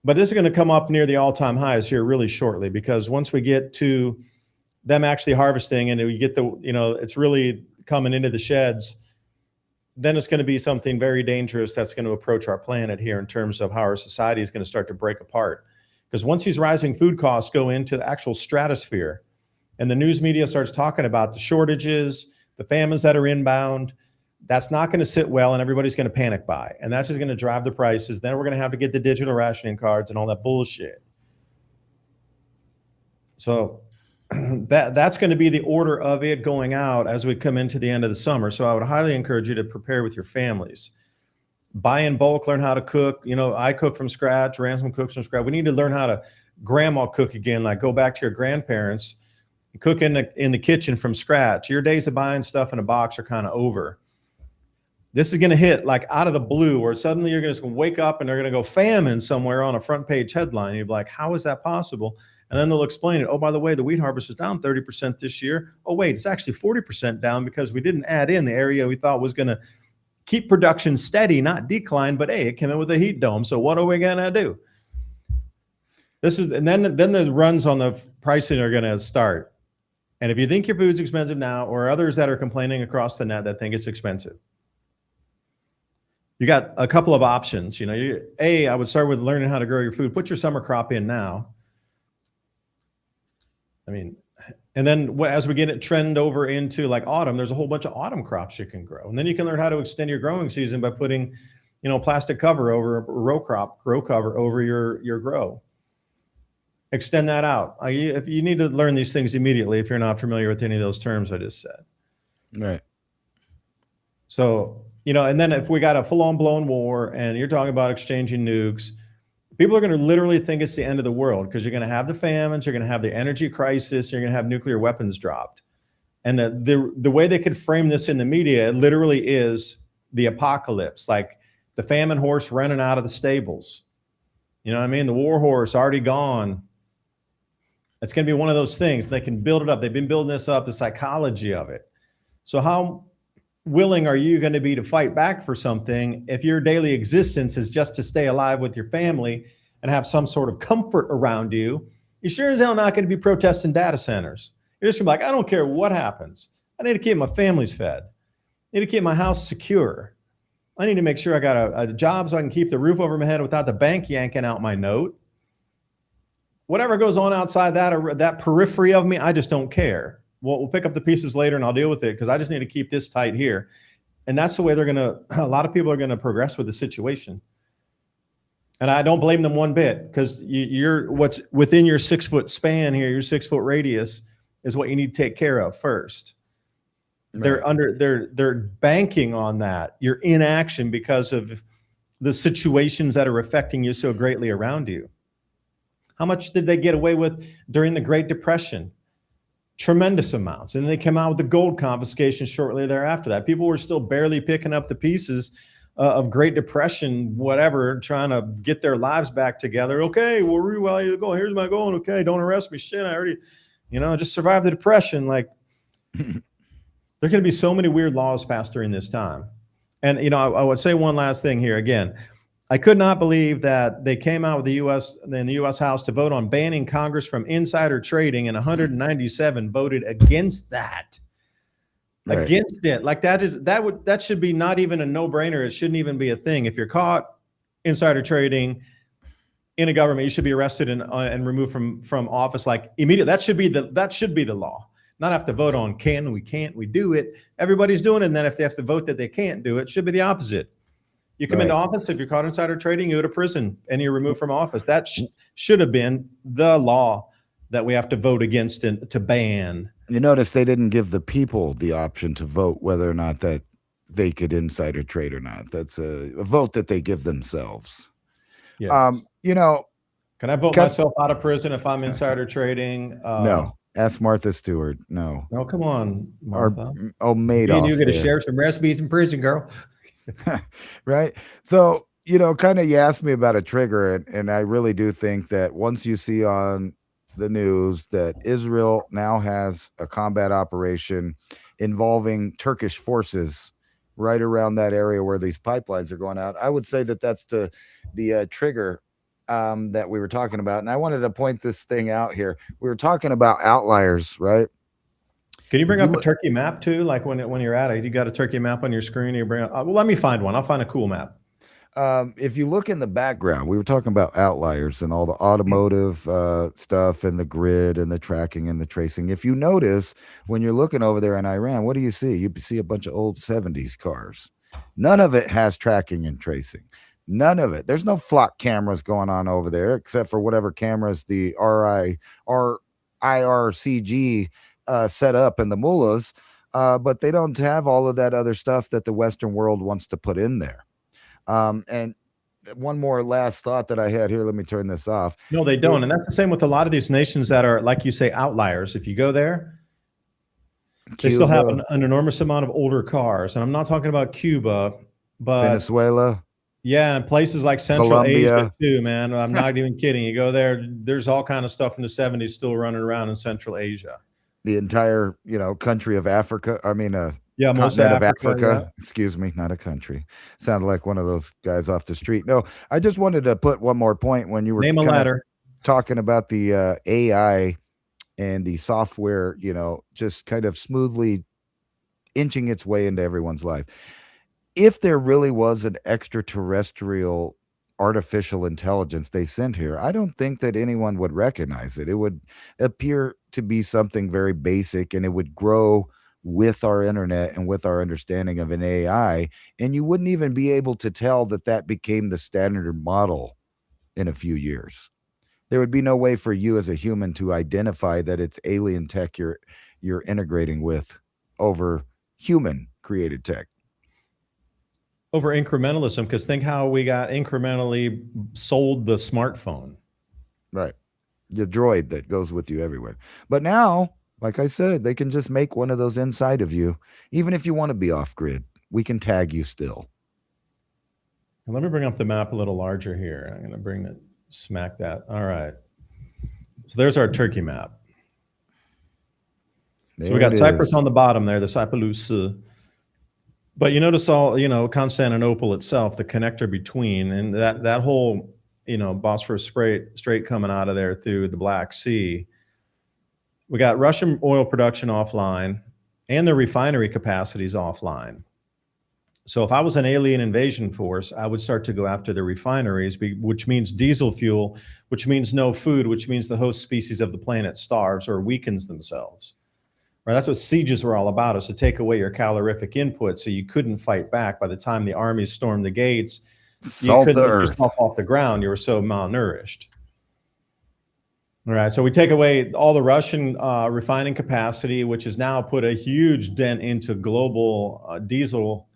But this is going to come up near the all-time highs here really shortly, because once we get to them actually harvesting and we get it's really coming into the sheds, then it's going to be something very dangerous that's going to approach our planet here in terms of how our society is going to start to break apart. Because once these rising food costs go into the actual stratosphere and the news media starts talking about the shortages, the famines that are inbound, that's not going to sit well, and everybody's going to panic buy. And that's just going to drive the prices. Then we're going to have to get the digital rationing cards and all that bullshit. So that's going to be the order of it going out as we come into the end of the summer. So I would highly encourage you to prepare with your families. Buy in bulk, learn how to cook. I cook from scratch. Ransom cooks from scratch. We need to learn how to grandma cook again, like go back to your grandparents, cook in the kitchen from scratch. Your days of buying stuff in a box are kind of over. This is going to hit like out of the blue, where suddenly you're just going to wake up and they're going to go famine somewhere on a front page headline. You'll be like, how is that possible? And then they'll explain it. Oh, by the way, the wheat harvest is down 30% this year. Oh, wait, it's actually 40% down because we didn't add in the area we thought was going to keep production steady, not decline. But hey, it came in with a heat dome. So what are we going to do? And then the runs on the pricing are going to start. And if you think your food's expensive now, or others that are complaining across the net that think it's expensive, you got a couple of options. I would start with learning how to grow your food. Put your summer crop in now. And then as we get it trend over into like autumn, there's a whole bunch of autumn crops you can grow. And then you can learn how to extend your growing season by putting, plastic cover over grow cover over your grow. Extend that out. If you need to learn these things immediately, if you're not familiar with any of those terms I just said. Right. So, and then if we got a full-on blown war and you're talking about exchanging nukes, people are going to literally think it's the end of the world, because you're going to have the famines, you're going to have the energy crisis, you're going to have nuclear weapons dropped. And the way they could frame this in the media, it literally is the apocalypse, like the famine horse running out of the stables. You know what I mean? The war horse already gone. It's going to be one of those things. They can build it up. They've been building this up, the psychology of it. So how willing are you going to be to fight back for something if your daily existence is just to stay alive with your family and have some sort of comfort around you? You're sure as hell not going to be protesting data centers. You're just going to be like, I don't care what happens. I need to keep my families fed. I need to keep my house secure. I need to make sure I got a job so I can keep the roof over my head without the bank yanking out my note. Whatever goes on outside that or that periphery of me, I just don't care. We'll pick up the pieces later and I'll deal with it because I just need to keep this tight here. And that's the way a lot of people are going to progress with the situation. And I don't blame them one bit because you're what's within your 6 foot span here, your 6 foot radius is what you need to take care of first. Right. They're banking on that, your inaction because of the situations that are affecting you so greatly around you. How much did they get away with during the Great Depression? Tremendous amounts. And they came out with the gold confiscation shortly thereafter that. People were still barely picking up the pieces of Great Depression, whatever, trying to get their lives back together. Okay, well, where you go? Here's my goal. Okay, don't arrest me. Shit, I already, just survived the Depression. Like, there are going to be so many weird laws passed during this time. And, I would say one last thing here. Again, I could not believe that they came out with the U.S. House to vote on banning Congress from insider trading, and 197 voted against that. Right. Against it. Like that should be not even a no-brainer. It shouldn't even be a thing. If you're caught insider trading in a government, you should be arrested and removed from office like immediately. That should be the law. Not have to vote on can't we do it. Everybody's doing it, and then if they have to vote that they can't do it, should be the opposite. You come into office, if you're caught insider trading, you go to prison and you're removed from office. That should have been the law that we have to vote against and to ban. You notice they didn't give the people the option to vote whether or not that they could insider trade or not. That's a vote that they give themselves. Yes. Can I vote myself out of prison if I'm insider trading? No. Ask Martha Stewart. No. No, come on, Martha. Madoff. You get to share some recipes in prison, girl. Right. So, kind of you asked me about a trigger, and I really do think that once you see on the news that Israel now has a combat operation involving Turkish forces right around that area where these pipelines are going out, I would say that that's the trigger that we were talking about. And I wanted to point this thing out here. We were talking about outliers, right? Can you bring up a Turkey map too? Like when you're at it, you got a Turkey map on your screen. You bring up. Well, let me find one. I'll find a cool map. If you look in the background, we were talking about outliers and all the automotive stuff and the grid and the tracking and the tracing. If you notice, when you're looking over there in Iran, what do you see? You see a bunch of old 70s cars. None of it has tracking and tracing. None of it. There's no flock cameras going on over there, except for whatever cameras the IRCG set up in the mullahs, but they don't have all of that other stuff that the Western world wants to put in there. And one more last thought that I had here. Let me turn this off. No, they don't. And that's the same with a lot of these nations that are, like you say, outliers. If you go there, Cuba, they still have an enormous amount of older cars. And I'm not talking about Cuba, but Venezuela. Yeah, and places like Central Colombia. Asia too, man. I'm not even kidding. You go there, there's all kind of stuff from the 70s still running around in Central Asia. The entire, country of Africa. I mean, most of Africa. Yeah. Excuse me, not a country. Sounded like one of those guys off the street. No, I just wanted to put one more point when you were name a letter talking about the AI and the software, just kind of smoothly inching its way into everyone's life. If there really was an extraterrestrial artificial intelligence they sent here, I don't think that anyone would recognize it. It would appear to be something very basic, and it would grow with our internet and with our understanding of an AI, and you wouldn't even be able to tell that became the standard model in a few years. There would be no way for you as a human to identify that it's alien tech you're integrating with over human created tech. Over incrementalism, because think how we got incrementally sold the smartphone. Right. The droid that goes with you everywhere. But now, like I said, they can just make one of those inside of you. Even if you want to be off grid, we can tag you still. Let me bring up the map a little larger here. I'm going to smack that. All right. So there's our Turkey map. So we got Cyprus on the bottom there, the Cyprus. But you notice all, Constantinople itself, the connector between, and that whole, Bosphorus Strait coming out of there through the Black Sea. We got Russian oil production offline and the refinery capacities offline. So if I was an alien invasion force, I would start to go after the refineries, which means diesel fuel, which means no food, which means the host species of the planet starves or weakens themselves. Right? That's what sieges were all about, is to take away your calorific input so you couldn't fight back. By the time the armies stormed the gates, you Salt couldn't the lift earth. yourself off the ground. You were so malnourished. All right, so we take away all the Russian refining capacity, which has now put a huge dent into global diesel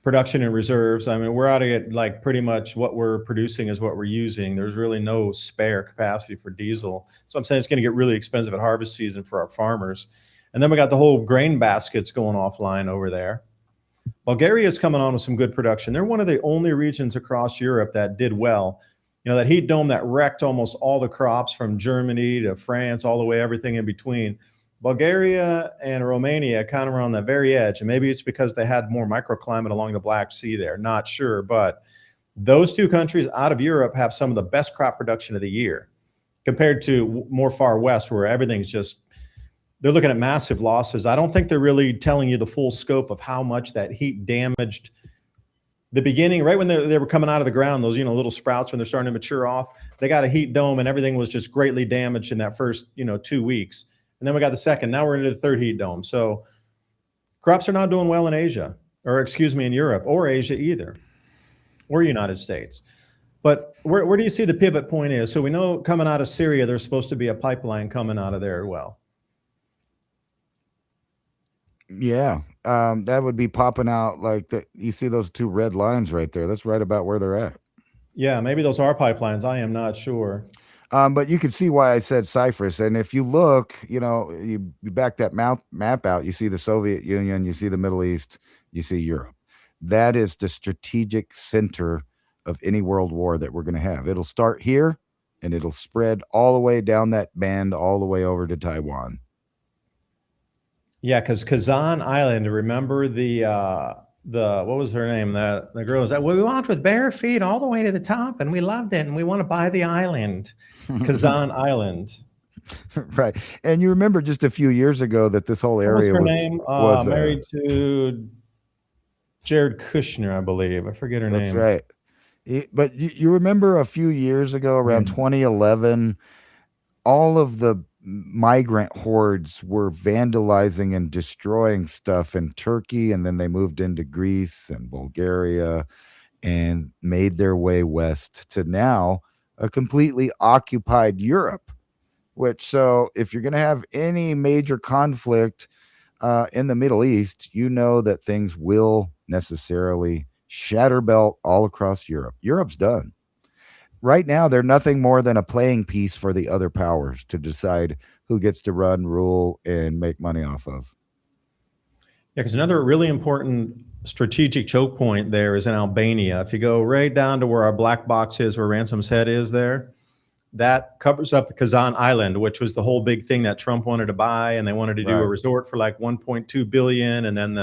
production and reserves. I mean, we're out of it, like pretty much what we're producing is what we're using. There's really no spare capacity for diesel. So I'm saying it's going to get really expensive at harvest season for our farmers. And then we got the whole grain baskets going offline over there. Bulgaria is coming on with some good production. They're one of the only regions across Europe that did well. You know, that heat dome that wrecked almost all the crops from Germany to France, all the way, everything in between. Bulgaria and Romania kind of were on the very edge. And maybe it's because they had more microclimate along the Black Sea there. Not sure. But those two countries out of Europe have some of the best crop production of the year compared to more far west, where everything's just, they're looking at massive losses. I don't think they're really telling you the full scope of how much that heat damaged the beginning, right when they were coming out of the ground, those, little sprouts when they're starting to mature off. They got a heat dome and everything was just greatly damaged in that first, 2 weeks. And then we got the second. Now we're into the third heat dome. So crops are not doing well in Asia, or excuse me, in Europe or Asia either, or United States. But where do you see the pivot point is? So we know coming out of Syria, there's supposed to be a pipeline coming out of there as well. Yeah, that would be popping out like that. You see those two red lines right there? That's right about where they're at. Yeah, maybe those are pipelines. I am not sure. But you can see why I said Cyprus. And if you look, you back that map out, you see the Soviet Union, you see the Middle East, you see Europe. That is the strategic center of any world war that we're going to have. It'll start here and it'll spread all the way down that band, all the way over to Taiwan. Yeah, because Kazan Island, remember the what was her name? The girl was that, well, we walked with bare feet all the way to the top and we loved it and we want to buy the island. Kazan Island. Right. And you remember just a few years ago that this whole area What was her was name? Married to Jared Kushner, I believe. I forget her name. That's right. But you remember a few years ago, around 2011, all of the migrant hordes were vandalizing and destroying stuff in Turkey, and then they moved into Greece and Bulgaria and made their way west to now a completely occupied Europe. So if you're going to have any major conflict in the Middle East, you know that things will necessarily shatter belt all across Europe. Europe's done. Right now, they're nothing more than a playing piece for the other powers to decide who gets to run, rule, and make money off of. Yeah, because another really important strategic choke point there is in Albania. If you go right down to where our black box is, where Ransom's head is there, that covers up the Kazan Island, which was the whole big thing that Trump wanted to buy, and they wanted to do a resort for like 1.2 billion. And then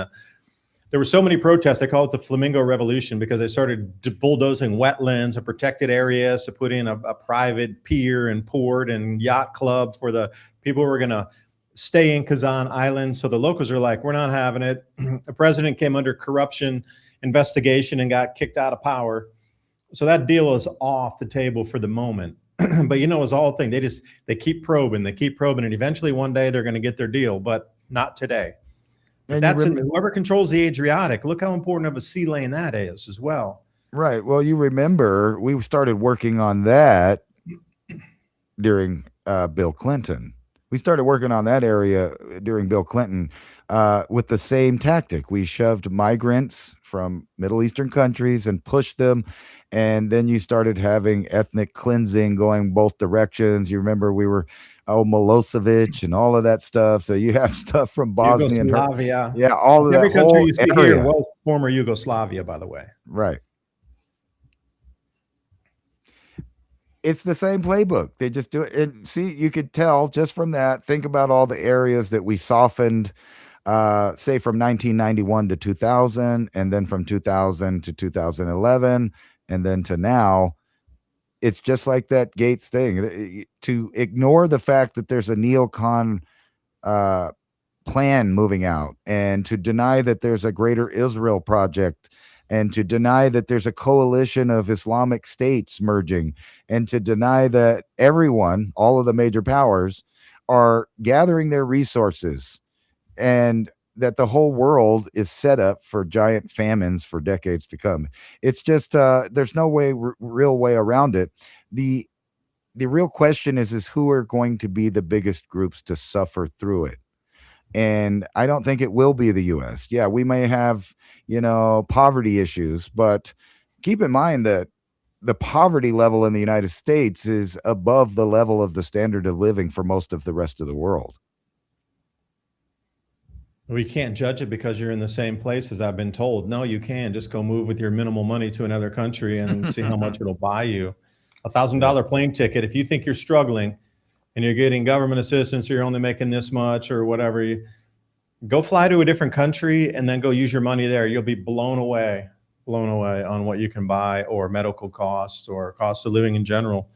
there were so many protests. They call it the Flamingo Revolution because they started bulldozing wetlands and protected areas to put in a private pier and port and yacht club for the people who were going to stay in Kazan Island. So the locals are like, we're not having it. The president came under corruption investigation and got kicked out of power. So that deal is off the table for the moment. But it's all thing. They keep probing, and eventually one day they're going to get their deal, but not today. But that's whoever controls the Adriatic. Look how important of a sea lane that is as well. Right. Well, you remember we started working on that during Bill Clinton. We started working on that area during Bill Clinton with the same tactic. We shoved migrants from Middle Eastern countries and pushed them. And then you started having ethnic cleansing going both directions. You remember we were Milosevic and all of that stuff. So you have stuff from Bosnia and Yugoslavia. Yeah, all of every that country whole you see area. here was former Yugoslavia, by the way. Right. It's the same playbook. They just do it. And see, you could tell just from that. Think about all the areas that we softened, say from 1991 to 2000, and then from 2000 to 2011, and then to now. It's just like that Gates thing. To ignore the fact that there's a neocon plan moving out, and to deny that there's a greater Israel project, and to deny that there's a coalition of Islamic states merging, and to deny that everyone, all of the major powers, are gathering their resources, and that the whole world is set up for giant famines for decades to come. It's just there's no real way around it. The real question is who are going to be the biggest groups to suffer through it? And I don't think it will be the US. Yeah, we may have, poverty issues, but keep in mind that the poverty level in the United States is above the level of the standard of living for most of the rest of the world. We can't judge it because you're in the same place, as I've been told. No, you can just go move with your minimal money to another country and see how much it'll buy you. $1,000 plane ticket. If you think you're struggling and you're getting government assistance, or you're only making this much or whatever, you go fly to a different country and then go use your money there. You'll be blown away on what you can buy, or medical costs, or cost of living in general.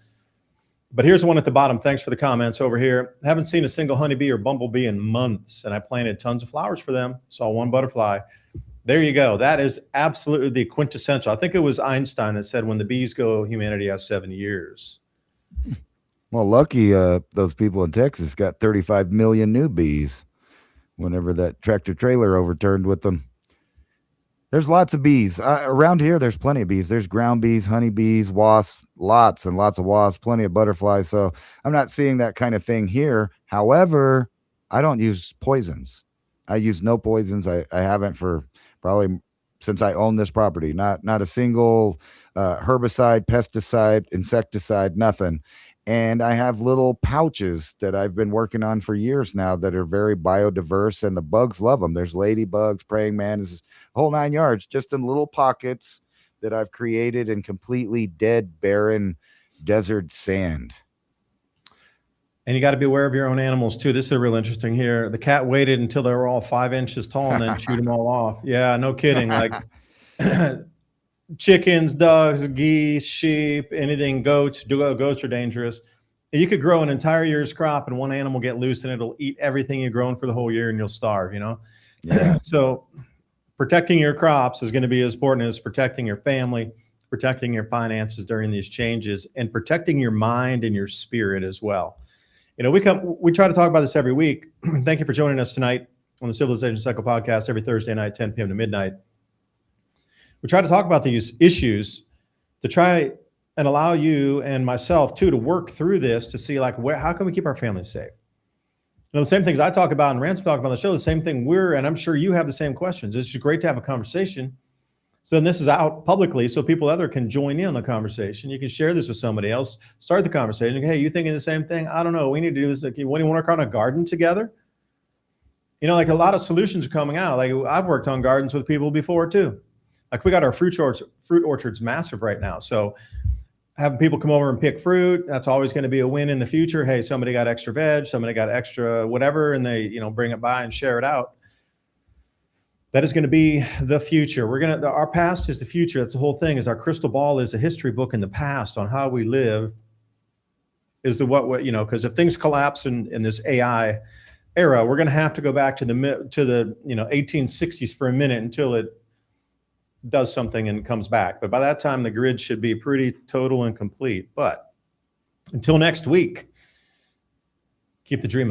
But here's one at the bottom. Thanks for the comments over here. Haven't seen a single honeybee or bumblebee in months, and I planted tons of flowers for them. Saw one butterfly. There you go. That is absolutely the quintessential. I think it was Einstein that said, when the bees go, humanity has 7 years. Well, lucky those people in Texas got 35 million new bees whenever that tractor trailer overturned with them. There's lots of bees. Around here, there's plenty of bees. There's ground bees, honeybees, wasps, lots and lots of wasps, plenty of butterflies. So I'm not seeing that kind of thing here. However, I don't use poisons. I use no poisons. I haven't for probably since I own this property. Not a single herbicide, pesticide, insecticide, nothing. And I have little pouches that I've been working on for years now that are very biodiverse, and the bugs love them. There's ladybugs, praying mantises, whole 9 yards, just in little pockets that I've created in completely dead, barren desert sand. And you got to be aware of your own animals too. This is real interesting here. The cat waited until they were all 5 inches tall and then chewed them all off. Yeah, no kidding. Like chickens, ducks, geese, sheep, anything, goats. Goats are dangerous. You could grow an entire year's crop and one animal get loose and it'll eat everything you've grown for the whole year and you'll starve, Yeah. So protecting your crops is going to be as important as protecting your family, protecting your finances during these changes, and protecting your mind and your spirit as well. We try to talk about this every week. Thank you for joining us tonight on the Civilization Cycle podcast every Thursday night, 10 p.m. to midnight. We try to talk about these issues to try and allow you and myself too to work through this to see how can we keep our families safe? The same things I talk about and Ransom talk about on the show, the same thing and I'm sure you have the same questions. It's just great to have a conversation. So then this is out publicly so people other can join in on the conversation. You can share this with somebody else, start the conversation. Hey, you thinking the same thing? I don't know. We need to do this. When you want to work on a garden together? A lot of solutions are coming out. Like I've worked on gardens with people before too. Like we got our fruit orchards massive right now. So having people come over and pick fruit, that's always going to be a win in the future. Hey, somebody got extra veg, somebody got extra whatever, and they, bring it by and share it out. That is going to be the future. Our past is the future. That's the whole thing. Is our crystal ball is a history book in the past on how we live. Because if things collapse in this AI era, we're going to have to go back to the 1860s for a minute until it does something and comes back. But by that time, the grid should be pretty total and complete. But until next week, keep the dream alive.